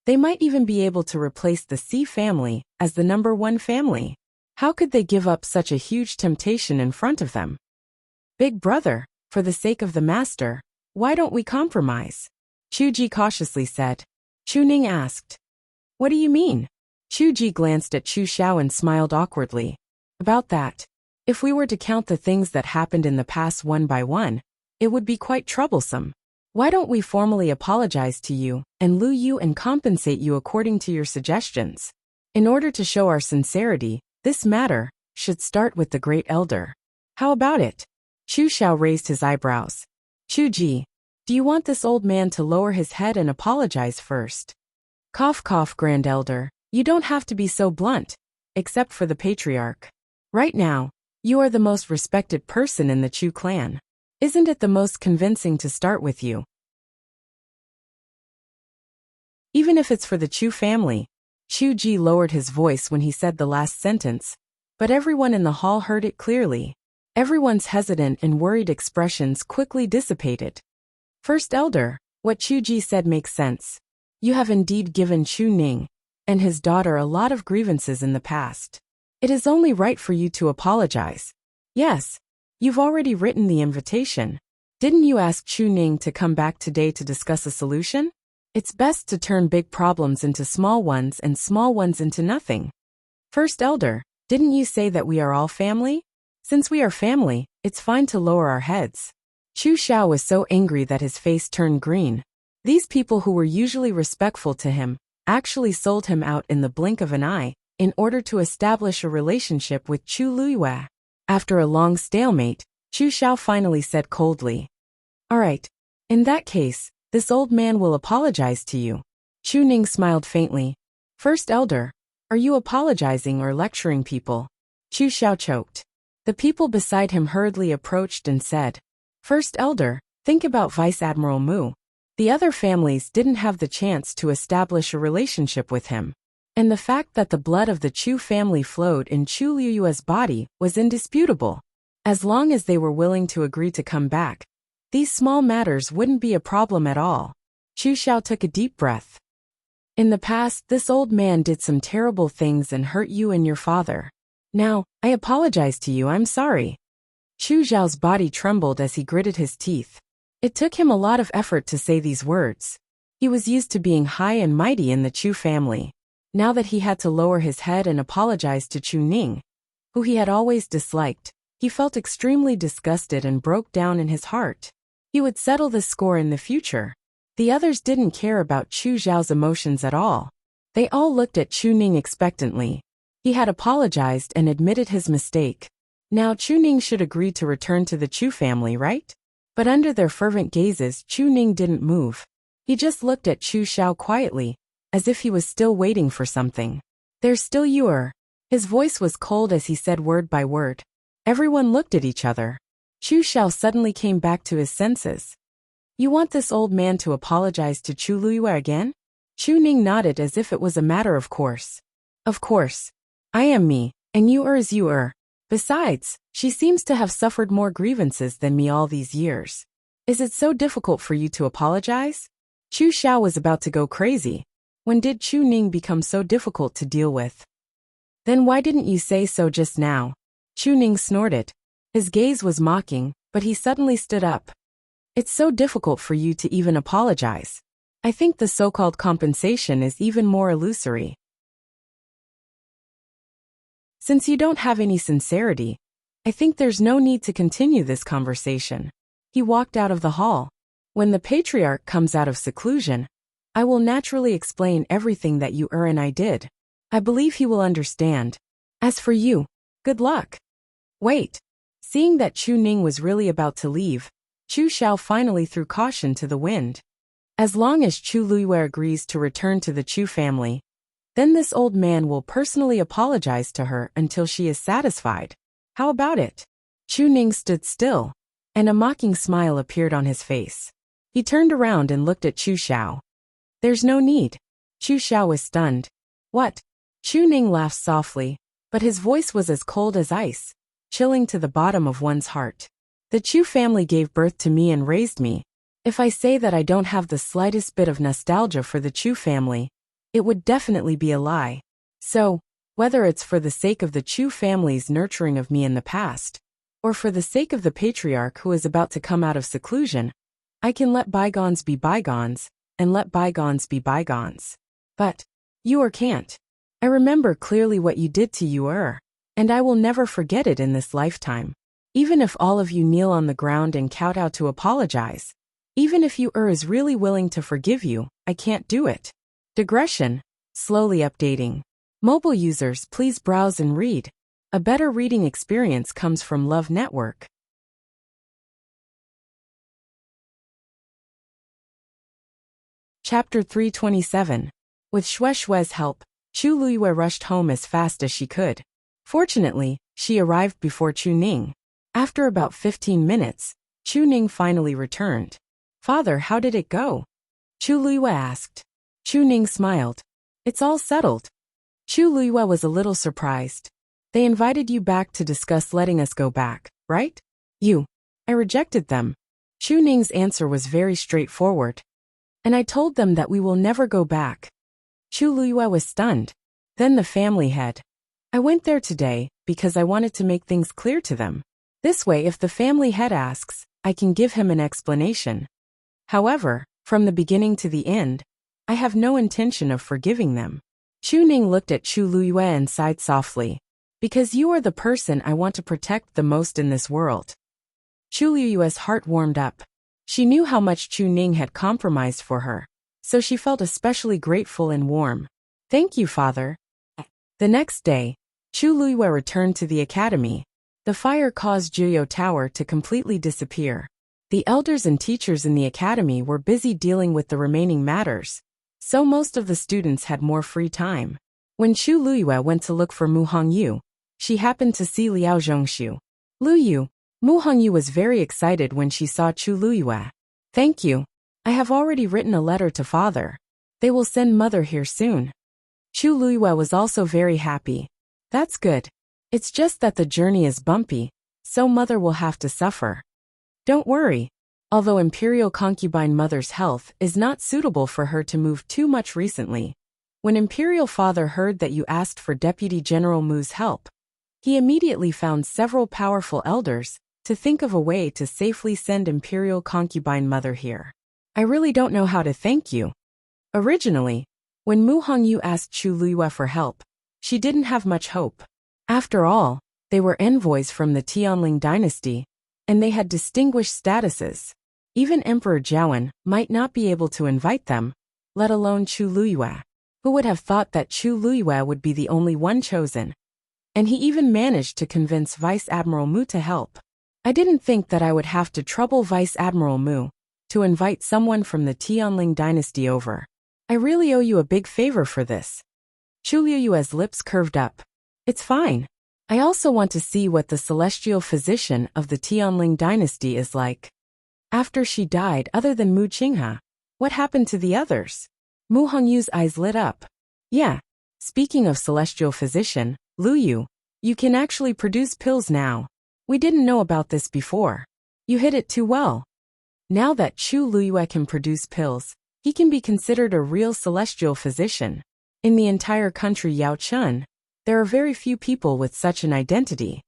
they might even be able to replace the C family as the #1 family. How could they give up such a huge temptation in front of them? Big brother, for the sake of the master, why don't we compromise? Chu Ji cautiously said. Chu Ning asked. What do you mean? Chu Ji glanced at Chu Xiao and smiled awkwardly. About that. If we were to count the things that happened in the past one by one, it would be quite troublesome. Why don't we formally apologize to you, and Lu Yu and compensate you according to your suggestions? In order to show our sincerity, this matter should start with the great elder. How about it? Chu Xiao raised his eyebrows. Chu Ji, do you want this old man to lower his head and apologize first? Cough cough, Grand Elder, you don't have to be so blunt, except for the patriarch. Right now, you are the most respected person in the Chu clan. Isn't it the most convincing to start with you? Even if it's for the Chu family. Chu Ji lowered his voice when he said the last sentence, but everyone in the hall heard it clearly. Everyone's hesitant and worried expressions quickly dissipated. First Elder, what Chu Ji said makes sense. You have indeed given Chu Ning and his daughter a lot of grievances in the past. It is only right for you to apologize. Yes. You've already written the invitation. Didn't you ask Chu Ning to come back today to discuss a solution? It's best to turn big problems into small ones and small ones into nothing. First Elder, didn't you say that we are all family? Since we are family, it's fine to lower our heads. Chu Xiao was so angry that his face turned green. These people who were usually respectful to him actually sold him out in the blink of an eye in order to establish a relationship with Chu Luyue. After a long stalemate, Chu Xiao finally said coldly, All right. In that case, this old man will apologize to you. Chu Ning smiled faintly. First Elder, are you apologizing or lecturing people? Chu Xiao choked. The people beside him hurriedly approached and said, First Elder, think about Vice Admiral Mu. The other families didn't have the chance to establish a relationship with him. And the fact that the blood of the Chu family flowed in Chu Luyue's body was indisputable. As long as they were willing to agree to come back, these small matters wouldn't be a problem at all. Chu Xiao took a deep breath. In the past, this old man did some terrible things and hurt you and your father. Now, I apologize to you, I'm sorry. Chu Xiao's body trembled as he gritted his teeth. It took him a lot of effort to say these words. He was used to being high and mighty in the Chu family. Now that he had to lower his head and apologize to Chu Ning, who he had always disliked, he felt extremely disgusted and broke down in his heart. He would settle this score in the future. The others didn't care about Chu Xiao's emotions at all. They all looked at Chu Ning expectantly. He had apologized and admitted his mistake. Now Chu Ning should agree to return to the Chu family, right? But under their fervent gazes, Chu Ning didn't move. He just looked at Chu Xiao quietly, as if he was still waiting for something. There's still you are. His voice was cold as he said word by word. Everyone looked at each other. Chu Xiao suddenly came back to his senses. You want this old man to apologize to Chu Luyue again? Chu Ning nodded as if it was a matter of course. Of course. I am me, and you are as you are. Besides, she seems to have suffered more grievances than me all these years. Is it so difficult for you to apologize? Chu Xiao was about to go crazy. When did Chu Ning become so difficult to deal with? Then why didn't you say so just now? Chu Ning snorted. His gaze was mocking, but he suddenly stood up. It's so difficult for you to even apologize. I think the so-called compensation is even more illusory. Since you don't have any sincerity, I think there's no need to continue this conversation. He walked out of the hall. When the patriarch comes out of seclusion, I will naturally explain everything that you and I did. I believe he will understand. As for you, good luck. Wait. Seeing that Chu Ning was really about to leave, Chu Xiao finally threw caution to the wind. As long as Chu Luiyue agrees to return to the Chu family, then this old man will personally apologize to her until she is satisfied. How about it? Chu Ning stood still, and a mocking smile appeared on his face. He turned around and looked at Chu Xiao. There's no need. Chu Xiao was stunned. What? Chu Ning laughed softly, but his voice was as cold as ice, chilling to the bottom of one's heart. The Chu family gave birth to me and raised me. If I say that I don't have the slightest bit of nostalgia for the Chu family, it would definitely be a lie. So, whether it's for the sake of the Chu family's nurturing of me in the past, or for the sake of the patriarch who is about to come out of seclusion, I can let bygones be bygones, and let bygones be bygones. But you can't. I remember clearly what you did to you, and I will never forget it in this lifetime. Even if all of you kneel on the ground and kowtow to apologize, even if you is really willing to forgive you, I can't do it. Digression. Slowly updating. Mobile users, please browse and read. A better reading experience comes from Love Network. Chapter 327. With Xue Xue's help, Chu Luiyue rushed home as fast as she could. Fortunately, she arrived before Chu Ning. After about 15 minutes, Chu Ning finally returned. Father, how did it go? Chu Luiyue asked. Chu Ning smiled. It's all settled. Chu Luiyue was a little surprised. They invited you back to discuss letting us go back, right? I rejected them. Chu Ning's answer was very straightforward. And I told them that we will never go back. Chu Luiyue was stunned. Then the family head. I went there today because I wanted to make things clear to them. This way, if the family head asks, I can give him an explanation. However, from the beginning to the end, I have no intention of forgiving them. Chu Ning looked at Chu Luiyue and sighed softly. Because you are the person I want to protect the most in this world. Chu Luiyue's heart warmed up. She knew how much Chu Ning had compromised for her, so she felt especially grateful and warm. Thank you, father. The next day, Chu Luiyue returned to the academy. The fire caused Juyo Tower to completely disappear. The elders and teachers in the academy were busy dealing with the remaining matters, so most of the students had more free time. When Chu Luiyue went to look for Mu Hongyu, she happened to see Liao Zhongshu. Mu Hongyu was very excited when she saw Chu Luiyue. Thank you. I have already written a letter to father. They will send mother here soon. Chu Luiyue was also very happy. That's good. It's just that the journey is bumpy, so mother will have to suffer. Don't worry. Although Imperial Concubine Mother's health is not suitable for her to move too much recently, when Imperial Father heard that you asked for Deputy General Mu's help, he immediately found several powerful elders to think of a way to safely send Imperial Concubine Mother here. I really don't know how to thank you. Originally, when Mu Hongyu asked Chu Luiyue for help, she didn't have much hope. After all, they were envoys from the Tianling dynasty, and they had distinguished statuses. Even Emperor Jiawen might not be able to invite them, let alone Chu Luiyue. Who would have thought that Chu Luiyue would be the only one chosen? And he even managed to convince Vice Admiral Mu to help. I didn't think that I would have to trouble Vice Admiral Mu to invite someone from the Tianling dynasty over. I really owe you a big favor for this. Chu Luiyue's lips curved up. It's fine. I also want to see what the celestial physician of the Tianling dynasty is like. After she died, other than Mu Qinghe, what happened to the others? Mu Hongyu's eyes lit up. Yeah. Speaking of celestial physician, Luyu, you can actually produce pills now. We didn't know about this before. You hit it too well. Now that Chu Luiyue can produce pills, he can be considered a real celestial physician. In the entire country Yaochun, there are very few people with such an identity.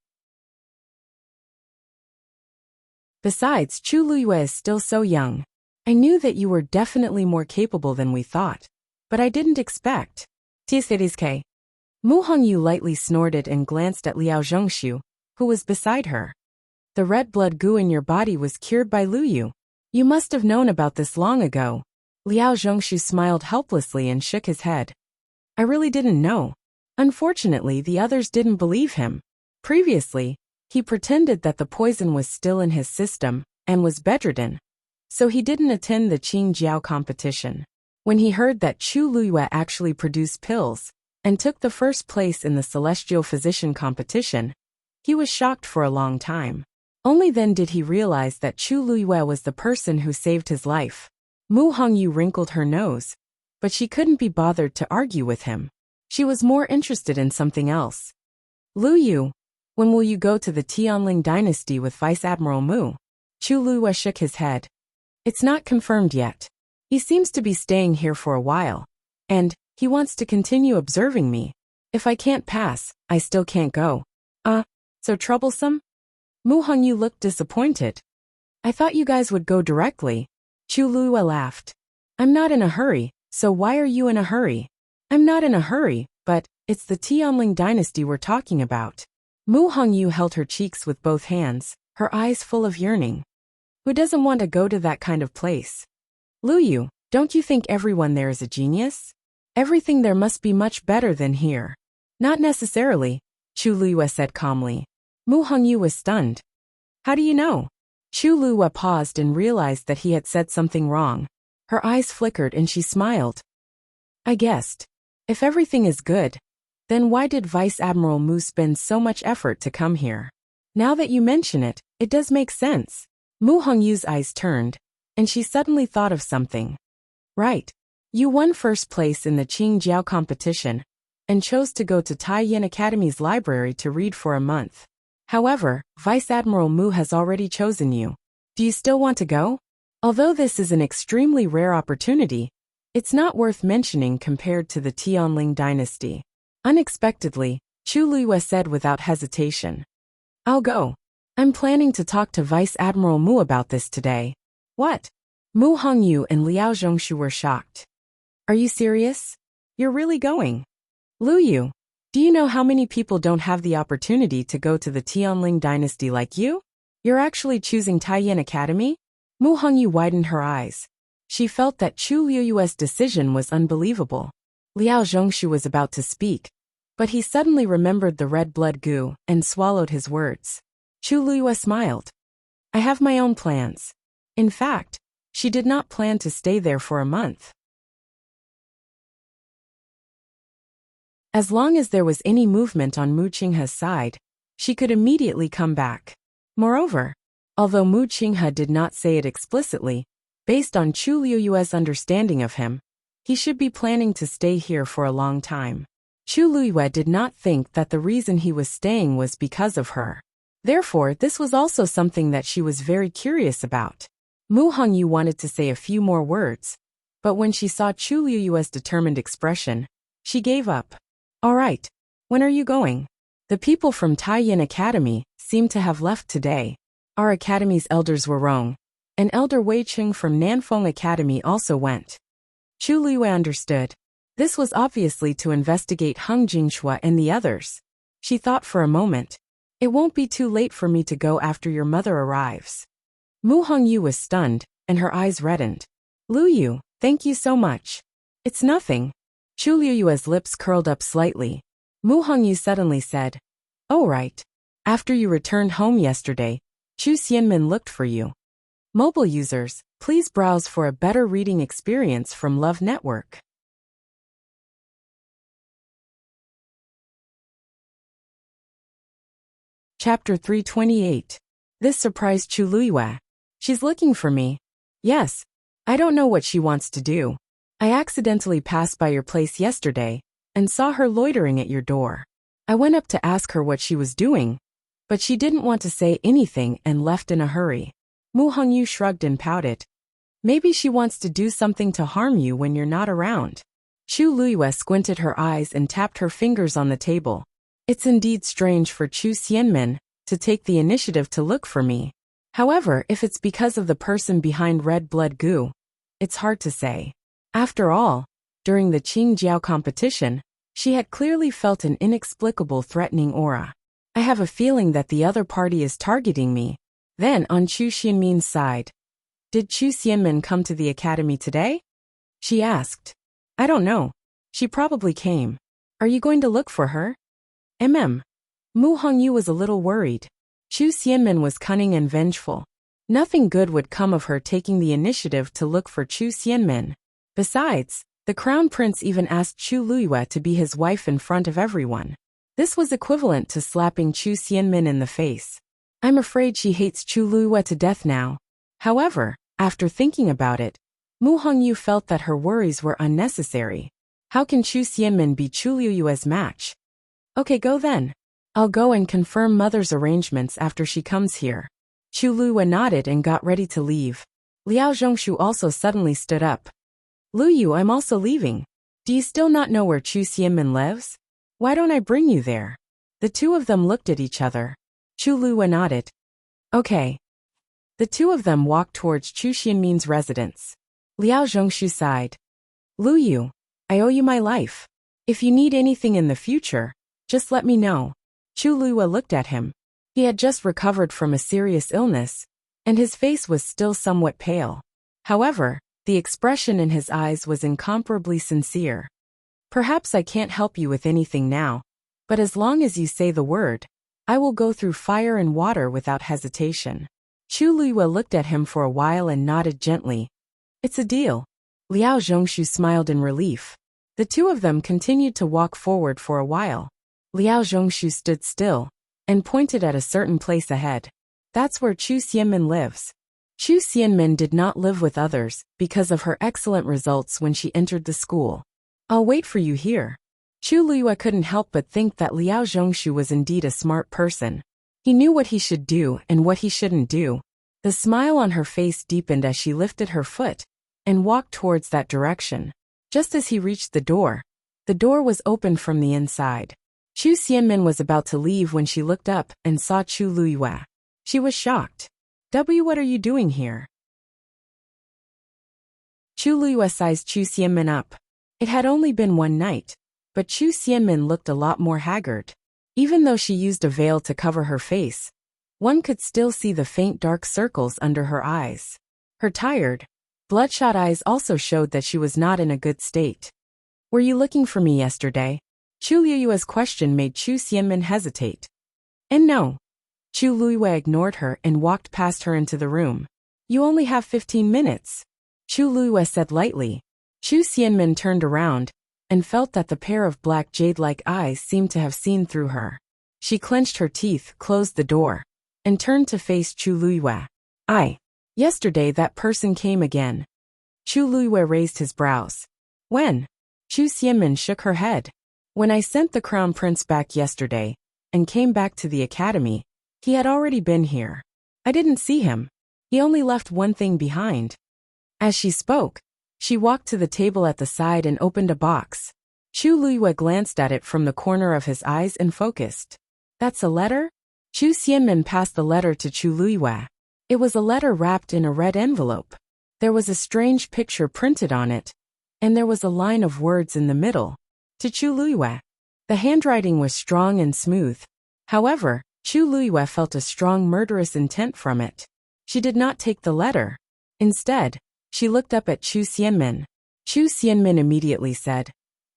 Besides, Chu Luiyue is still so young. I knew that you were definitely more capable than we thought, but I didn't expect. Tsiriske. Mu Hongyu lightly snorted and glanced at Liao Zhongshu, who was beside her. The red blood goo in your body was cured by Luyu. You must have known about this long ago. Liao Zhongshu smiled helplessly and shook his head. I really didn't know. Unfortunately, the others didn't believe him. Previously, he pretended that the poison was still in his system and was bedridden, so he didn't attend the Qingjiao competition. When he heard that Chu Luiyue actually produced pills and took the first place in the celestial physician competition, he was shocked for a long time. Only then did he realize that Chu Luiyue was the person who saved his life. Mu Hongyu wrinkled her nose, but she couldn't be bothered to argue with him. She was more interested in something else. Lu Yu, when will you go to the Tianling dynasty with Vice Admiral Mu? Chu Luiyue shook his head. It's not confirmed yet. He seems to be staying here for a while, and he wants to continue observing me. If I can't pass, I still can't go. So troublesome? Mu Hongyu looked disappointed. I thought you guys would go directly. Chu Luiyue laughed. I'm not in a hurry, so why are you in a hurry? I'm not in a hurry, but it's the Tianling dynasty we're talking about. Mu Hongyu held her cheeks with both hands, her eyes full of yearning. Who doesn't want to go to that kind of place? Lu Yu, don't you think everyone there is a genius? Everything there must be much better than here. Not necessarily, Chu Luiyue said calmly. Mu Hongyu was stunned. How do you know? Chu Luiyue paused and realized that he had said something wrong. Her eyes flickered and she smiled. I guessed. If everything is good, then why did Vice Admiral Mu spend so much effort to come here? Now that you mention it, it does make sense. Mu Hongyu's eyes turned, and she suddenly thought of something. Right. You won first place in the Qingjiao competition, and chose to go to Taiyan Academy's library to read for a month. However, Vice Admiral Mu has already chosen you. Do you still want to go? Although this is an extremely rare opportunity, it's not worth mentioning compared to the Tianling dynasty. Unexpectedly, Chu Luiyue said without hesitation. I'll go. I'm planning to talk to Vice Admiral Mu about this today. What? Mu Hongyu and Liao Zhongshu were shocked. Are you serious? You're really going? Lu Yu, do you know how many people don't have the opportunity to go to the Tianling dynasty like you? You're actually choosing Taiyan Academy? Mu Hongyu widened her eyes. She felt that Chu Luiyue's decision was unbelievable. Liao Zhongshu was about to speak, but he suddenly remembered the red blood goo and swallowed his words. Chu Luiyue smiled. I have my own plans. In fact, she did not plan to stay there for a month. As long as there was any movement on Mu Qinghe's side, she could immediately come back. Moreover, although Mu Qinghe did not say it explicitly, based on Chu Luiyue's understanding of him, he should be planning to stay here for a long time. Chu Luiyue did not think that the reason he was staying was because of her. Therefore, this was also something that she was very curious about. Mu Hongyu wanted to say a few more words, but when she saw Chu Luiyue's determined expression, she gave up. All right. When are you going? The people from Taiyan Academy seem to have left today. Our academy's elders were wrong, and Elder Wei Qing from Nanfeng Academy also went. Chu Luiyue understood. This was obviously to investigate Heng Jingxue and the others. She thought for a moment. It won't be too late for me to go after your mother arrives. Mu Hongyu was stunned, and her eyes reddened. Lu Yu, thank you so much. It's nothing. Chu Luiyue's lips curled up slightly. Mu Hongyu suddenly said, Oh right. After you returned home yesterday, Chu Xianmin looked for you. Mobile users, please browse for a better reading experience from Love Network. Chapter 328. This surprised Chu Luiyue. She's looking for me. Yes. I don't know what she wants to do. I accidentally passed by your place yesterday and saw her loitering at your door. I went up to ask her what she was doing, but she didn't want to say anything and left in a hurry. Mu Hongyu shrugged and pouted. Maybe she wants to do something to harm you when you're not around. Chu Luiyue squinted her eyes and tapped her fingers on the table. It's indeed strange for Chu Xianmin to take the initiative to look for me. However, if it's because of the person behind red blood goo, it's hard to say. After all, during the Qingjiao competition, she had clearly felt an inexplicable threatening aura. I have a feeling that the other party is targeting me. Then, on Chu Xianmin's side, did Chu Xianmin come to the academy today? She asked. I don't know. She probably came. Are you going to look for her? Mu Hongyu was a little worried. Chu Xianmin was cunning and vengeful. Nothing good would come of her taking the initiative to look for Chu Xianmin. Besides, the crown prince even asked Chu Luiyue to be his wife in front of everyone. This was equivalent to slapping Chu Xianmin in the face. I'm afraid she hates Chu Luiyue to death now. However, after thinking about it, Mu Hongyu felt that her worries were unnecessary. How can Chu Xianmin be Chu Luiyue's match? Okay, go then. I'll go and confirm mother's arrangements after she comes here. Chu Luiyue nodded and got ready to leave. Liao Zhongshu also suddenly stood up. Luyu, I'm also leaving. Do you still not know where Chu Xianmin lives? Why don't I bring you there? The two of them looked at each other. Chu Luiyue nodded. Okay. The two of them walked towards Chu Xianmin's residence. Liao Zhongshu sighed. Luyu, I owe you my life. If you need anything in the future, just let me know. Chu Luiyue looked at him. He had just recovered from a serious illness, and his face was still somewhat pale. However, the expression in his eyes was incomparably sincere. Perhaps I can't help you with anything now, but as long as you say the word, I will go through fire and water without hesitation. Chu Luiyue looked at him for a while and nodded gently. It's a deal. Liao Zhongshu smiled in relief. The two of them continued to walk forward for a while. Liao Zhongshu stood still and pointed at a certain place ahead. That's where Chu Xianmin lives. Chu Xianmin did not live with others because of her excellent results when she entered the school. I'll wait for you here. Chu Luiyue couldn't help but think that Liao Zhongshu was indeed a smart person. He knew what he should do and what he shouldn't do. The smile on her face deepened as she lifted her foot and walked towards that direction. Just as he reached the door was opened from the inside. Chu Xianmin was about to leave when she looked up and saw Chu Luiyue. She was shocked. What are you doing here? Chu Luiyue sized Chu Xianmin up. It had only been one night, but Chu Xianmin looked a lot more haggard. Even though she used a veil to cover her face, one could still see the faint dark circles under her eyes. Her tired, bloodshot eyes also showed that she was not in a good state. Were you looking for me yesterday? Chu Luiyue's question made Chu Xianmin hesitate. And no. Chu Luiyue ignored her and walked past her into the room. You only have 15 minutes. Chu Luiyue said lightly. Chu Xianmin turned around and felt that the pair of black jade-like eyes seemed to have seen through her. She clenched her teeth, closed the door, and turned to face Chu Luiyue. Yesterday that person came again. Chu Luiyue raised his brows. When? Chu Xianmin shook her head. When I sent the crown prince back yesterday and came back to the academy, he had already been here. I didn't see him. He only left one thing behind. As she spoke, she walked to the table at the side and opened a box. Chu Luiyue glanced at it from the corner of his eyes and focused. That's a letter? Chu Xianmin passed the letter to Chu Luiyue. It was a letter wrapped in a red envelope. There was a strange picture printed on it, and there was a line of words in the middle. To Chu Luiyue. The handwriting was strong and smooth. However, Chu Luiyue felt a strong murderous intent from it. She did not take the letter. Instead, she looked up at Chu Xianmin. Chu Xianmin immediately said,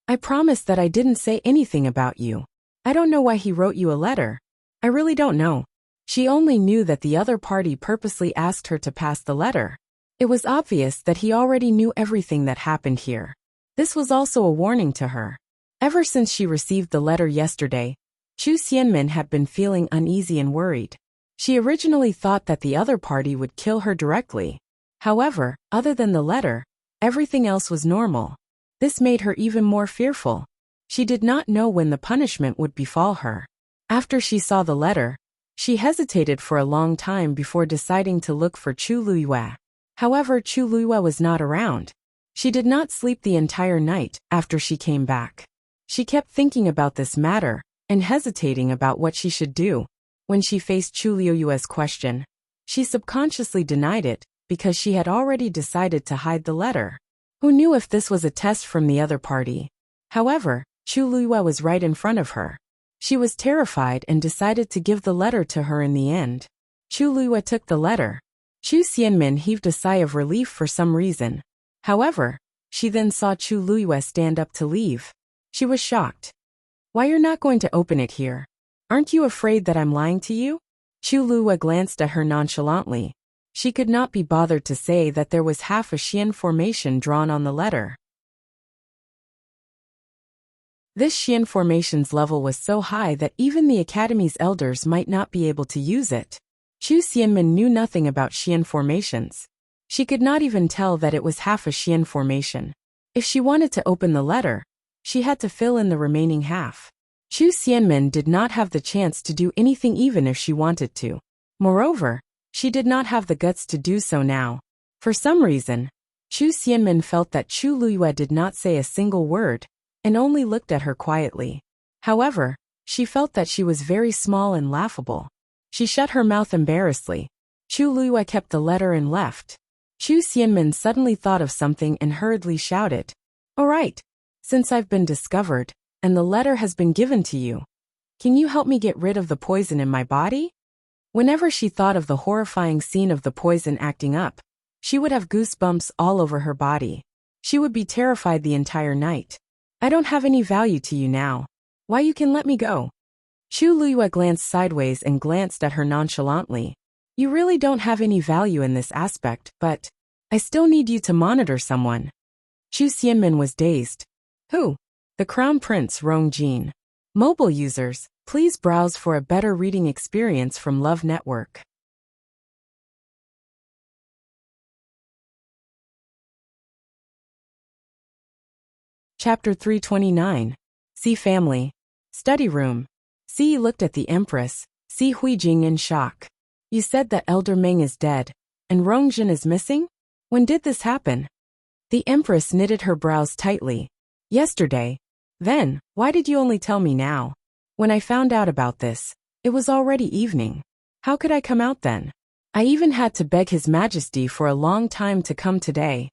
I promised that I didn't say anything about you. I don't know why he wrote you a letter. I really don't know. She only knew that the other party purposely asked her to pass the letter. It was obvious that he already knew everything that happened here. This was also a warning to her. Ever since she received the letter yesterday, Chu Xianmin had been feeling uneasy and worried. She originally thought that the other party would kill her directly. However, other than the letter, everything else was normal. This made her even more fearful. She did not know when the punishment would befall her. After she saw the letter, she hesitated for a long time before deciding to look for Chu Luiyue. However, Chu Luiyue was not around. She did not sleep the entire night after she came back. She kept thinking about this matter and hesitating about what she should do. When she faced Chu Luiyue's question, she subconsciously denied it because she had already decided to hide the letter. Who knew if this was a test from the other party? However, Chu Luiyue was right in front of her. She was terrified and decided to give the letter to her in the end. Chu Luiyue took the letter. Chu Xianmin heaved a sigh of relief for some reason. However, she then saw Chu Luiyue stand up to leave. She was shocked. Why you're not going to open it here? Aren't you afraid that I'm lying to you? Chu Liyue glanced at her nonchalantly. She could not be bothered to say that there was half a Xian formation drawn on the letter. This Xian formation's level was so high that even the Academy's elders might not be able to use it. Chu Xianmin knew nothing about Xian formations. She could not even tell that it was half a Xian formation. If she wanted to open the letter, she had to fill in the remaining half. Chu Xianmin did not have the chance to do anything even if she wanted to. Moreover, she did not have the guts to do so now. For some reason, Chu Xianmin felt that Chu Liyue did not say a single word, and only looked at her quietly. However, she felt that she was very small and laughable. She shut her mouth embarrassedly. Chu Liyue kept the letter and left. Chu Xianmin suddenly thought of something and hurriedly shouted, "All right, since I've been discovered, and the letter has been given to you, can you help me get rid of the poison in my body?" Whenever she thought of the horrifying scene of the poison acting up, she would have goosebumps all over her body. She would be terrified the entire night. "I don't have any value to you now. Why you can let me go?" Chu Liyue glanced sideways and glanced at her nonchalantly. "You really don't have any value in this aspect, but I still need you to monitor someone." Chu Xianmin was dazed. "Who?" "The Crown Prince Rongjin." Mobile users, please browse for a better reading experience from Love Network. Chapter 329. Si Family. Study Room. Si looked at the Empress, Si Huijing in shock. "You said that Elder Meng is dead, and Rongjin is missing? When did this happen?" The Empress knitted her brows tightly. "Yesterday." "Then, why did you only tell me now? When I found out about this, it was already evening. How could I come out then? I even had to beg His Majesty for a long time to come today."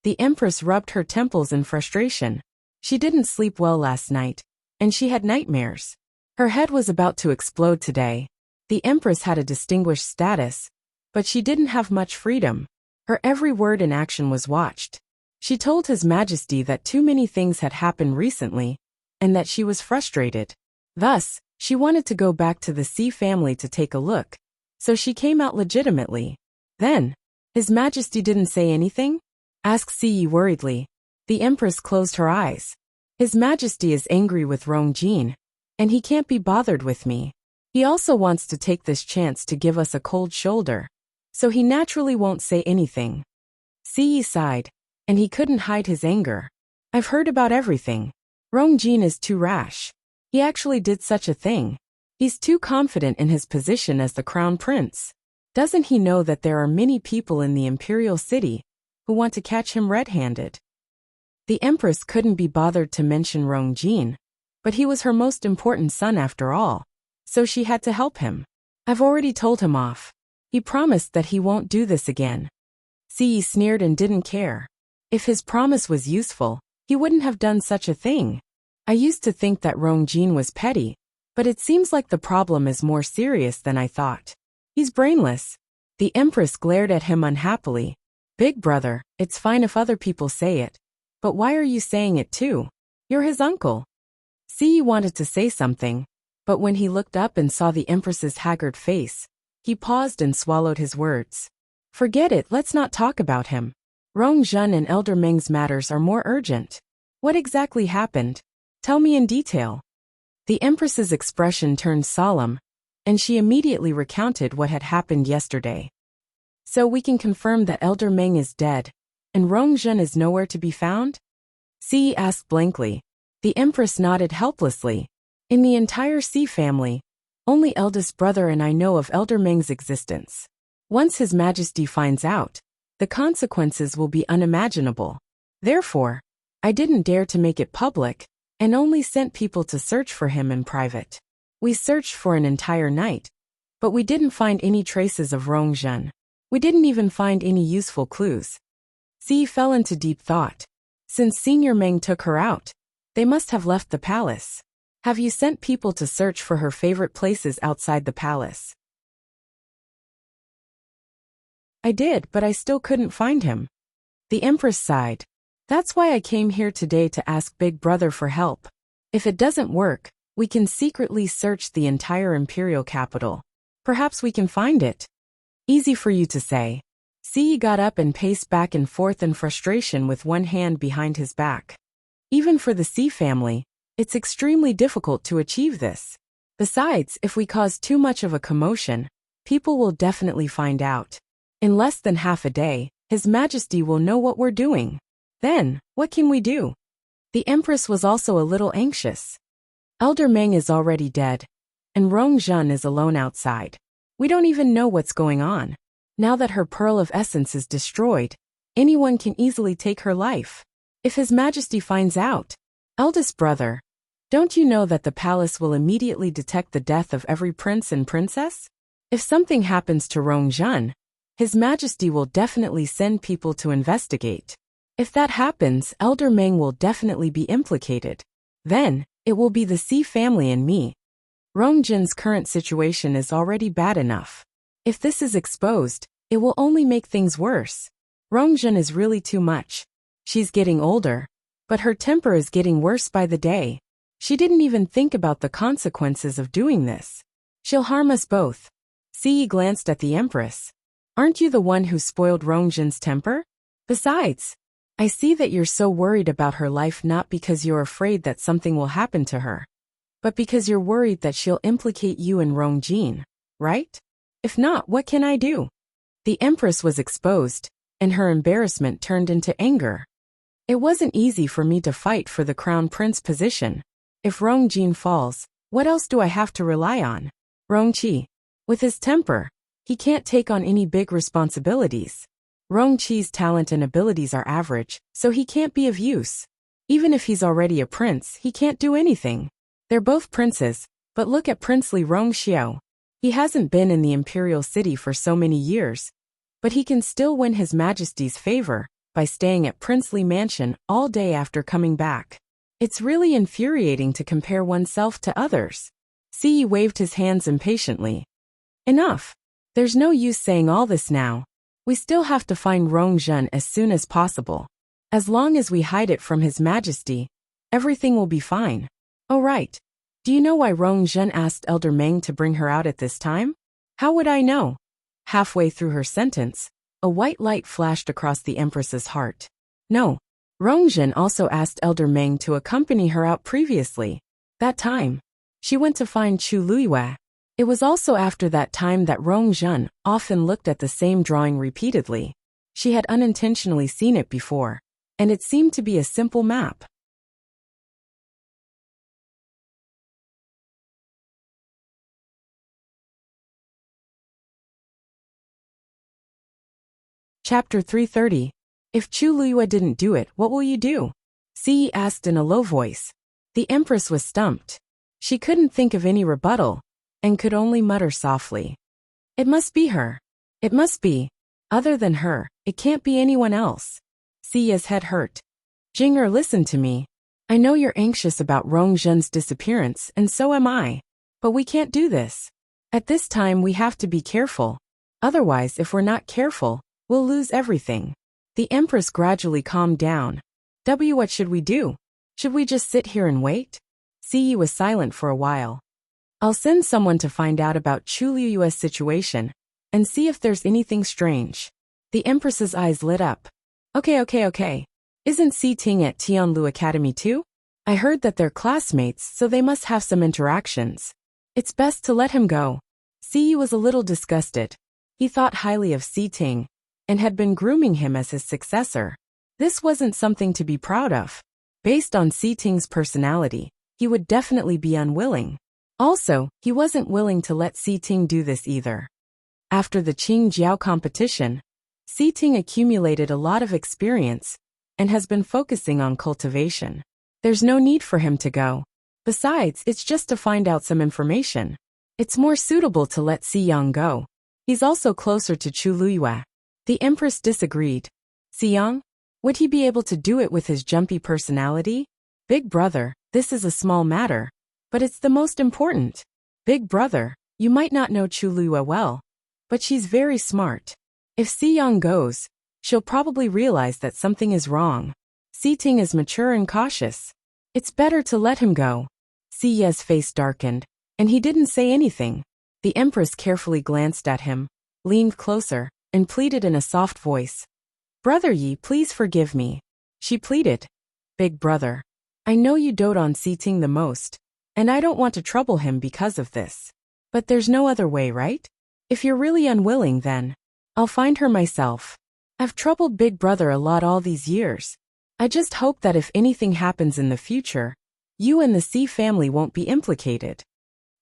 The Empress rubbed her temples in frustration. She didn't sleep well last night, and she had nightmares. Her head was about to explode today. The Empress had a distinguished status, but she didn't have much freedom. Her every word and action was watched. She told His Majesty that too many things had happened recently, and that she was frustrated. Thus, she wanted to go back to the Si family to take a look, so she came out legitimately. "Then, His Majesty didn't say anything?" asked Si worriedly. The Empress closed her eyes. "His Majesty is angry with Rongjin, and he can't be bothered with me. He also wants to take this chance to give us a cold shoulder, so he naturally won't say anything." Si sighed, and he couldn't hide his anger. "I've heard about everything. Rongjin is too rash. He actually did such a thing. He's too confident in his position as the Crown Prince. Doesn't he know that there are many people in the Imperial City who want to catch him red-handed?" The Empress couldn't be bothered to mention Rongjin, but he was her most important son after all, so she had to help him. "I've already told him off. He promised that he won't do this again." Si sneered and didn't care. If his promise was useful, he wouldn't have done such a thing. "I used to think that Rongjin was petty, but it seems like the problem is more serious than I thought. He's brainless." The Empress glared at him unhappily. "Big brother, it's fine if other people say it, but why are you saying it too? You're his uncle." Si wanted to say something, but when he looked up and saw the Empress's haggard face, he paused and swallowed his words. "Forget it, let's not talk about him. Rongjin and Elder Meng's matters are more urgent. What exactly happened? Tell me in detail." The Empress's expression turned solemn, and she immediately recounted what had happened yesterday. "So we can confirm that Elder Meng is dead, and Rongjin is nowhere to be found?" Si asked blankly. The Empress nodded helplessly. "In the entire Si family, only eldest brother and I know of Elder Meng's existence. Once His Majesty finds out, the consequences will be unimaginable. Therefore, I didn't dare to make it public, and only sent people to search for him in private. We searched for an entire night, but we didn't find any traces of Rongjin. We didn't even find any useful clues." Si fell into deep thought. Since Senior Meng took her out, they must have left the palace. "Have you sent people to search for her favorite places outside the palace?" "I did, but I still couldn't find him." The Empress sighed. "That's why I came here today to ask Big Brother for help. If it doesn't work, We can secretly search the entire imperial capital. Perhaps we can find it. Easy for you to say. Yi got up and paced back and forth in frustration with one hand behind his back. Even for the C family, it's extremely difficult to achieve this. Besides, if we cause too much of a commotion, people will definitely find out. In less than half a day, His Majesty will know what we're doing. Then, what can we do? The Empress was also a little anxious. Elder Meng is already dead, and Rong Zhen is alone outside. We don't even know what's going on. Now that her Pearl of Essence is destroyed, anyone can easily take her life. If His Majesty finds out, eldest brother, don't you know that the palace will immediately detect the death of every prince and princess? If something happens to Rong Zhen, His Majesty will definitely send people to investigate. If that happens, Elder Meng will definitely be implicated. Then, it will be the C family and me. Rong Zhen's current situation is already bad enough. If this is exposed, it will only make things worse. Rong Zhen is really too much. She's getting older, but her temper is getting worse by the day. She didn't even think about the consequences of doing this. She'll harm us both. Yi glanced at the Empress. Aren't you the one who spoiled Rong Zhen's temper? Besides, I see that you're so worried about her life not because you're afraid that something will happen to her, but because you're worried that she'll implicate you and Rong Zhen, right? If not, what can I do? The Empress was exposed, and her embarrassment turned into anger. It wasn't easy for me to fight for the crown prince position. If Rong Zhen falls, what else do I have to rely on? Rong Qi. With his temper, he can't take on any big responsibilities. Rong Qi's talent and abilities are average, so he can't be of use. Even if he's already a prince, he can't do anything. They're both princes, but look at princely Rong Xiao. He hasn't been in the imperial city for so many years, but he can still win His Majesty's favor by staying at princely mansion all day after coming back. It's really infuriating to compare oneself to others. Yi waved his hands impatiently. Enough. There's no use saying all this now. We still have to find Rong Zhen as soon as possible. As long as we hide it from His Majesty, everything will be fine. Oh right. Do you know why Rong Zhen asked Elder Meng to bring her out at this time? How would I know? Halfway through her sentence, a white light flashed across the Empress's heart. No. Rong Zhen also asked Elder Meng to accompany her out previously. That time, she went to find Chu Luiyue. It was also after that time that Rong Zhen often looked at the same drawing repeatedly. She had unintentionally seen it before, and it seemed to be a simple map. Chapter 330. If Chu Luiyue didn't do it, what will you do? Yi asked in a low voice. The Empress was stumped. She couldn't think of any rebuttal, and could only mutter softly. It must be her. It must be. Other than her, it can't be anyone else. Yi's head hurt. Jinger, listen to me. I know you're anxious about Rong Zhen's disappearance, and so am I. But we can't do this. At this time we have to be careful. Otherwise, if we're not careful, we'll lose everything. The Empress gradually calmed down. What should we do? Should we just sit here and wait? Yi was silent for a while. I'll send someone to find out about Chu Luiyue's situation, and see if there's anything strange. The Empress's eyes lit up. Okay. Isn't Si Ting at Tianlu Academy too? I heard that they're classmates, so they must have some interactions. It's best to let him go. Yi was a little disgusted. He thought highly of Si Ting, and had been grooming him as his successor. This wasn't something to be proud of. Based on Si Ting's personality, he would definitely be unwilling. Also, he wasn't willing to let Si Ting do this either. After the Qing Jiao competition, Si Ting accumulated a lot of experience and has been focusing on cultivation. There's no need for him to go. Besides, it's just to find out some information. It's more suitable to let Si Yang go. He's also closer to Chu Luiyue. The Empress disagreed. Si Yang? Would he be able to do it with his jumpy personality? Big brother, this is a small matter, but it's the most important. Big brother, you might not know Chu Luiyue well, but she's very smart. If Si Yang goes, she'll probably realize that something is wrong. Si Ting is mature and cautious. It's better to let him go. Siye's face darkened, and he didn't say anything. The Empress carefully glanced at him, leaned closer, and pleaded in a soft voice. Brother Yi, please forgive me. She pleaded. Big brother, I know you dote on Siting the most, and I don't want to trouble him because of this. But there's no other way, right? If you're really unwilling, then I'll find her myself. I've troubled Big Brother a lot all these years. I just hope that if anything happens in the future, you and the C family won't be implicated.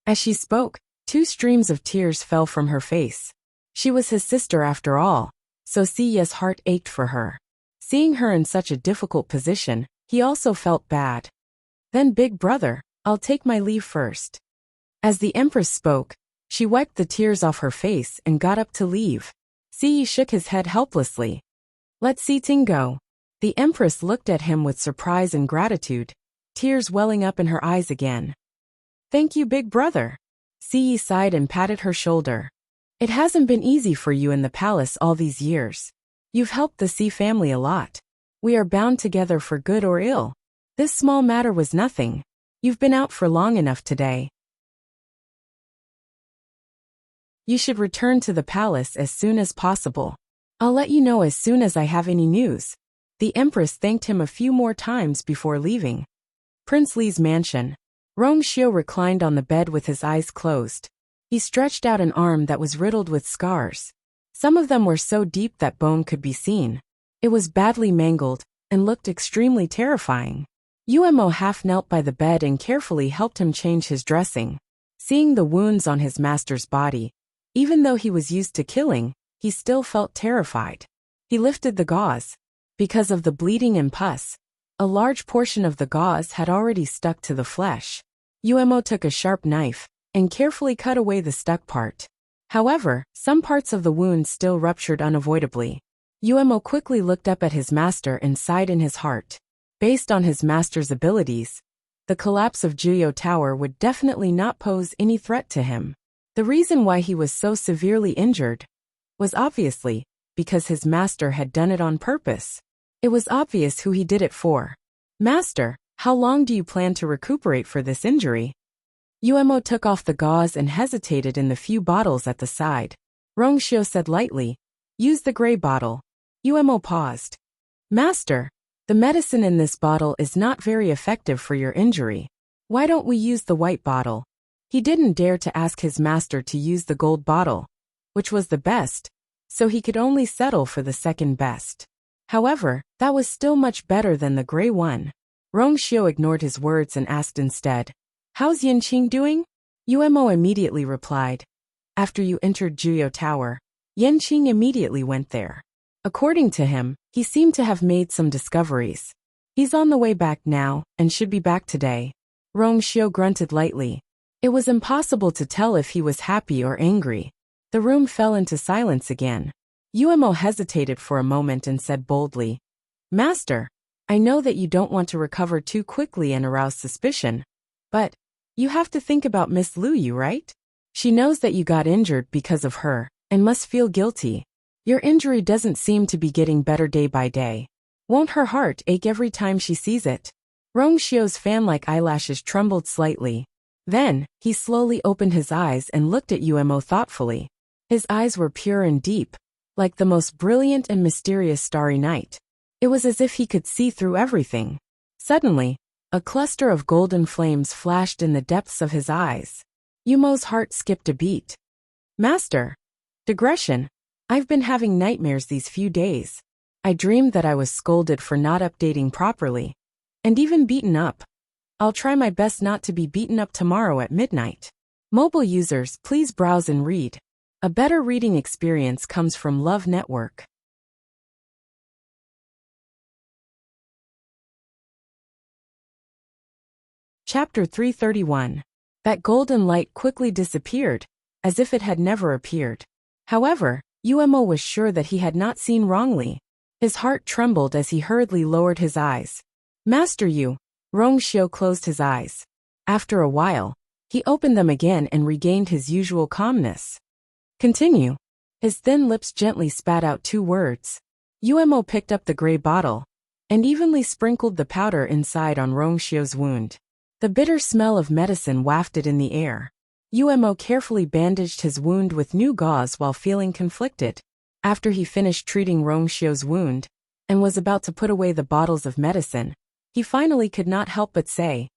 As she spoke, 2 streams of tears fell from her face. She was his sister after all, so Siye's heart ached for her. Seeing her in such a difficult position, he also felt bad. Then Big Brother, I'll take my leave first. As the Empress spoke, she wiped the tears off her face and got up to leave. Siye shook his head helplessly. Let Siting go. The Empress looked at him with surprise and gratitude, tears welling up in her eyes again. Thank you, Big Brother. Siye sighed and patted her shoulder. It hasn't been easy for you in the palace all these years. You've helped the C family a lot. We are bound together for good or ill. This small matter was nothing. You've been out for long enough today. You should return to the palace as soon as possible. I'll let you know as soon as I have any news. The Empress thanked him a few more times before leaving. Prince Li's mansion. Rongxiu reclined on the bed with his eyes closed. He stretched out an arm that was riddled with scars. Some of them were so deep that bone could be seen. It was badly mangled and looked extremely terrifying. Umo half knelt by the bed and carefully helped him change his dressing. Seeing the wounds on his master's body, even though he was used to killing, he still felt terrified. He lifted the gauze. Because of the bleeding and pus, a large portion of the gauze had already stuck to the flesh. Umo took a sharp knife and carefully cut away the stuck part. However, some parts of the wound still ruptured unavoidably. Umo quickly looked up at his master and sighed in his heart. Based on his master's abilities, the collapse of Juyo Tower would definitely not pose any threat to him. The reason why he was so severely injured was obviously because his master had done it on purpose. It was obvious who he did it for. Master, how long do you plan to recuperate for this injury? Umo took off the gauze and hesitated in the few bottles at the side. Rongxiu said lightly, use the gray bottle. Umo paused. Master, the medicine in this bottle is not very effective for your injury. Why don't we use the white bottle? He didn't dare to ask his master to use the gold bottle, which was the best, so he could only settle for the second best. However, that was still much better than the gray one. Rongxiu ignored his words and asked instead, how's Yanqing doing? Umo immediately replied. After you entered Juyo Tower, Yanqing immediately went there. According to him, he seemed to have made some discoveries. He's on the way back now and should be back today. Rongxiu grunted lightly. It was impossible to tell if he was happy or angry. The room fell into silence again. Umo hesitated for a moment and said boldly, Master, I know that you don't want to recover too quickly and arouse suspicion, but you have to think about Miss Luyu, right? She knows that you got injured because of her and must feel guilty. Your injury doesn't seem to be getting better day by day. Won't her heart ache every time she sees it? Rongxiu's fan-like eyelashes trembled slightly. Then, he slowly opened his eyes and looked at Umo thoughtfully. His eyes were pure and deep, like the most brilliant and mysterious starry night. It was as if he could see through everything. Suddenly, a cluster of golden flames flashed in the depths of his eyes. Umo's heart skipped a beat. Master, digression, I've been having nightmares these few days. I dreamed that I was scolded for not updating properly, and even beaten up. I'll try my best not to be beaten up tomorrow at midnight. Mobile users, please browse and read. A better reading experience comes from Love Network. Chapter 331. That golden light quickly disappeared, as if it had never appeared. However, Umo was sure that he had not seen wrongly. His heart trembled as he hurriedly lowered his eyes. Master Yu. Rongxiu closed his eyes. After a while, he opened them again and regained his usual calmness. Continue. His thin lips gently spat out 2 words. Umo picked up the gray bottle and evenly sprinkled the powder inside on Rongxiu's wound. The bitter smell of medicine wafted in the air. Umo carefully bandaged his wound with new gauze while feeling conflicted. After he finished treating Rongxiu's wound and was about to put away the bottles of medicine, he finally could not help but say,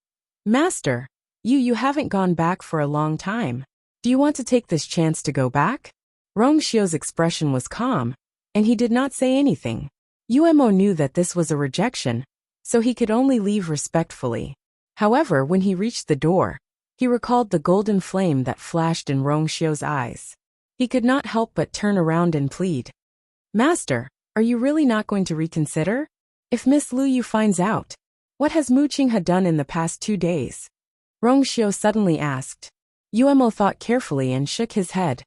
"Master, you haven't gone back for a long time. Do you want to take this chance to go back?" Rongxiu's expression was calm, and he did not say anything. Umo knew that this was a rejection, so he could only leave respectfully. However, when he reached the door, he recalled the golden flame that flashed in Rongxiu's eyes. He could not help but turn around and plead, "Master, are you really not going to reconsider? If Miss Luyu finds out, what has Mu Qinghe done in the past 2 days?" Rongxiu suddenly asked. Umo thought carefully and shook his head.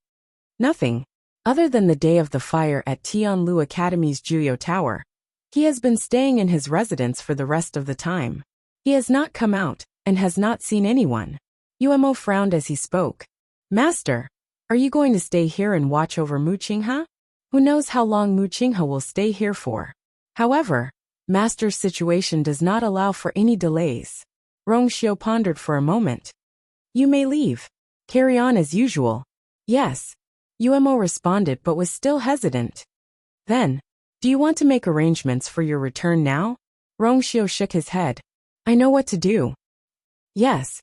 "Nothing. Other than the day of the fire at Tianlu Academy's Juyo Tower, he has been staying in his residence for the rest of the time. He has not come out and has not seen anyone." Umo frowned as he spoke. "Master, are you going to stay here and watch over Mu Qinghe? Who knows how long Mu Qinghe will stay here for? However, Master's situation does not allow for any delays." Rongxiu pondered for a moment. "You may leave. Carry on as usual." "Yes." Umo responded but was still hesitant. "Then, do you want to make arrangements for your return now?" Rongxiu shook his head. "I know what to do." "Yes."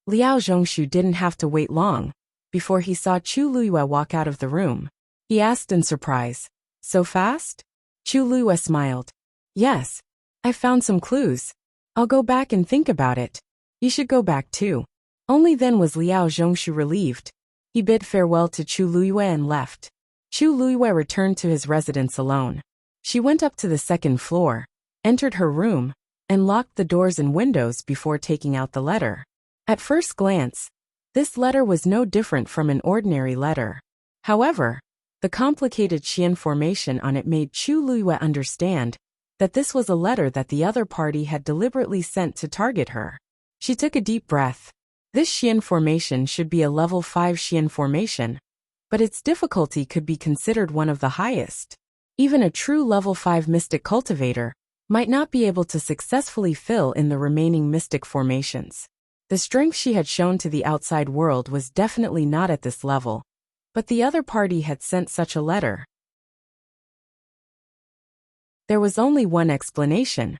Liao Zhongshu didn't have to wait long before he saw Chu Luiyue walk out of the room. He asked in surprise, "So fast?" Chu Luiyue smiled. "Yes. I found some clues. I'll go back and think about it." "You should go back too." Only then was Liao Zhongshu relieved. He bid farewell to Chu Luiyue and left. Chu Luiyue returned to his residence alone. She went up to the second floor, entered her room, and locked the doors and windows before taking out the letter. At first glance, this letter was no different from an ordinary letter. However, the complicated Xian formation on it made Chu Luiyue understand that this was a letter that the other party had deliberately sent to target her. She took a deep breath. This Xian formation should be a level 5 Xian formation, but its difficulty could be considered one of the highest. Even a true level 5 mystic cultivator might not be able to successfully fill in the remaining mystic formations. The strength she had shown to the outside world was definitely not at this level, but the other party had sent such a letter. There was only one explanation.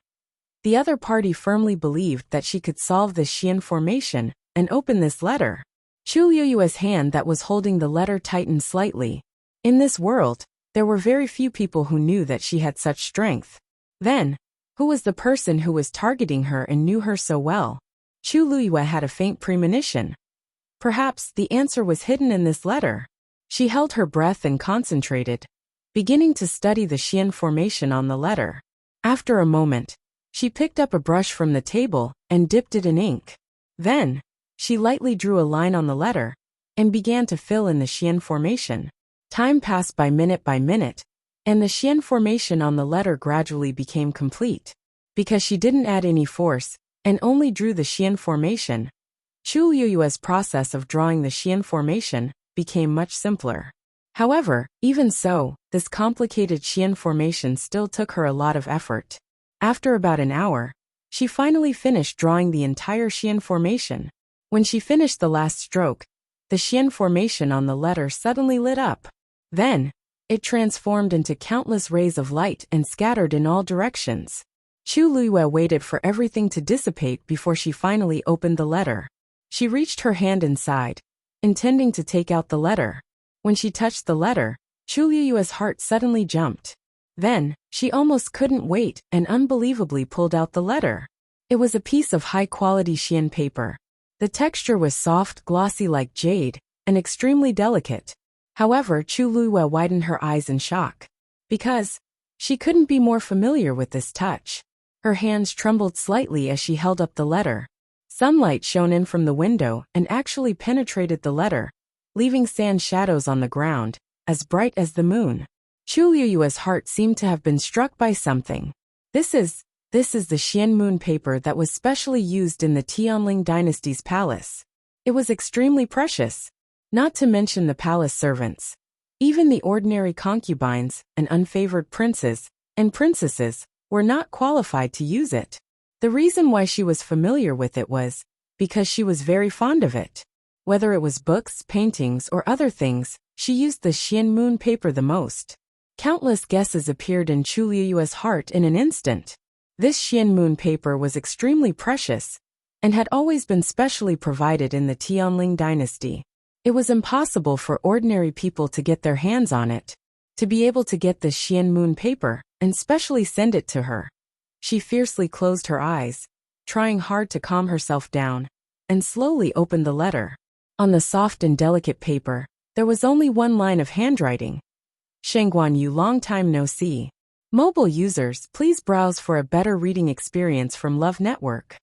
The other party firmly believed that she could solve the Xian formation and open this letter. Chu Liyue's hand that was holding the letter tightened slightly. In this world, there were very few people who knew that she had such strength. Then, who was the person who was targeting her and knew her so well? Chu Liyue had a faint premonition. Perhaps the answer was hidden in this letter. She held her breath and concentrated, beginning to study the Xian formation on the letter. After a moment, she picked up a brush from the table and dipped it in ink. Then, she lightly drew a line on the letter and began to fill in the Xian formation. Time passed by minute, and the Xian formation on the letter gradually became complete. Because she didn't add any force and only drew the Xian formation, Chu Liyue's process of drawing the Xian formation became much simpler. However, even so, this complicated Xian formation still took her a lot of effort. After about an hour, she finally finished drawing the entire Xian formation. When she finished the last stroke, the Xian formation on the letter suddenly lit up. Then, it transformed into countless rays of light and scattered in all directions. Chu Liyue waited for everything to dissipate before she finally opened the letter. She reached her hand inside, intending to take out the letter. When she touched the letter, Chu Liyue's heart suddenly jumped. Then, she almost couldn't wait and unbelievably pulled out the letter. It was a piece of high-quality Xian paper. The texture was soft, glossy like jade, and extremely delicate. However, Chu Liyue widened her eyes in shock. Because she couldn't be more familiar with this touch. Her hands trembled slightly as she held up the letter. Sunlight shone in from the window and actually penetrated the letter, leaving sand shadows on the ground, as bright as the moon. Chu Liyue's heart seemed to have been struck by something. This is the Xian moon paper that was specially used in the Tianling dynasty's palace. It was extremely precious, not to mention the palace servants. Even the ordinary concubines and unfavored princes and princesses were not qualified to use it. The reason why she was familiar with it was because she was very fond of it. Whether it was books, paintings, or other things, she used the Xian moon paper the most. Countless guesses appeared in Chu Liyue's heart in an instant. This Xian moon paper was extremely precious and had always been specially provided in the Tianling dynasty. It was impossible for ordinary people to get their hands on it. To be able to get the Xian moon paper and specially send it to her. She fiercely closed her eyes, trying hard to calm herself down, and slowly opened the letter. On the soft and delicate paper, there was only one line of handwriting. Shengguan Yu, long time no see. Mobile users, please browse for a better reading experience from Love Network.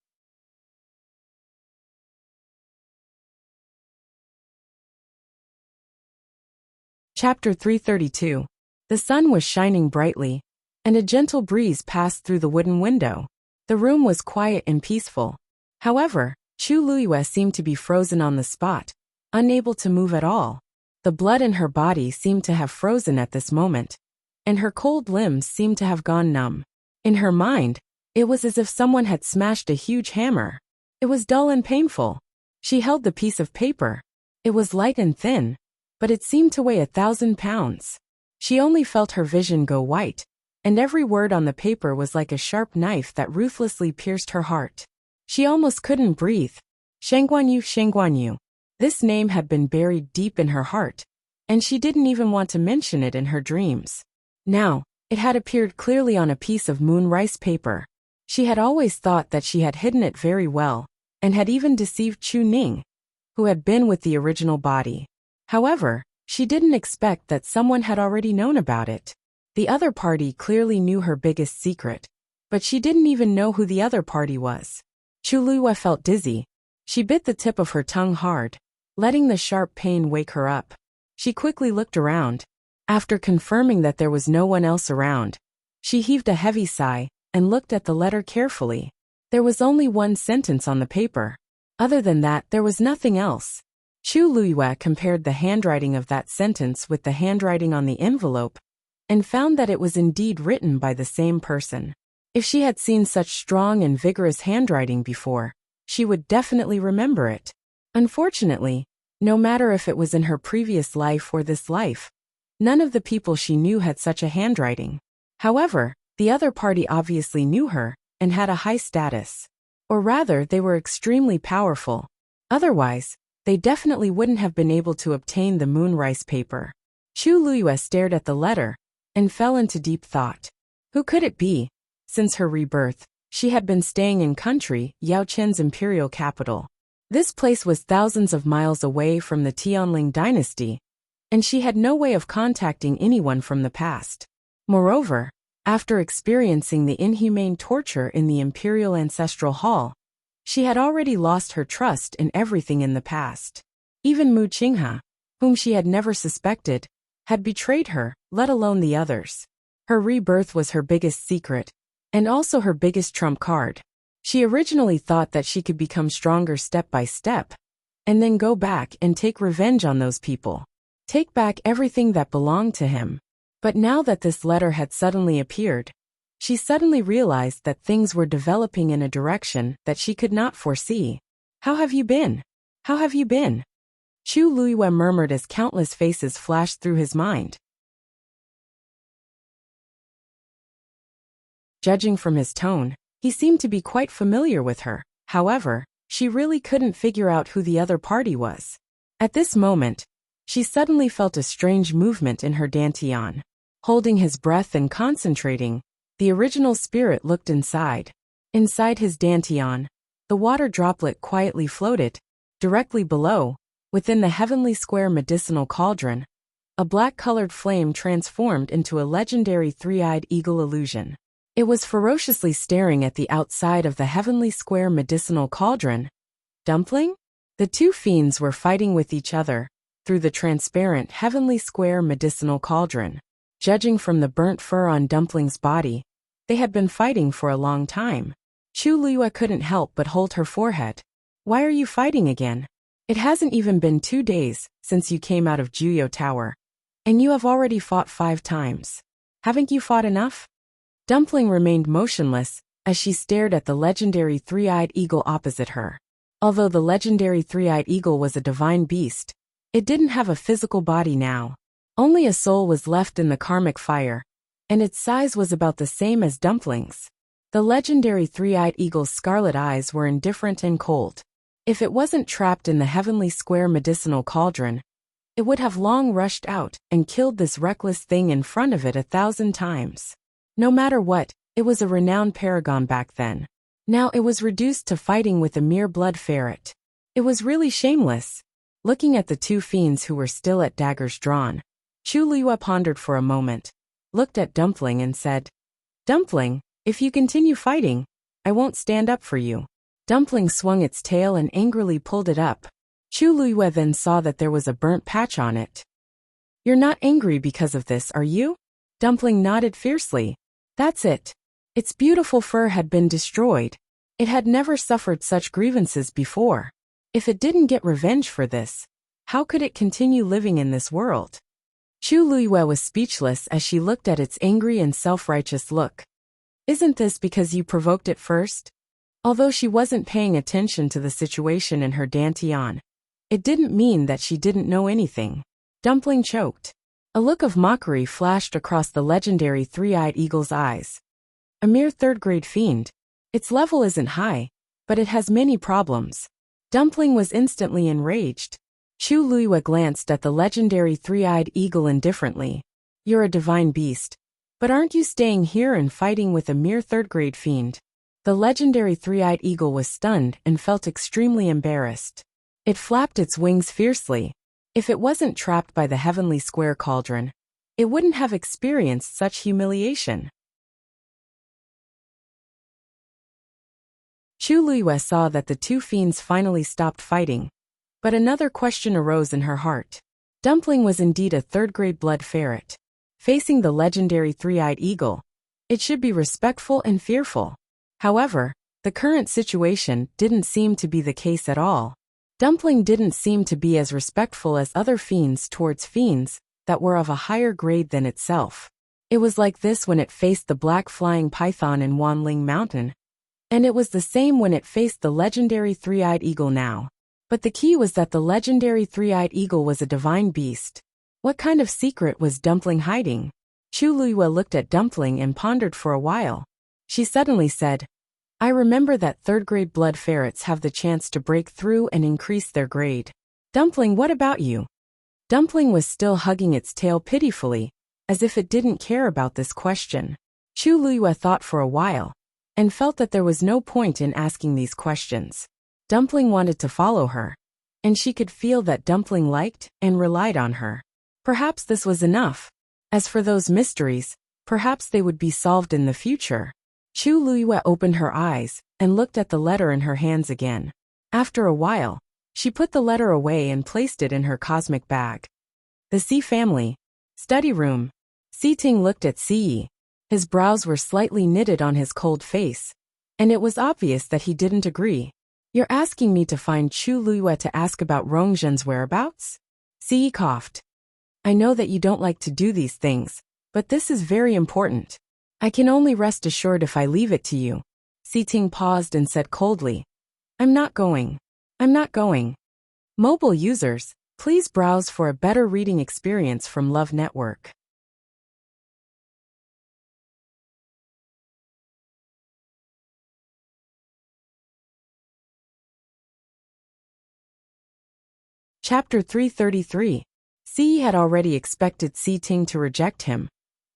Chapter 332. The sun was shining brightly, and a gentle breeze passed through the wooden window. The room was quiet and peaceful. However, Chu Liyue seemed to be frozen on the spot, unable to move at all. The blood in her body seemed to have frozen at this moment, and her cold limbs seemed to have gone numb. In her mind, it was as if someone had smashed a huge hammer. It was dull and painful. She held the piece of paper. It was light and thin, but it seemed to weigh 1,000 pounds. She only felt her vision go white, and every word on the paper was like a sharp knife that ruthlessly pierced her heart. She almost couldn't breathe. Shengguan Yu, Shengguan Yu. This name had been buried deep in her heart, and she didn't even want to mention it in her dreams. Now, it had appeared clearly on a piece of moon rice paper. She had always thought that she had hidden it very well, and had even deceived Chu Ning, who had been with the original body. However, she didn't expect that someone had already known about it. The other party clearly knew her biggest secret, but she didn't even know who the other party was. Chu Liyue felt dizzy. She bit the tip of her tongue hard, letting the sharp pain wake her up. She quickly looked around. After confirming that there was no one else around, she heaved a heavy sigh and looked at the letter carefully. There was only one sentence on the paper. Other than that, there was nothing else. Chu Liyue compared the handwriting of that sentence with the handwriting on the envelope and found that it was indeed written by the same person. If she had seen such strong and vigorous handwriting before, she would definitely remember it. Unfortunately, no matter if it was in her previous life or this life, none of the people she knew had such a handwriting. However, the other party obviously knew her and had a high status. Or rather, they were extremely powerful. Otherwise, they definitely wouldn't have been able to obtain the moon rice paper. Chu Liyue stared at the letter and fell into deep thought. Who could it be? Since her rebirth, she had been staying in country, Yao Chen's imperial capital. This place was thousands of miles away from the Tianling dynasty, and she had no way of contacting anyone from the past. Moreover, after experiencing the inhumane torture in the imperial ancestral hall, she had already lost her trust in everything in the past. Even Mu Qinghe, whom she had never suspected, had betrayed her, let alone the others. Her rebirth was her biggest secret, and also her biggest trump card. She originally thought that she could become stronger step by step, and then go back and take revenge on those people. Take back everything that belonged to him. But now that this letter had suddenly appeared, she suddenly realized that things were developing in a direction that she could not foresee. How have you been? How have you been? Chu Liyue murmured as countless faces flashed through his mind. Judging from his tone, he seemed to be quite familiar with her. However, she really couldn't figure out who the other party was. At this moment, she suddenly felt a strange movement in her dantian. Holding his breath and concentrating, the original spirit looked inside. Inside his dantian, the water droplet quietly floated. Directly below, within the heavenly square medicinal cauldron, a black-colored flame transformed into a legendary three-eyed eagle illusion. It was ferociously staring at the outside of the heavenly square medicinal cauldron. Dumpling? The two fiends were fighting with each other through the transparent heavenly square medicinal cauldron. Judging from the burnt fur on Dumpling's body, they had been fighting for a long time. Chu Liyue couldn't help but hold her forehead. Why are you fighting again? It hasn't even been 2 days since you came out of Juyo Tower, and you have already fought 5 times. Haven't you fought enough? Dumpling remained motionless, as she stared at the legendary three-eyed eagle opposite her. Although the legendary three-eyed eagle was a divine beast, it didn't have a physical body now. Only a soul was left in the karmic fire, and its size was about the same as Dumpling's. The legendary three-eyed eagle's scarlet eyes were indifferent and cold. If it wasn't trapped in the heavenly square medicinal cauldron, it would have long rushed out and killed this reckless thing in front of it 1,000 times. No matter what, it was a renowned paragon back then. Now it was reduced to fighting with a mere blood ferret. It was really shameless. Looking at the two fiends who were still at daggers drawn, Chu Liyue pondered for a moment, looked at Dumpling and said, "Dumpling, if you continue fighting, I won't stand up for you." Dumpling swung its tail and angrily pulled it up. Chu Liyue then saw that there was a burnt patch on it. "You're not angry because of this, are you?" Dumpling nodded fiercely. "That's it. Its beautiful fur had been destroyed. It had never suffered such grievances before. If it didn't get revenge for this, how could it continue living in this world?" Chu Liyue was speechless as she looked at its angry and self-righteous look. "Isn't this because you provoked it first?" Although she wasn't paying attention to the situation in her dantian, it didn't mean that she didn't know anything. Dumpling choked. A look of mockery flashed across the legendary three-eyed eagle's eyes. "A mere third-grade fiend. Its level isn't high, but it has many problems." Dumpling was instantly enraged. Chu Liyue glanced at the legendary three-eyed eagle indifferently. "You're a divine beast, but aren't you staying here and fighting with a mere third-grade fiend?" The legendary three-eyed eagle was stunned and felt extremely embarrassed. It flapped its wings fiercely. If it wasn't trapped by the heavenly square cauldron, it wouldn't have experienced such humiliation. Chu Liyue saw that the two fiends finally stopped fighting, but another question arose in her heart. Dumpling was indeed a third-grade blood ferret. Facing the legendary three-eyed eagle, it should be respectful and fearful. However, the current situation didn't seem to be the case at all. Dumpling didn't seem to be as respectful as other fiends towards fiends that were of a higher grade than itself. It was like this when it faced the black flying python in Wanling Mountain, and it was the same when it faced the legendary three-eyed eagle now. But the key was that the legendary three-eyed eagle was a divine beast. What kind of secret was Dumpling hiding? Chu Liyue looked at Dumpling and pondered for a while. She suddenly said, "I remember that third-grade blood ferrets have the chance to break through and increase their grade. Dumpling, what about you?" Dumpling was still hugging its tail pitifully, as if it didn't care about this question. Chu Liyue thought for a while, and felt that there was no point in asking these questions. Dumpling wanted to follow her, and she could feel that Dumpling liked and relied on her. Perhaps this was enough. As for those mysteries, perhaps they would be solved in the future. Chu Liyue opened her eyes and looked at the letter in her hands again. After a while, she put the letter away and placed it in her cosmic bag. The C family. Study room. Si Ting looked at Si. His brows were slightly knitted on his cold face, and it was obvious that he didn't agree. "You're asking me to find Chu Liyue to ask about Rongzhen's whereabouts?" Si coughed. "I know that you don't like to do these things, but this is very important. I can only rest assured if I leave it to you." Si Ting paused and said coldly, I'm not going. Mobile users, please browse for a better reading experience from Love Network. Chapter 333. Si had already expected Si Ting to reject him,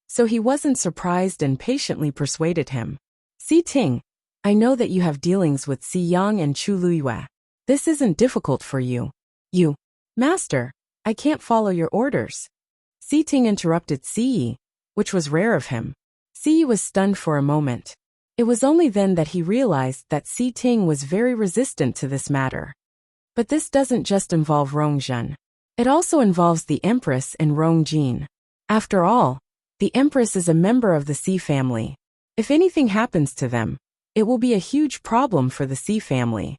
so he wasn't surprised and patiently persuaded him. Si Ting, I know that you have dealings with Si Yang and Chu Liyue. This isn't difficult for you. Master, I can't follow your orders. Si Ting interrupted Si, which was rare of him. Si was stunned for a moment. It was only then that he realized that Si Ting was very resistant to this matter. But this doesn't just involve Rongzhen. It also involves the Empress and Rongjin. After all, the Empress is a member of the Si family. If anything happens to them, it will be a huge problem for the Si family.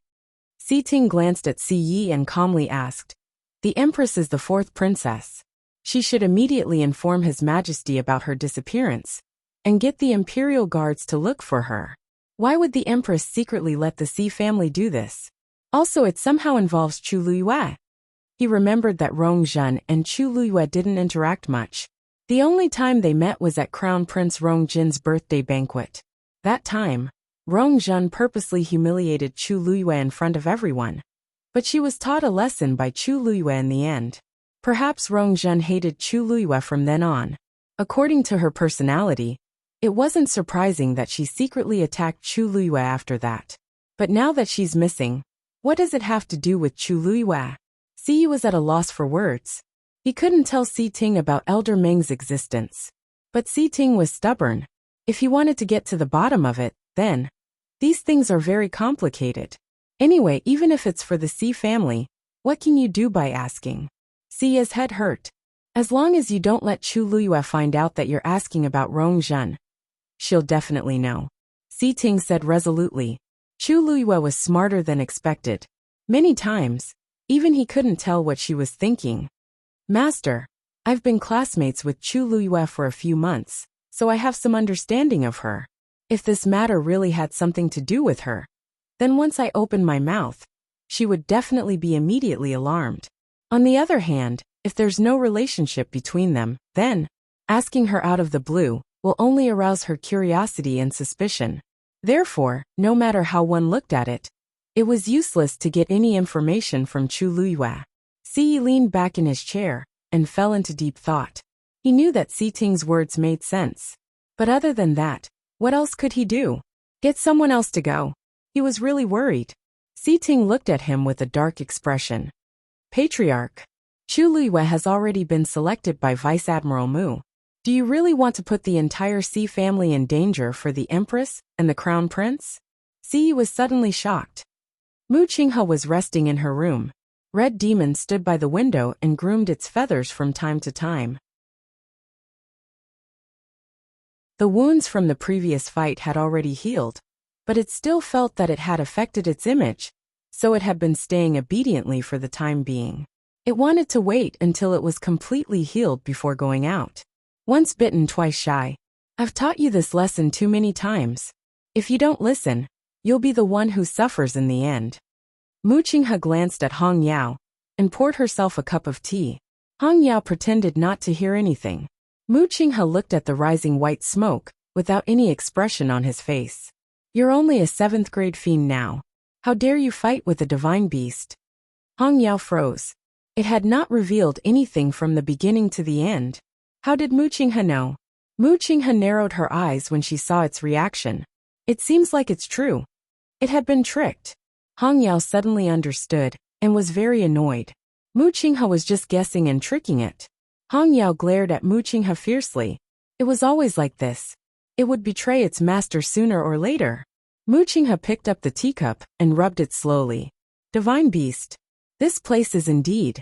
Si Ting glanced at Si Yi and calmly asked, The Empress is the fourth princess. She should immediately inform His Majesty about her disappearance, and get the Imperial Guards to look for her. Why would the Empress secretly let the C family do this? Also, it somehow involves Chu Luyue. He remembered that Rong Zhen and Chu Luyue didn't interact much. The only time they met was at Crown Prince Rong Jin's birthday banquet. That time, Rong Zhen purposely humiliated Chu Luyue in front of everyone. But she was taught a lesson by Chu Luyue in the end. Perhaps Rong Zhen hated Chu Luyue from then on. According to her personality, it wasn't surprising that she secretly attacked Chu Luyue after that. But now that she's missing, what does it have to do with Chu Luyue? Siyi was at a loss for words. He couldn't tell Si Ting about Elder Meng's existence. But Si Ting was stubborn. If he wanted to get to the bottom of it, then these things are very complicated. Anyway, even if it's for the Si family, what can you do by asking? Siya's head hurt. As long as you don't let Chu Luyue find out that you're asking about Rong Zhen, she'll definitely know. Si Ting said resolutely. Chu Luyue was smarter than expected. Many times, even he couldn't tell what she was thinking. Master, I've been classmates with Chu Luyue for a few months, so I have some understanding of her. If this matter really had something to do with her, then once I open my mouth, she would definitely be immediately alarmed. On the other hand, if there's no relationship between them, then asking her out of the blue will only arouse her curiosity and suspicion. Therefore, no matter how one looked at it, it was useless to get any information from Chu Luyue. Siyi leaned back in his chair and fell into deep thought. He knew that Si Ting's words made sense. But other than that, what else could he do? Get someone else to go. He was really worried. Si Ting looked at him with a dark expression. Patriarch, Chu Luyue has already been selected by Vice Admiral Mu. Do you really want to put the entire Si family in danger for the Empress and the Crown Prince? Siyi was suddenly shocked. Mu Qinghe was resting in her room. Red Demon stood by the window and groomed its feathers from time to time. The wounds from the previous fight had already healed, but it still felt that it had affected its image, so it had been staying obediently for the time being. It wanted to wait until it was completely healed before going out. Once bitten, twice shy. I've taught you this lesson too many times. If you don't listen, you'll be the one who suffers in the end. Mu Qinghe glanced at Hong Yao and poured herself a cup of tea. Hong Yao pretended not to hear anything. Mu Qinghe looked at the rising white smoke without any expression on his face. You're only a 7th grade fiend now. How dare you fight with a divine beast? Hong Yao froze. It had not revealed anything from the beginning to the end. How did Mu Qinghe know? Mu Qinghe narrowed her eyes when she saw its reaction. It seems like it's true. It had been tricked. Hong Yao suddenly understood and was very annoyed. Mu Qinghe was just guessing and tricking it. Hong Yao glared at Mu Qinghe fiercely. It was always like this. It would betray its master sooner or later. Mu Qinghe picked up the teacup and rubbed it slowly. Divine beast. This place is indeed.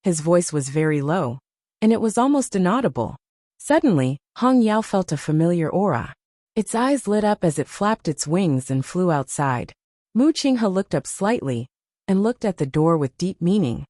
His voice was very low, and it was almost inaudible. Suddenly, Hong Yao felt a familiar aura. Its eyes lit up as it flapped its wings and flew outside. Mu Qinghe looked up slightly and looked at the door with deep meaning.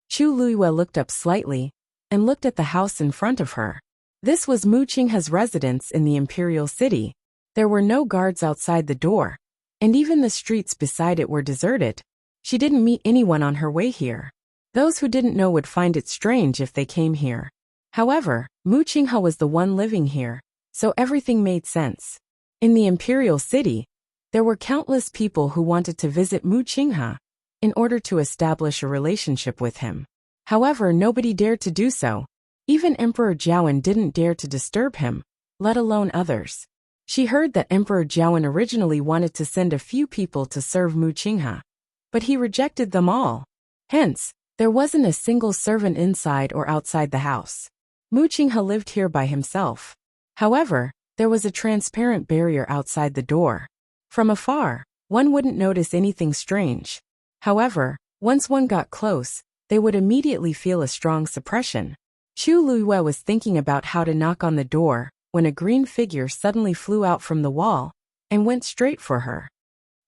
Chu Luyue looked up slightly and looked at the house in front of her. This was Mu Qinghe's residence in the Imperial City. There were no guards outside the door, and even the streets beside it were deserted. She didn't meet anyone on her way here. Those who didn't know would find it strange if they came here. However, Mu Qinghe was the one living here, so everything made sense. In the Imperial City, there were countless people who wanted to visit Mu Qinghe in order to establish a relationship with him. However, nobody dared to do so. Even Emperor Jiawen didn't dare to disturb him, let alone others. She heard that Emperor Jiawen originally wanted to send a few people to serve Mu Qinghe, but he rejected them all. Hence, there wasn't a single servant inside or outside the house. Mu Qinghe lived here by himself. However, there was a transparent barrier outside the door. From afar, one wouldn't notice anything strange. However, once one got close, they would immediately feel a strong suppression. Chu Luyue was thinking about how to knock on the door when a green figure suddenly flew out from the wall and went straight for her.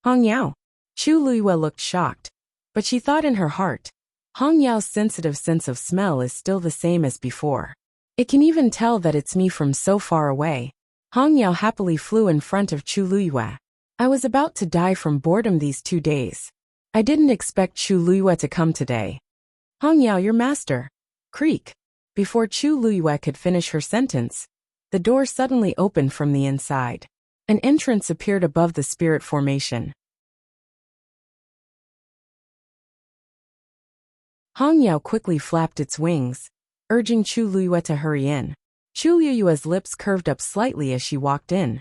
Hong Yao. Chu Luyue looked shocked, but she thought in her heart, Hong Yao's sensitive sense of smell is still the same as before. It can even tell that it's me from so far away. Hong Yao happily flew in front of Chu Luyue. I was about to die from boredom these 2 days. I didn't expect Chu Luyue to come today. Hong Yao, your master. Creak. Before Chu Luyue could finish her sentence, the door suddenly opened from the inside. An entrance appeared above the spirit formation. Hong Yao quickly flapped its wings, urging Chu Luyue to hurry in. Chu Luyue's lips curved up slightly as she walked in.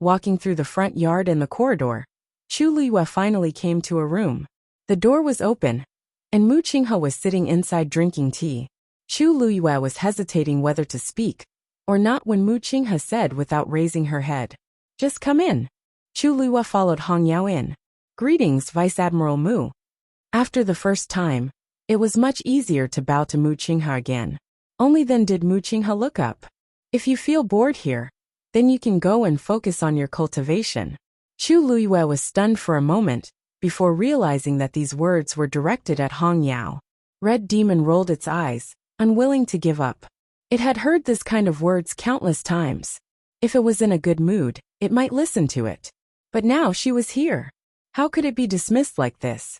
Walking through the front yard and the corridor, Chu Luyue finally came to a room. The door was open, and Mu Qinghe was sitting inside drinking tea. Chu Luyue was hesitating whether to speak or not when Mu Qinghe said without raising her head, "Just come in." Chu Luyue followed Hong Yao in. "Greetings, Vice Admiral Mu." After the first time, it was much easier to bow to Mu Qinghe again. Only then did Mu Qinghe look up. "If you feel bored here, then you can go and focus on your cultivation." Chu Luyue was stunned for a moment, before realizing that these words were directed at Hong Yao. Red Demon rolled its eyes, unwilling to give up. It had heard this kind of words countless times. If it was in a good mood, it might listen to it. But now she was here. How could it be dismissed like this?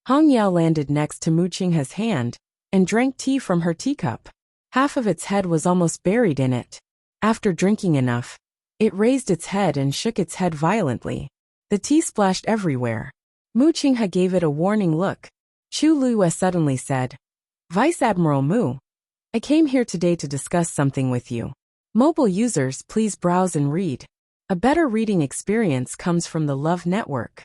Hong Yao landed next to Mu Qinghe's hand and drank tea from her teacup. Half of its head was almost buried in it. After drinking enough, it raised its head and shook its head violently. The tea splashed everywhere. Mu Qinghe gave it a warning look. Chu Luyue suddenly said, "Vice Admiral Mu, I came here today to discuss something with you. Mobile users, please browse and read. A better reading experience comes from the Love Network."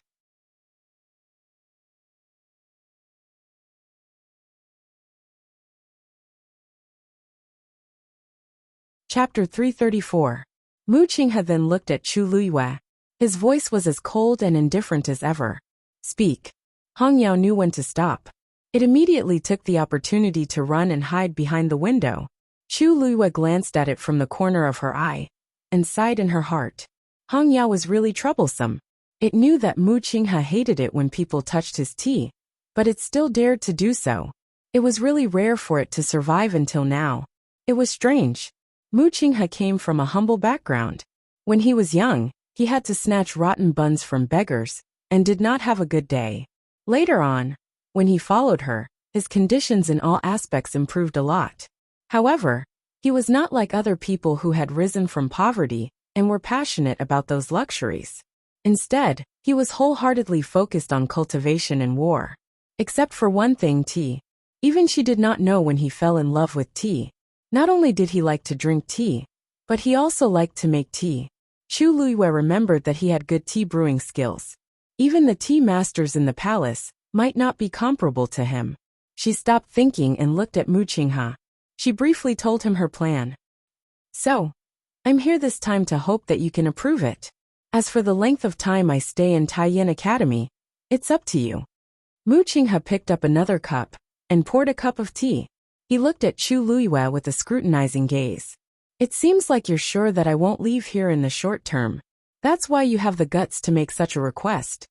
Chapter 334. Mu Qinghe then looked at Chu Luyue. His voice was as cold and indifferent as ever. "Speak." Hong Yao knew when to stop. It immediately took the opportunity to run and hide behind the window. Chu Luyue glanced at it from the corner of her eye and sighed in her heart. Hong Yao was really troublesome. It knew that Mu Qinghe hated it when people touched his tea, but it still dared to do so. It was really rare for it to survive until now. It was strange. Mu Qinghe came from a humble background. When he was young, he had to snatch rotten buns from beggars and did not have a good day. Later on, when he followed her, his conditions in all aspects improved a lot. However, he was not like other people who had risen from poverty and were passionate about those luxuries. Instead, he was wholeheartedly focused on cultivation and war. Except for one thing, tea. Even she did not know when he fell in love with tea. Not only did he like to drink tea, but he also liked to make tea. Chu Luyue remembered that he had good tea brewing skills. Even the tea masters in the palace might not be comparable to him. She stopped thinking and looked at Mu Qinghe. She briefly told him her plan. "So, I'm here this time to hope that you can approve it. As for the length of time I stay in Taiyin Academy, it's up to you." Mu Qinghe picked up another cup and poured a cup of tea. He looked at Chu Luyue with a scrutinizing gaze. "It seems like you're sure that I won't leave here in the short term. That's why you have the guts to make such a request."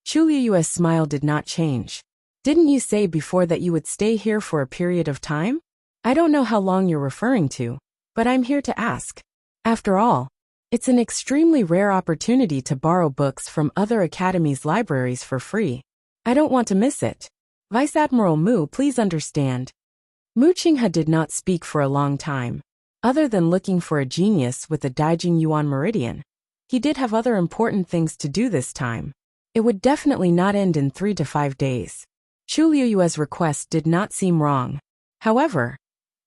Chu Luyue's smile did not change. "Didn't you say before that you would stay here for a period of time? I don't know how long you're referring to, but I'm here to ask. After all, it's an extremely rare opportunity to borrow books from other academies' libraries for free. I don't want to miss it. Vice Admiral Mu, please understand." Mu Qinghe did not speak for a long time. Other than looking for a genius with the Daijing Yuan Meridian, he did have other important things to do this time. It would definitely not end in 3 to 5 days. Chu Luyue's request did not seem wrong. However,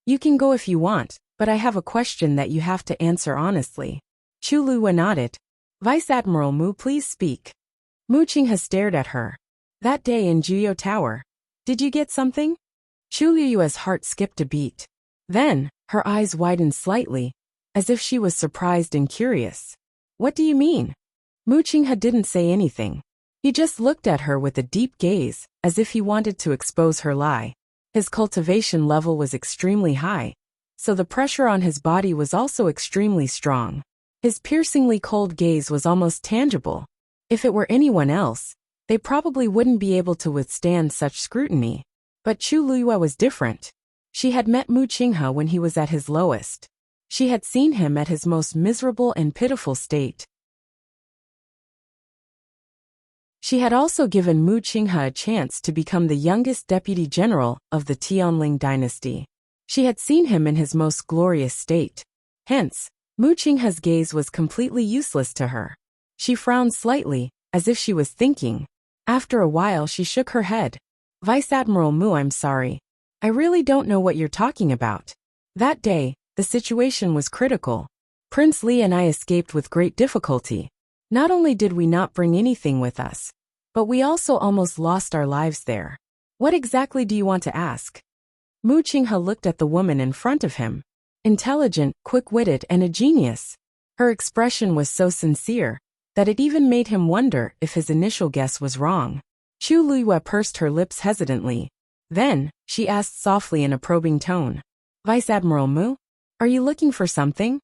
"You can go if you want, but I have a question that you have to answer honestly." Chu Luyue nodded. "Vice Admiral Mu, please speak." Mu Qinghe stared at her. "That day in Juyo Tower, did you get something?" Chu Luyue's heart skipped a beat. Then, her eyes widened slightly, as if she was surprised and curious. "What do you mean?" Mu Qinghe didn't say anything. He just looked at her with a deep gaze, as if he wanted to expose her lie. His cultivation level was extremely high, so the pressure on his body was also extremely strong. His piercingly cold gaze was almost tangible. If it were anyone else, they probably wouldn't be able to withstand such scrutiny. But Chu Luyue was different. She had met Mu Qinghe when he was at his lowest. She had seen him at his most miserable and pitiful state. She had also given Mu Qinghe a chance to become the youngest deputy general of the Tianling dynasty. She had seen him in his most glorious state. Hence, Mu Qinghe's gaze was completely useless to her. She frowned slightly, as if she was thinking. After a while she shook her head. Vice Admiral Mu, I'm sorry. I really don't know what you're talking about. That day, the situation was critical. Prince Li and I escaped with great difficulty. Not only did we not bring anything with us, but we also almost lost our lives there. What exactly do you want to ask? Mu Qinghe looked at the woman in front of him. Intelligent, quick-witted, and a genius. Her expression was so sincere that it even made him wonder if his initial guess was wrong. Chu Luiyue pursed her lips hesitantly. Then, she asked softly in a probing tone. Vice Admiral Mu? Are you looking for something?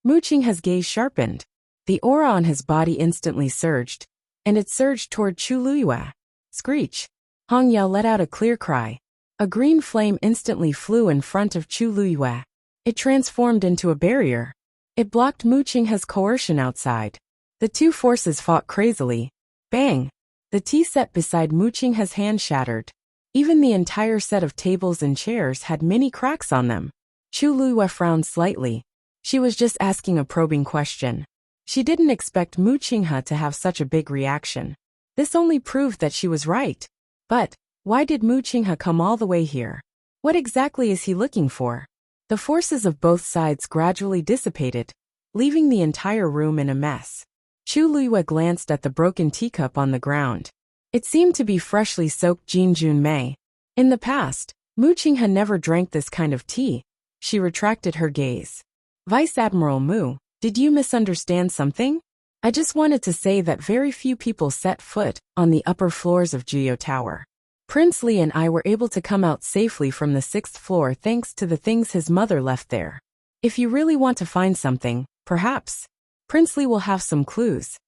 Mu Qinghe's gaze sharpened. The aura on his body instantly surged, and it surged toward Chu Luiyue. Screech! Hong Yao let out a clear cry. A green flame instantly flew in front of Chu Luiyue. It transformed into a barrier. It blocked Mu Qinghe's coercion outside. The two forces fought crazily. Bang! The tea set beside Mu Qinghe's hand shattered. Even the entire set of tables and chairs had many cracks on them. Chu Luiyue frowned slightly. She was just asking a probing question. She didn't expect Mu Qinghe to have such a big reaction. This only proved that she was right. But, why did Mu Qinghe come all the way here? What exactly is he looking for? The forces of both sides gradually dissipated, leaving the entire room in a mess. Chu Luiyue glanced at the broken teacup on the ground. It seemed to be freshly soaked Jinjun Mei. In the past, Mu Qinghe never drank this kind of tea. She retracted her gaze. Vice Admiral Mu, did you misunderstand something? I just wanted to say that very few people set foot on the upper floors of Jiyo Tower. Prince Li and I were able to come out safely from the 6th floor thanks to the things his mother left there. If you really want to find something, perhaps Prince Li will have some clues.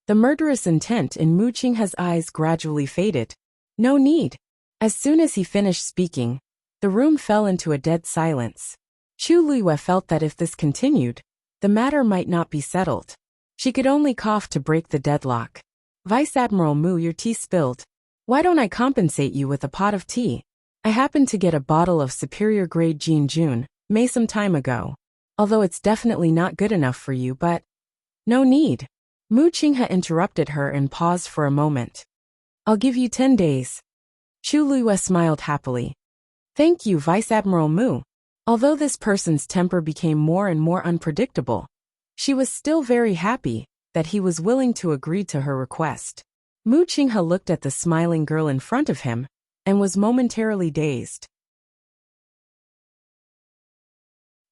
The murderous intent in Mu Qinghe's eyes gradually faded. No need. As soon as he finished speaking, the room fell into a dead silence. Chu Luiyue felt that if this continued, the matter might not be settled. She could only cough to break the deadlock. Vice Admiral Mu, your tea spilled. Why don't I compensate you with a pot of tea? I happened to get a bottle of superior grade Jinjun Mei some time ago. Although it's definitely not good enough for you, but no need. Mu Qinghe interrupted her and paused for a moment. I'll give you 10 days. Chu Luiyue smiled happily. Thank you, Vice Admiral Mu. Although this person's temper became more and more unpredictable, she was still very happy that he was willing to agree to her request. Mu Qinghe looked at the smiling girl in front of him and was momentarily dazed.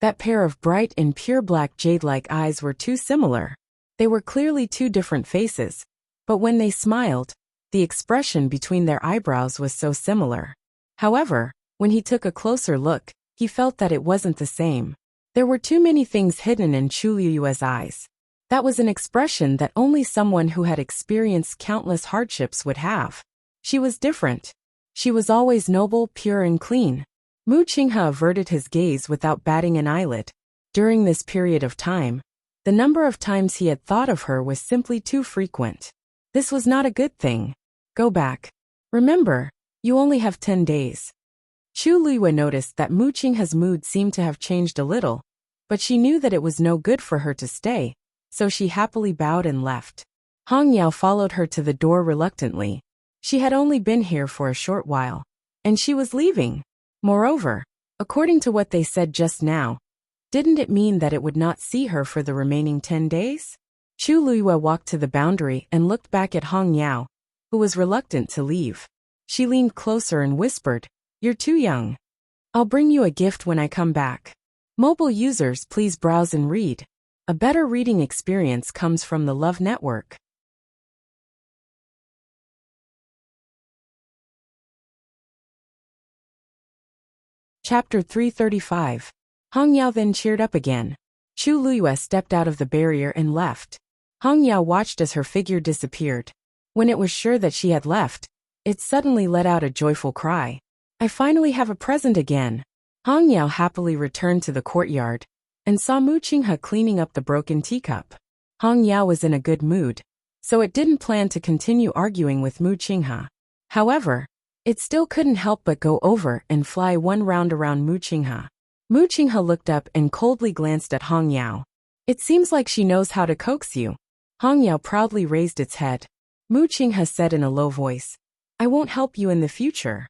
That pair of bright and pure black jade-like eyes were too similar. They were clearly two different faces, but when they smiled, the expression between their eyebrows was so similar. However, when he took a closer look, he felt that it wasn't the same. There were too many things hidden in Chu Luiyue's eyes. That was an expression that only someone who had experienced countless hardships would have. She was different. She was always noble, pure, and clean. Mu Qinghe averted his gaze without batting an eyelid. During this period of time, the number of times he had thought of her was simply too frequent. This was not a good thing. Go back. Remember, you only have 10 days. Chu Luiyue noticed that Mu Qinghe's mood seemed to have changed a little, but she knew that it was no good for her to stay, so she happily bowed and left. Hong Yao followed her to the door reluctantly. She had only been here for a short while, and she was leaving. Moreover, according to what they said just now, didn't it mean that it would not see her for the remaining 10 days? Chu Luiyue walked to the boundary and looked back at Hong Yao, who was reluctant to leave. She leaned closer and whispered, "You're too young. I'll bring you a gift when I come back." Mobile users, please browse and read. A better reading experience comes from the Love Network. Chapter 335. Hong Yao then cheered up again. Chu Luiyue stepped out of the barrier and left. Hong Yao watched as her figure disappeared. When it was sure that she had left, it suddenly let out a joyful cry. I finally have a present again. Hong Yao happily returned to the courtyard and saw Mu Qinghe cleaning up the broken teacup. Hong Yao was in a good mood, so it didn't plan to continue arguing with Mu Qinghe. However, it still couldn't help but go over and fly one round around Mu Qinghe. Mu Qinghe looked up and coldly glanced at Hong Yao. It seems like she knows how to coax you. Hong Yao proudly raised its head. Mu Qinghe said in a low voice, I won't help you in the future.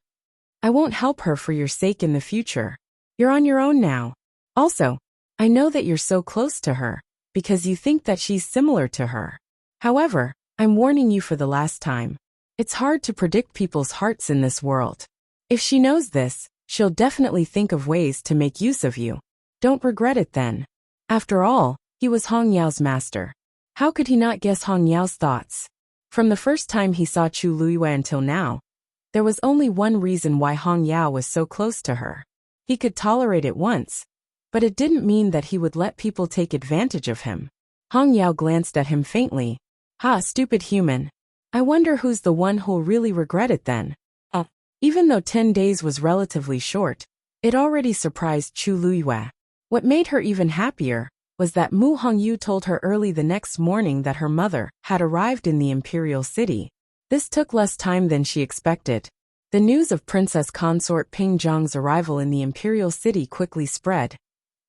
I won't help her for your sake in the future. You're on your own now. Also, I know that you're so close to her, because you think that she's similar to her. However, I'm warning you for the last time. It's hard to predict people's hearts in this world. If she knows this, she'll definitely think of ways to make use of you. Don't regret it then. After all, he was Hong Yao's master. How could he not guess Hong Yao's thoughts? From the first time he saw Chu Luiyue until now, there was only one reason why Hong Yao was so close to her. He could tolerate it once, but it didn't mean that he would let people take advantage of him. Hong Yao glanced at him faintly. Ha, stupid human. I wonder who's the one who'll really regret it then. Even though 10 days was relatively short, it already surprised Chu Luiyue. What made her even happier was that Mu Hongyu told her early the next morning that her mother had arrived in the imperial city. This took less time than she expected. The news of Princess Consort Ping Zhang's arrival in the imperial city quickly spread,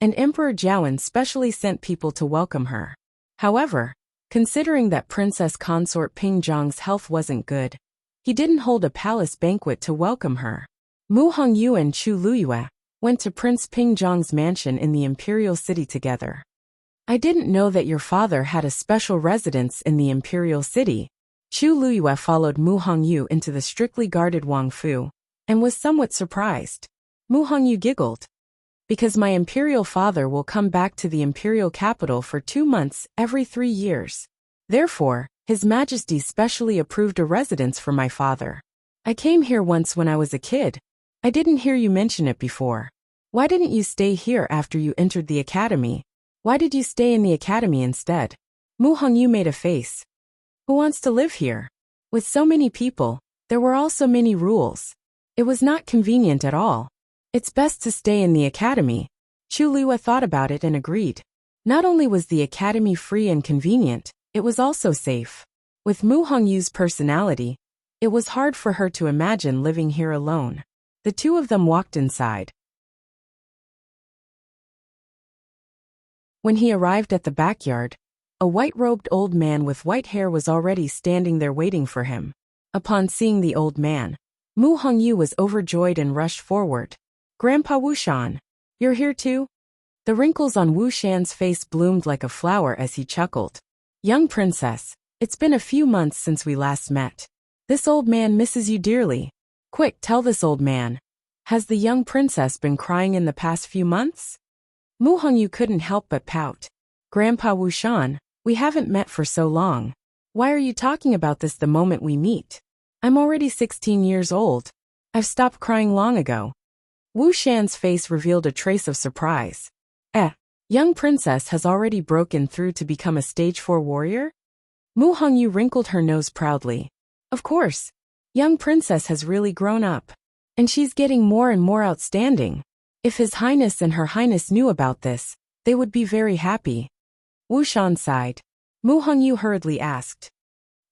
and Emperor Jiawen specially sent people to welcome her. However, considering that Princess Consort Ping Zhang's health wasn't good, he didn't hold a palace banquet to welcome her. Mu Hongyu and Chu Luiyue went to Prince Ping Zhang's mansion in the imperial city together. I didn't know that your father had a special residence in the imperial city. Chu Luiyue followed Mu Hongyu into the strictly guarded Wang Fu, and was somewhat surprised. Mu Hongyu giggled. Because my imperial father will come back to the imperial capital for 2 months every 3 years. Therefore, His Majesty specially approved a residence for my father. I came here once when I was a kid. I didn't hear you mention it before. Why didn't you stay here after you entered the academy? Why did you stay in the academy instead? Mu Hongyu made a face. Who wants to live here? With so many people, there were also many rules. It was not convenient at all. It's best to stay in the academy. Chu Luiyue thought about it and agreed. Not only was the academy free and convenient, it was also safe. With Mu Hongyu's personality, it was hard for her to imagine living here alone. The two of them walked inside. When he arrived at the backyard, a white-robed old man with white hair was already standing there waiting for him. Upon seeing the old man, Mu Hongyu was overjoyed and rushed forward. Grandpa Wu Shan, you're here too? The wrinkles on Wu Shan's face bloomed like a flower as he chuckled. Young princess, it's been a few months since we last met. This old man misses you dearly. Quick, tell this old man. Has the young princess been crying in the past few months? Mu Hongyu couldn't help but pout. Grandpa Wu Shan, we haven't met for so long. Why are you talking about this the moment we meet? I'm already 16 years old. I've stopped crying long ago. Wu Shan's face revealed a trace of surprise. Young princess has already broken through to become a stage 4 warrior? Mu Hongyu wrinkled her nose proudly. Of course. Young princess has really grown up. And she's getting more and more outstanding. If His Highness and Her Highness knew about this, they would be very happy. Wu Shan sighed. Mu Hongyu hurriedly asked.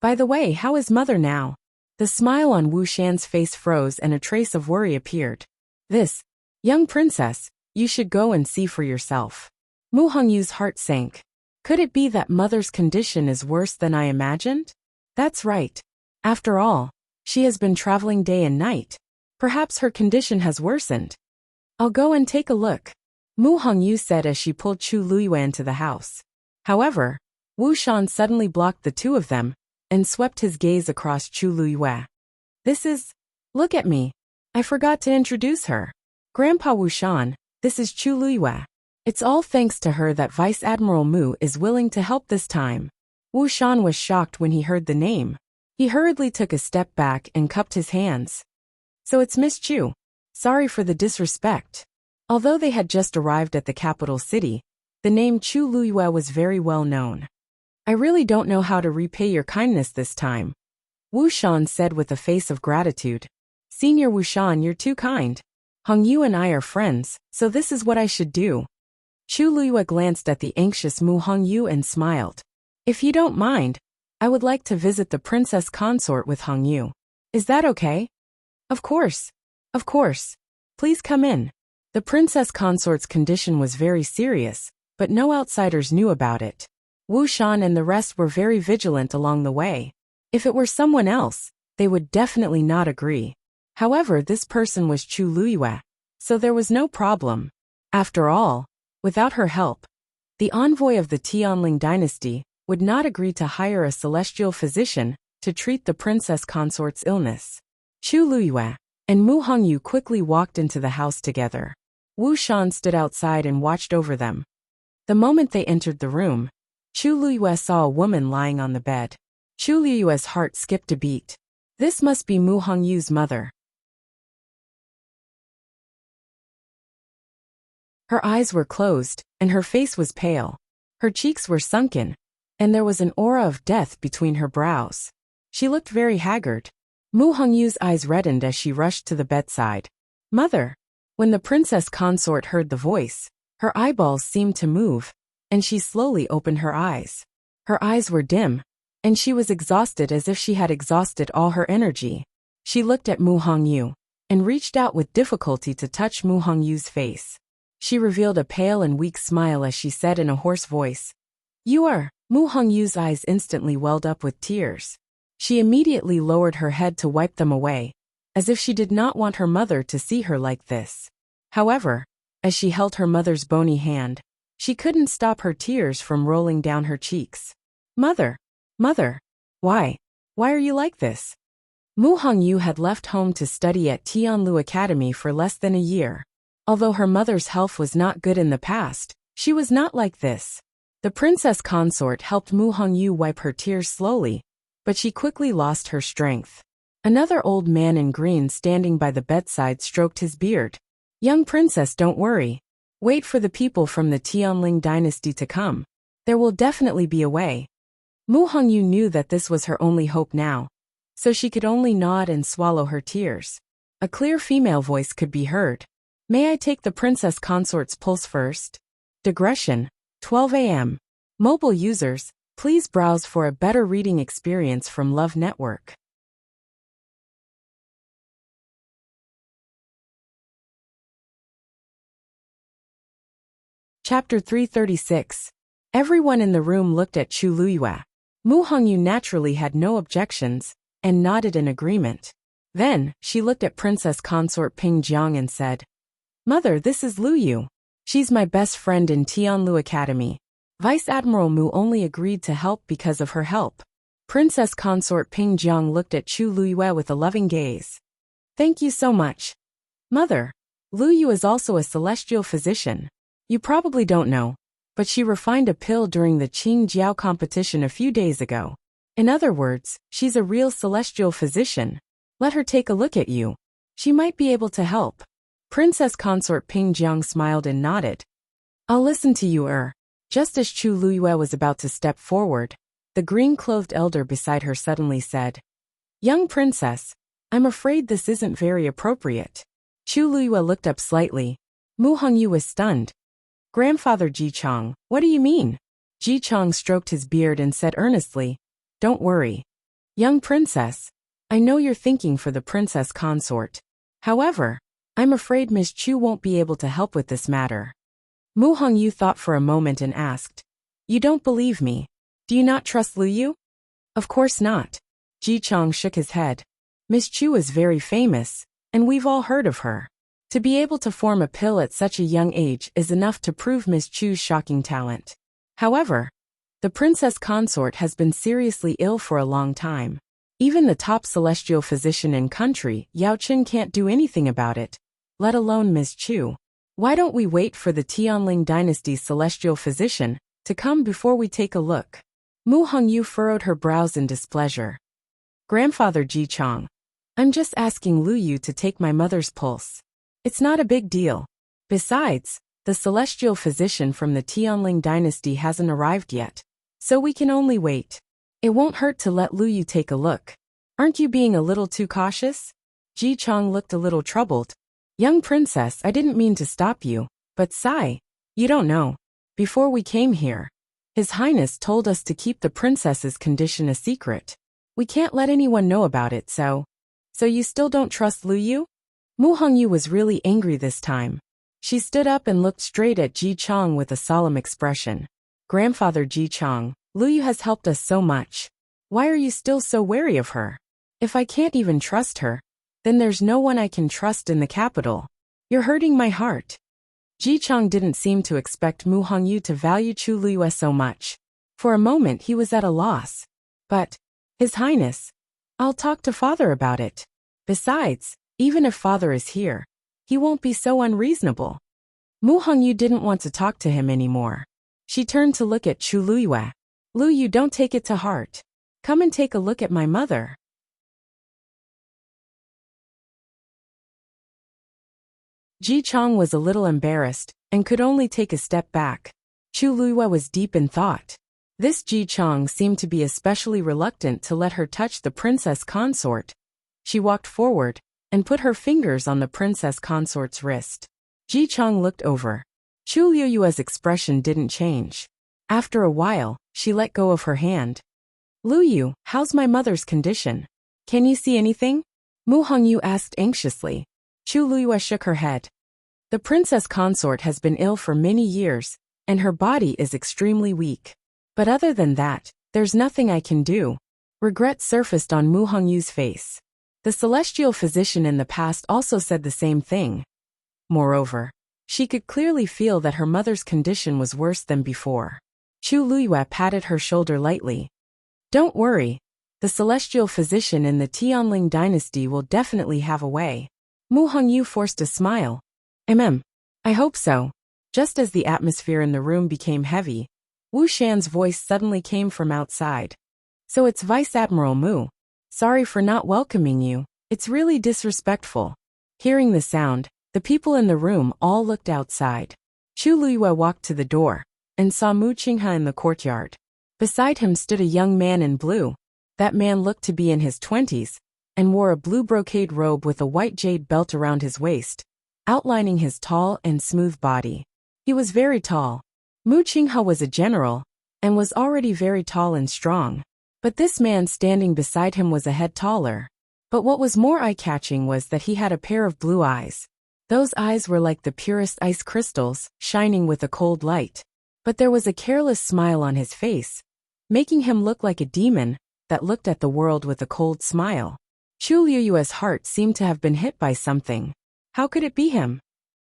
By the way, how is mother now? The smile on Wu Shan's face froze and a trace of worry appeared. This, young princess, you should go and see for yourself. Mu Hongyu's heart sank. Could it be that mother's condition is worse than I imagined? That's right. After all, she has been traveling day and night. Perhaps her condition has worsened. I'll go and take a look, Mu Hongyu said as she pulled Chu Luiyue into the house. However, Wu Shan suddenly blocked the two of them and swept his gaze across Chu Luiyue. Look at me. I forgot to introduce her. Grandpa Wu Shan, this is Chu Luiyue. It's all thanks to her that Vice Admiral Mu is willing to help this time. Wu Shan was shocked when he heard the name. He hurriedly took a step back and cupped his hands. So it's Miss Chu. Sorry for the disrespect. Although they had just arrived at the capital city, the name Chu Luiyue was very well known. I really don't know how to repay your kindness this time, Wu Shan said with a face of gratitude. Senior Wu Shan, you're too kind. Hongyu and I are friends, so this is what I should do. Chu Luiyue glanced at the anxious Mu Hongyu and smiled. If you don't mind, I would like to visit the princess consort with Hongyu. Is that okay? Of course. Of course. Please come in. The princess consort's condition was very serious, but no outsiders knew about it. Wu Shan and the rest were very vigilant along the way. If it were someone else, they would definitely not agree. However, this person was Chu Luyue, so there was no problem. After all, without her help, the envoy of the Tianling dynasty would not agree to hire a celestial physician to treat the princess consort's illness. Chu Luyue and Mu Hongyu quickly walked into the house together. Wu Shan stood outside and watched over them. The moment they entered the room, Chu Luyue saw a woman lying on the bed. Chu Luyue's heart skipped a beat. This must be Mu Hongyu's mother. Her eyes were closed, and her face was pale. Her cheeks were sunken, and there was an aura of death between her brows. She looked very haggard. Mu Hongyu's eyes reddened as she rushed to the bedside. Mother! When the princess consort heard the voice, her eyeballs seemed to move, and she slowly opened her eyes. Her eyes were dim, and she was exhausted as if she had exhausted all her energy. She looked at Mu Hongyu, and reached out with difficulty to touch Mu Hongyu's face. She revealed a pale and weak smile as she said in a hoarse voice, "You are." Mu Hongyu's eyes instantly welled up with tears. She immediately lowered her head to wipe them away, as if she did not want her mother to see her like this. However, as she held her mother's bony hand, she couldn't stop her tears from rolling down her cheeks. Mother! Mother! Why? Why are you like this? Mu Hongyu had left home to study at Tianlu Academy for less than a year. Although her mother's health was not good in the past, she was not like this. The princess consort helped Mu Hongyu wipe her tears slowly, but she quickly lost her strength. Another old man in green standing by the bedside stroked his beard. Young princess, don't worry. Wait for the people from the Tianling dynasty to come. There will definitely be a way. Mu Hongyu knew that this was her only hope now, so she could only nod and swallow her tears. A clear female voice could be heard. May I take the princess consort's pulse first? Digression, 12 a.m. Mobile users, please browse for a better reading experience from Love Network. Chapter 336. Everyone in the room looked at Chu Luyue. Mu Hongyu naturally had no objections, and nodded in agreement. Then, she looked at Princess Consort Ping Jiang and said, Mother, this is Lu Yu. She's my best friend in Tianlu Academy. Vice Admiral Mu only agreed to help because of her help. Princess Consort Ping Jiang looked at Chu Luyue with a loving gaze. Thank you so much. Mother, Lu Yu is also a celestial physician. You probably don't know, but she refined a pill during the Qing Jiao competition a few days ago. In other words, she's a real celestial physician. Let her take a look at you. She might be able to help. Princess Consort Ping Jiang smiled and nodded. I'll listen to you. Just as Chu Luyue was about to step forward, the green-clothed elder beside her suddenly said, Young princess, I'm afraid this isn't very appropriate. Chu Luyue looked up slightly. Mu Hongyu was stunned. Grandfather Ji Chong, what do you mean? Ji Chong stroked his beard and said earnestly, Don't worry. Young princess, I know you're thinking for the princess consort. However, I'm afraid Ms. Chu won't be able to help with this matter. Mu Hongyu thought for a moment and asked, You don't believe me? Do you not trust Lu Yu? Of course not. Ji Chong shook his head. Ms. Chu is very famous, and we've all heard of her. To be able to form a pill at such a young age is enough to prove Ms. Chu's shocking talent. However, the princess consort has been seriously ill for a long time. Even the top celestial physician in country, Yao Qin, can't do anything about it, let alone Ms. Chu. Why don't we wait for the Tianling dynasty's celestial physician to come before we take a look? Mu Hongyu furrowed her brows in displeasure. Grandfather Ji Chong, I'm just asking Lu Yu to take my mother's pulse. It's not a big deal. Besides, the celestial physician from the Tianling dynasty hasn't arrived yet, so we can only wait. It won't hurt to let Lu Yu take a look. Aren't you being a little too cautious? Ji Chong looked a little troubled. Young princess, I didn't mean to stop you, but sigh. You don't know. Before we came here, His Highness told us to keep the princess's condition a secret. We can't let anyone know about it, so you still don't trust Lu Yu? Mu Hongyu was really angry this time. She stood up and looked straight at Ji Chang with a solemn expression. Grandfather Ji Chang, Lu Yu has helped us so much. Why are you still so wary of her? If I can't even trust her, then there's no one I can trust in the capital. You're hurting my heart. Ji Chang didn't seem to expect Mu Hongyu to value Chu Liyue so much. For a moment he was at a loss. But, His Highness, I'll talk to father about it. Besides, even if father is here, he won't be so unreasonable. Mu Hongyu didn't want to talk to him anymore. She turned to look at Chu Liyue. Lu Yu, don't take it to heart. Come and take a look at my mother. Ji Chang was a little embarrassed, and could only take a step back. Chu Liyue was deep in thought. This Ji Chang seemed to be especially reluctant to let her touch the princess consort. She walked forward, and put her fingers on the princess consort's wrist. Ji Chang looked over. Chu Liyue's expression didn't change. After a while, she let go of her hand. Lu Yu, how's my mother's condition? Can you see anything? Mu Hongyu asked anxiously. Chu Liyue shook her head. The princess consort has been ill for many years, and her body is extremely weak. But other than that, there's nothing I can do. Regret surfaced on Mu Hongyu's face. The celestial physician in the past also said the same thing. Moreover, she could clearly feel that her mother's condition was worse than before. Chu Liyue patted her shoulder lightly. Don't worry. The celestial physician in the Tianling dynasty will definitely have a way. Mu Hongyu forced a smile. I hope so. Just as the atmosphere in the room became heavy, Wu Shan's voice suddenly came from outside. So it's Vice Admiral Mu. Sorry for not welcoming you. It's really disrespectful. Hearing the sound, the people in the room all looked outside. Chu Liyue walked to the door, and saw Mu Qinghe in the courtyard. Beside him stood a young man in blue. That man looked to be in his 20s, and wore a blue brocade robe with a white jade belt around his waist, outlining his tall and smooth body. He was very tall. Mu Qinghe was a general, and was already very tall and strong. But this man standing beside him was a head taller. But what was more eye-catching was that he had a pair of blue eyes. Those eyes were like the purest ice crystals, shining with a cold light. But there was a careless smile on his face, making him look like a demon that looked at the world with a cold smile. Chu Liyue's heart seemed to have been hit by something. How could it be him?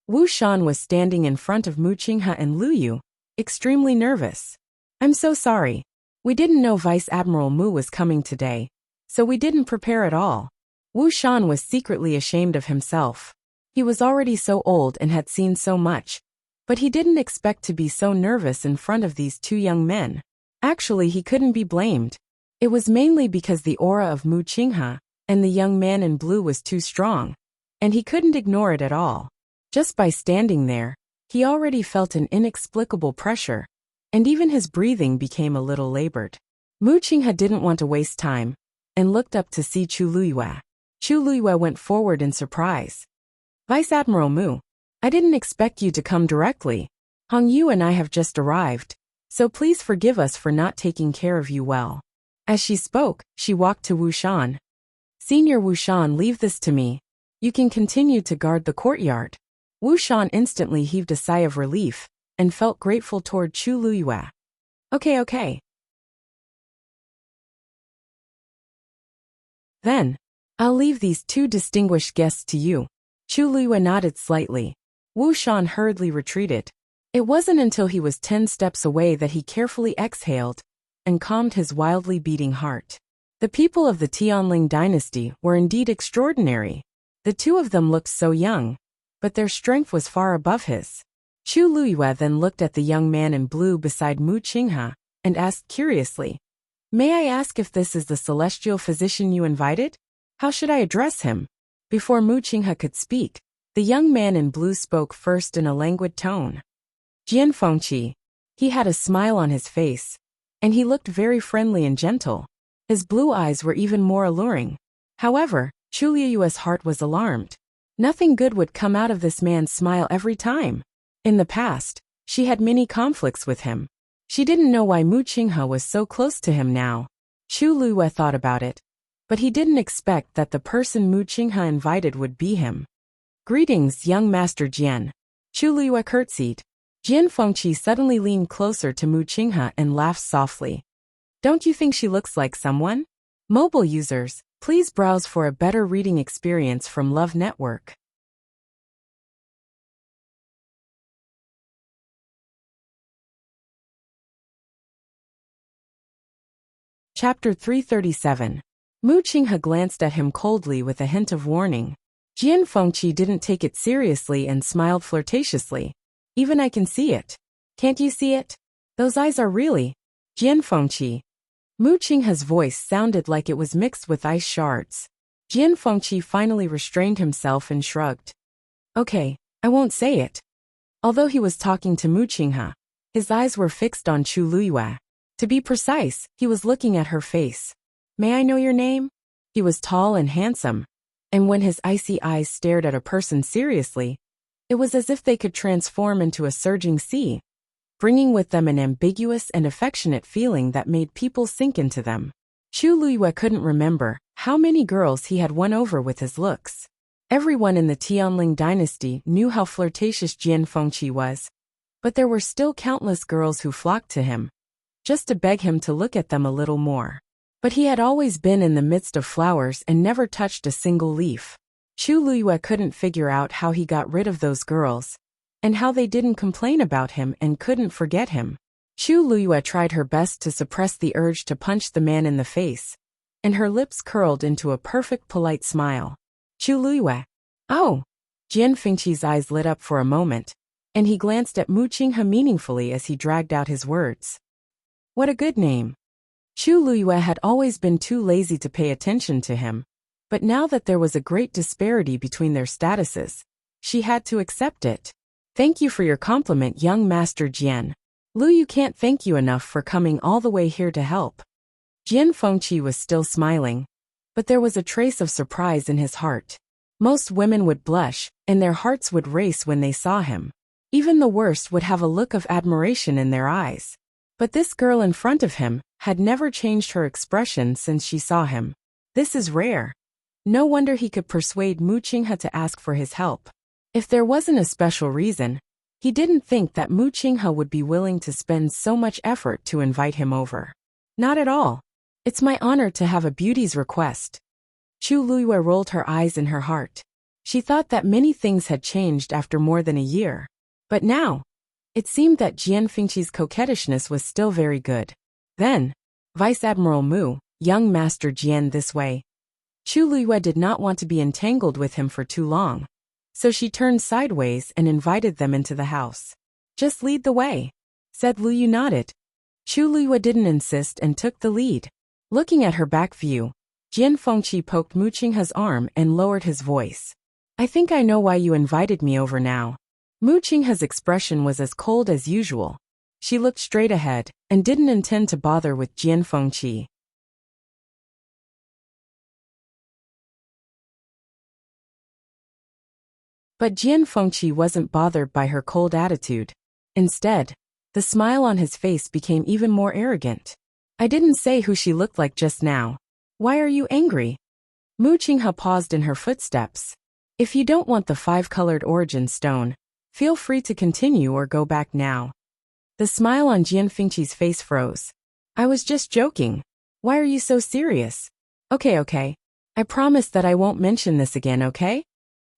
Wu Shan was standing in front of Mu Qinghe and Lu Yu, extremely nervous. I'm so sorry. We didn't know Vice Admiral Mu was coming today, so we didn't prepare at all. Wu Shan was secretly ashamed of himself. He was already so old and had seen so much, but he didn't expect to be so nervous in front of these two young men. Actually, he couldn't be blamed. It was mainly because the aura of Mu Qinghe and the young man in blue was too strong, and he couldn't ignore it at all. Just by standing there, he already felt an inexplicable pressure, and even his breathing became a little labored. Mu Qinghe didn't want to waste time, and looked up to see Chu Liyue. Chu Liyue went forward in surprise. Vice Admiral Mu, I didn't expect you to come directly. Hongyu and I have just arrived, so please forgive us for not taking care of you well. As she spoke, she walked to Wu Shan. Senior Wu Shan, leave this to me. You can continue to guard the courtyard. Wu Shan instantly heaved a sigh of relief, and felt grateful toward Chu Liyue. Okay. Then, I'll leave these two distinguished guests to you. Chu Liyue nodded slightly. Wu Shan hurriedly retreated. It wasn't until he was 10 steps away that he carefully exhaled, and calmed his wildly beating heart. The people of the Tianling dynasty were indeed extraordinary. The two of them looked so young, but their strength was far above his. Chu Liyue then looked at the young man in blue beside Mu Qinghe, and asked curiously, May I ask if this is the celestial physician you invited? How should I address him? Before Mu Qinghe could speak, the young man in blue spoke first in a languid tone. Jian Fengqi. He had a smile on his face, and he looked very friendly and gentle. His blue eyes were even more alluring. However, Chu Liyue's heart was alarmed. Nothing good would come out of this man's smile every time. In the past, she had many conflicts with him. She didn't know why Mu Qinghe was so close to him now. Chu Luiyue thought about it, but he didn't expect that the person Mu Qinghe invited would be him. Greetings, young Master Jian. Chu Luiyue curtsied. Jian Fengqi suddenly leaned closer to Mu Qinghe and laughed softly. Don't you think she looks like someone? Mobile users, please browse for a better reading experience from Love Network. Chapter 337. Mu Qinghe glanced at him coldly with a hint of warning. Jian Fengqi didn't take it seriously and smiled flirtatiously. Even I can see it. Can't you see it? Those eyes are really... Jian Fengqi. Mu Qinghe's voice sounded like it was mixed with ice shards. Jian Fengqi finally restrained himself and shrugged. Okay, I won't say it. Although he was talking to Mu Qinghe, his eyes were fixed on Chu Luiyue. To be precise, he was looking at her face. May I know your name? He was tall and handsome, and when his icy eyes stared at a person seriously, it was as if they could transform into a surging sea, bringing with them an ambiguous and affectionate feeling that made people sink into them. Chu Luiyue couldn't remember how many girls he had won over with his looks. Everyone in the Tianling dynasty knew how flirtatious Jian Fengqi was, but there were still countless girls who flocked to him, just to beg him to look at them a little more. But he had always been in the midst of flowers and never touched a single leaf. Chu Luiyue couldn't figure out how he got rid of those girls, and how they didn't complain about him and couldn't forget him. Chu Luiyue tried her best to suppress the urge to punch the man in the face, and her lips curled into a perfect polite smile. Chu Luiyue. Oh! Jian Fengqi's eyes lit up for a moment, and he glanced at Mu Qinghe meaningfully as he dragged out his words. What a good name. Chu Luiyue had always been too lazy to pay attention to him, but now that there was a great disparity between their statuses, she had to accept it. Thank you for your compliment, young Master Jian. Luyu can't thank you enough for coming all the way here to help. Jian Fengqi was still smiling, but there was a trace of surprise in his heart. Most women would blush, and their hearts would race when they saw him. Even the worst would have a look of admiration in their eyes. But this girl in front of him had never changed her expression since she saw him. This is rare. No wonder he could persuade Mu Qinghe to ask for his help. If there wasn't a special reason, he didn't think that Mu Qinghe would be willing to spend so much effort to invite him over. Not at all. It's my honor to have a beauty's request. Chu Luiyue rolled her eyes in her heart. She thought that many things had changed after more than a year. But now, it seemed that Jian Fengqi's coquettishness was still very good. Then, Vice Admiral Mu, young Master Jian, this way. Chu Luiyue did not want to be entangled with him for too long, so she turned sideways and invited them into the house. Just lead the way, said Luyu. Nodded. Chu Luiyue didn't insist and took the lead. Looking at her back view, Jian Fengqi poked Mu Qinghe's arm and lowered his voice. I think I know why you invited me over now. Mu Qinghe's expression was as cold as usual. She looked straight ahead and didn't intend to bother with Jian Fengqi. But Jian Fengqi wasn't bothered by her cold attitude. Instead, the smile on his face became even more arrogant. I didn't say who she looked like just now. Why are you angry? Mu Qinghe paused in her footsteps. If you don't want the 5-colored origin stone, feel free to continue or go back now. The smile on Jian Fengqi's face froze. I was just joking. Why are you so serious? Okay. I promise that I won't mention this again, okay?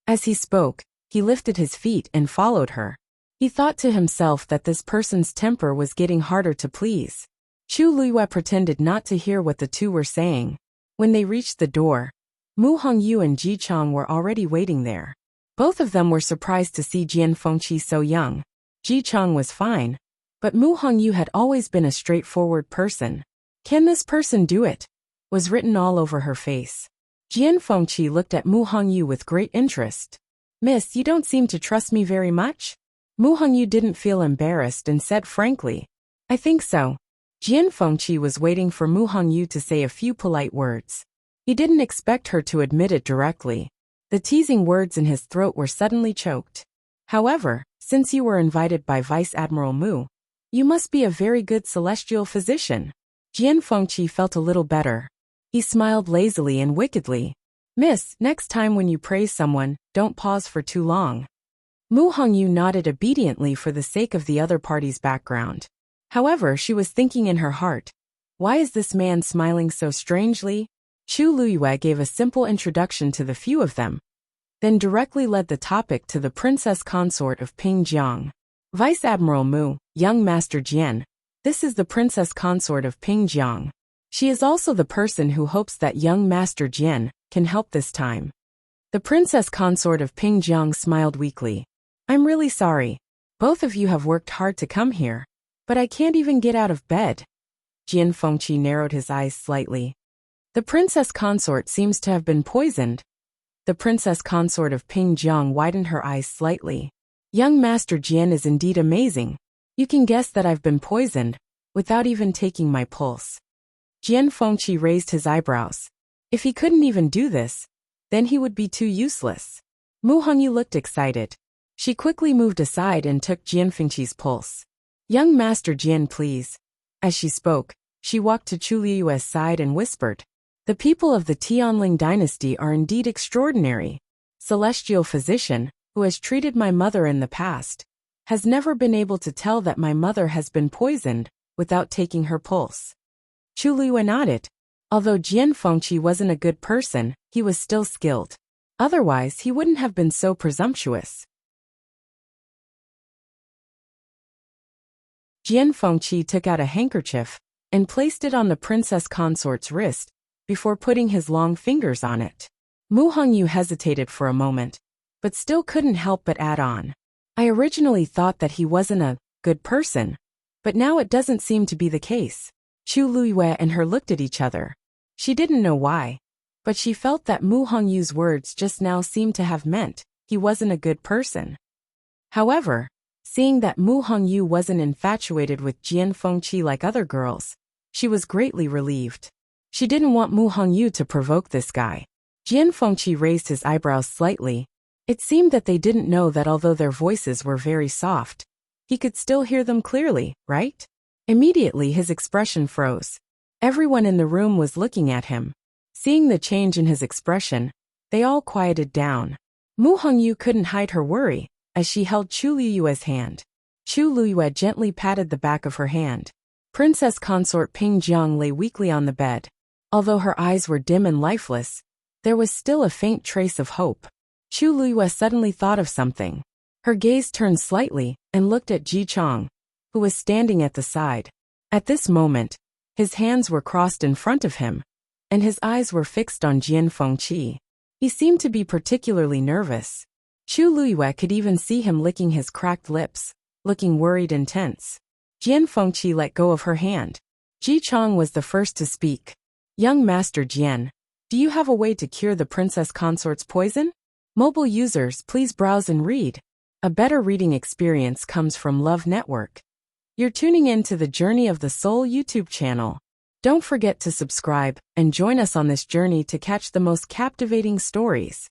As he spoke, he lifted his feet and followed her. He thought to himself that this person's temper was getting harder to please. Chu Luiyue pretended not to hear what the two were saying. When they reached the door, Mu Hongyu and Ji Chang were already waiting there. Both of them were surprised to see Jian Fengqi so young. Ji Chang was fine, but Mu Hongyu had always been a straightforward person. Can this person do it? Was written all over her face. Jian Fengqi looked at Mu Hongyu with great interest. Miss, you don't seem to trust me very much? Mu Hongyu didn't feel embarrassed and said frankly, I think so. Jian Fengqi was waiting for Mu Hongyu to say a few polite words. He didn't expect her to admit it directly. The teasing words in his throat were suddenly choked. However, since you were invited by Vice Admiral Mu, You must be a very good celestial physician. Jian Fengqi felt a little better. He smiled lazily and wickedly. Miss, next time when you praise someone, don't pause for too long. Mu Hongyu nodded obediently for the sake of the other party's background. However, she was thinking in her heart, why is this man smiling so strangely? Chu Luyue gave a simple introduction to the few of them, then directly led the topic to the princess consort of Pingjiang. Vice Admiral Mu, young Master Jian, this is the princess consort of Pingjiang. She is also the person who hopes that young Master Jian can help this time. The princess consort of Pingjiang smiled weakly. I'm really sorry. Both of you have worked hard to come here, but I can't even get out of bed. Jian Fengqi narrowed his eyes slightly. The princess consort seems to have been poisoned. The princess consort of Pingjiang widened her eyes slightly. Young Master Jian is indeed amazing. You can guess that I've been poisoned, without even taking my pulse. Jian Fengqi raised his eyebrows. If he couldn't even do this, then he would be too useless. Mu Hongyu looked excited. She quickly moved aside and took Jian Fengqi's pulse. Young Master Jian, please. As she spoke, she walked to Chu Liyue's side and whispered, the people of the Tianling dynasty are indeed extraordinary. Celestial physician, who has treated my mother in the past, has never been able to tell that my mother has been poisoned without taking her pulse. Chu Liyue nodded. Although Jian Fengqi wasn't a good person, he was still skilled. Otherwise, he wouldn't have been so presumptuous. Jian Fengqi took out a handkerchief and placed it on the princess consort's wrist before putting his long fingers on it. Mu Hongyu hesitated for a moment, but still couldn't help but add on. I originally thought that he wasn't a good person, but now it doesn't seem to be the case. Chu Luyue and her looked at each other. She didn't know why, but she felt that Mu Hongyu's words just now seemed to have meant he wasn't a good person. However, seeing that Mu Hongyu wasn't infatuated with Jian Fengqi like other girls, she was greatly relieved. She didn't want Mu Hongyu to provoke this guy. Jian Fengqi raised his eyebrows slightly. It seemed that they didn't know that although their voices were very soft, he could still hear them clearly, right? Immediately his expression froze. Everyone in the room was looking at him. Seeing the change in his expression, they all quieted down. Mu Hongyu couldn't hide her worry as she held Chu Liyue's hand. Chu Liyue gently patted the back of her hand. Princess consort Pingjiang lay weakly on the bed. Although her eyes were dim and lifeless, there was still a faint trace of hope. Chu Liyue suddenly thought of something. Her gaze turned slightly and looked at Ji Chong, who was standing at the side. At this moment, his hands were crossed in front of him, and his eyes were fixed on Jian Fengqi. He seemed to be particularly nervous. Chu Liyue could even see him licking his cracked lips, looking worried and tense. Jian Fengqi let go of her hand. Ji Chong was the first to speak. Young Master Jian, do you have a way to cure the princess consort's poison? Mobile users, please browse and read. A better reading experience comes from Love Network. You're tuning in to the Journey of the Soul YouTube channel. Don't forget to subscribe and join us on this journey to catch the most captivating stories.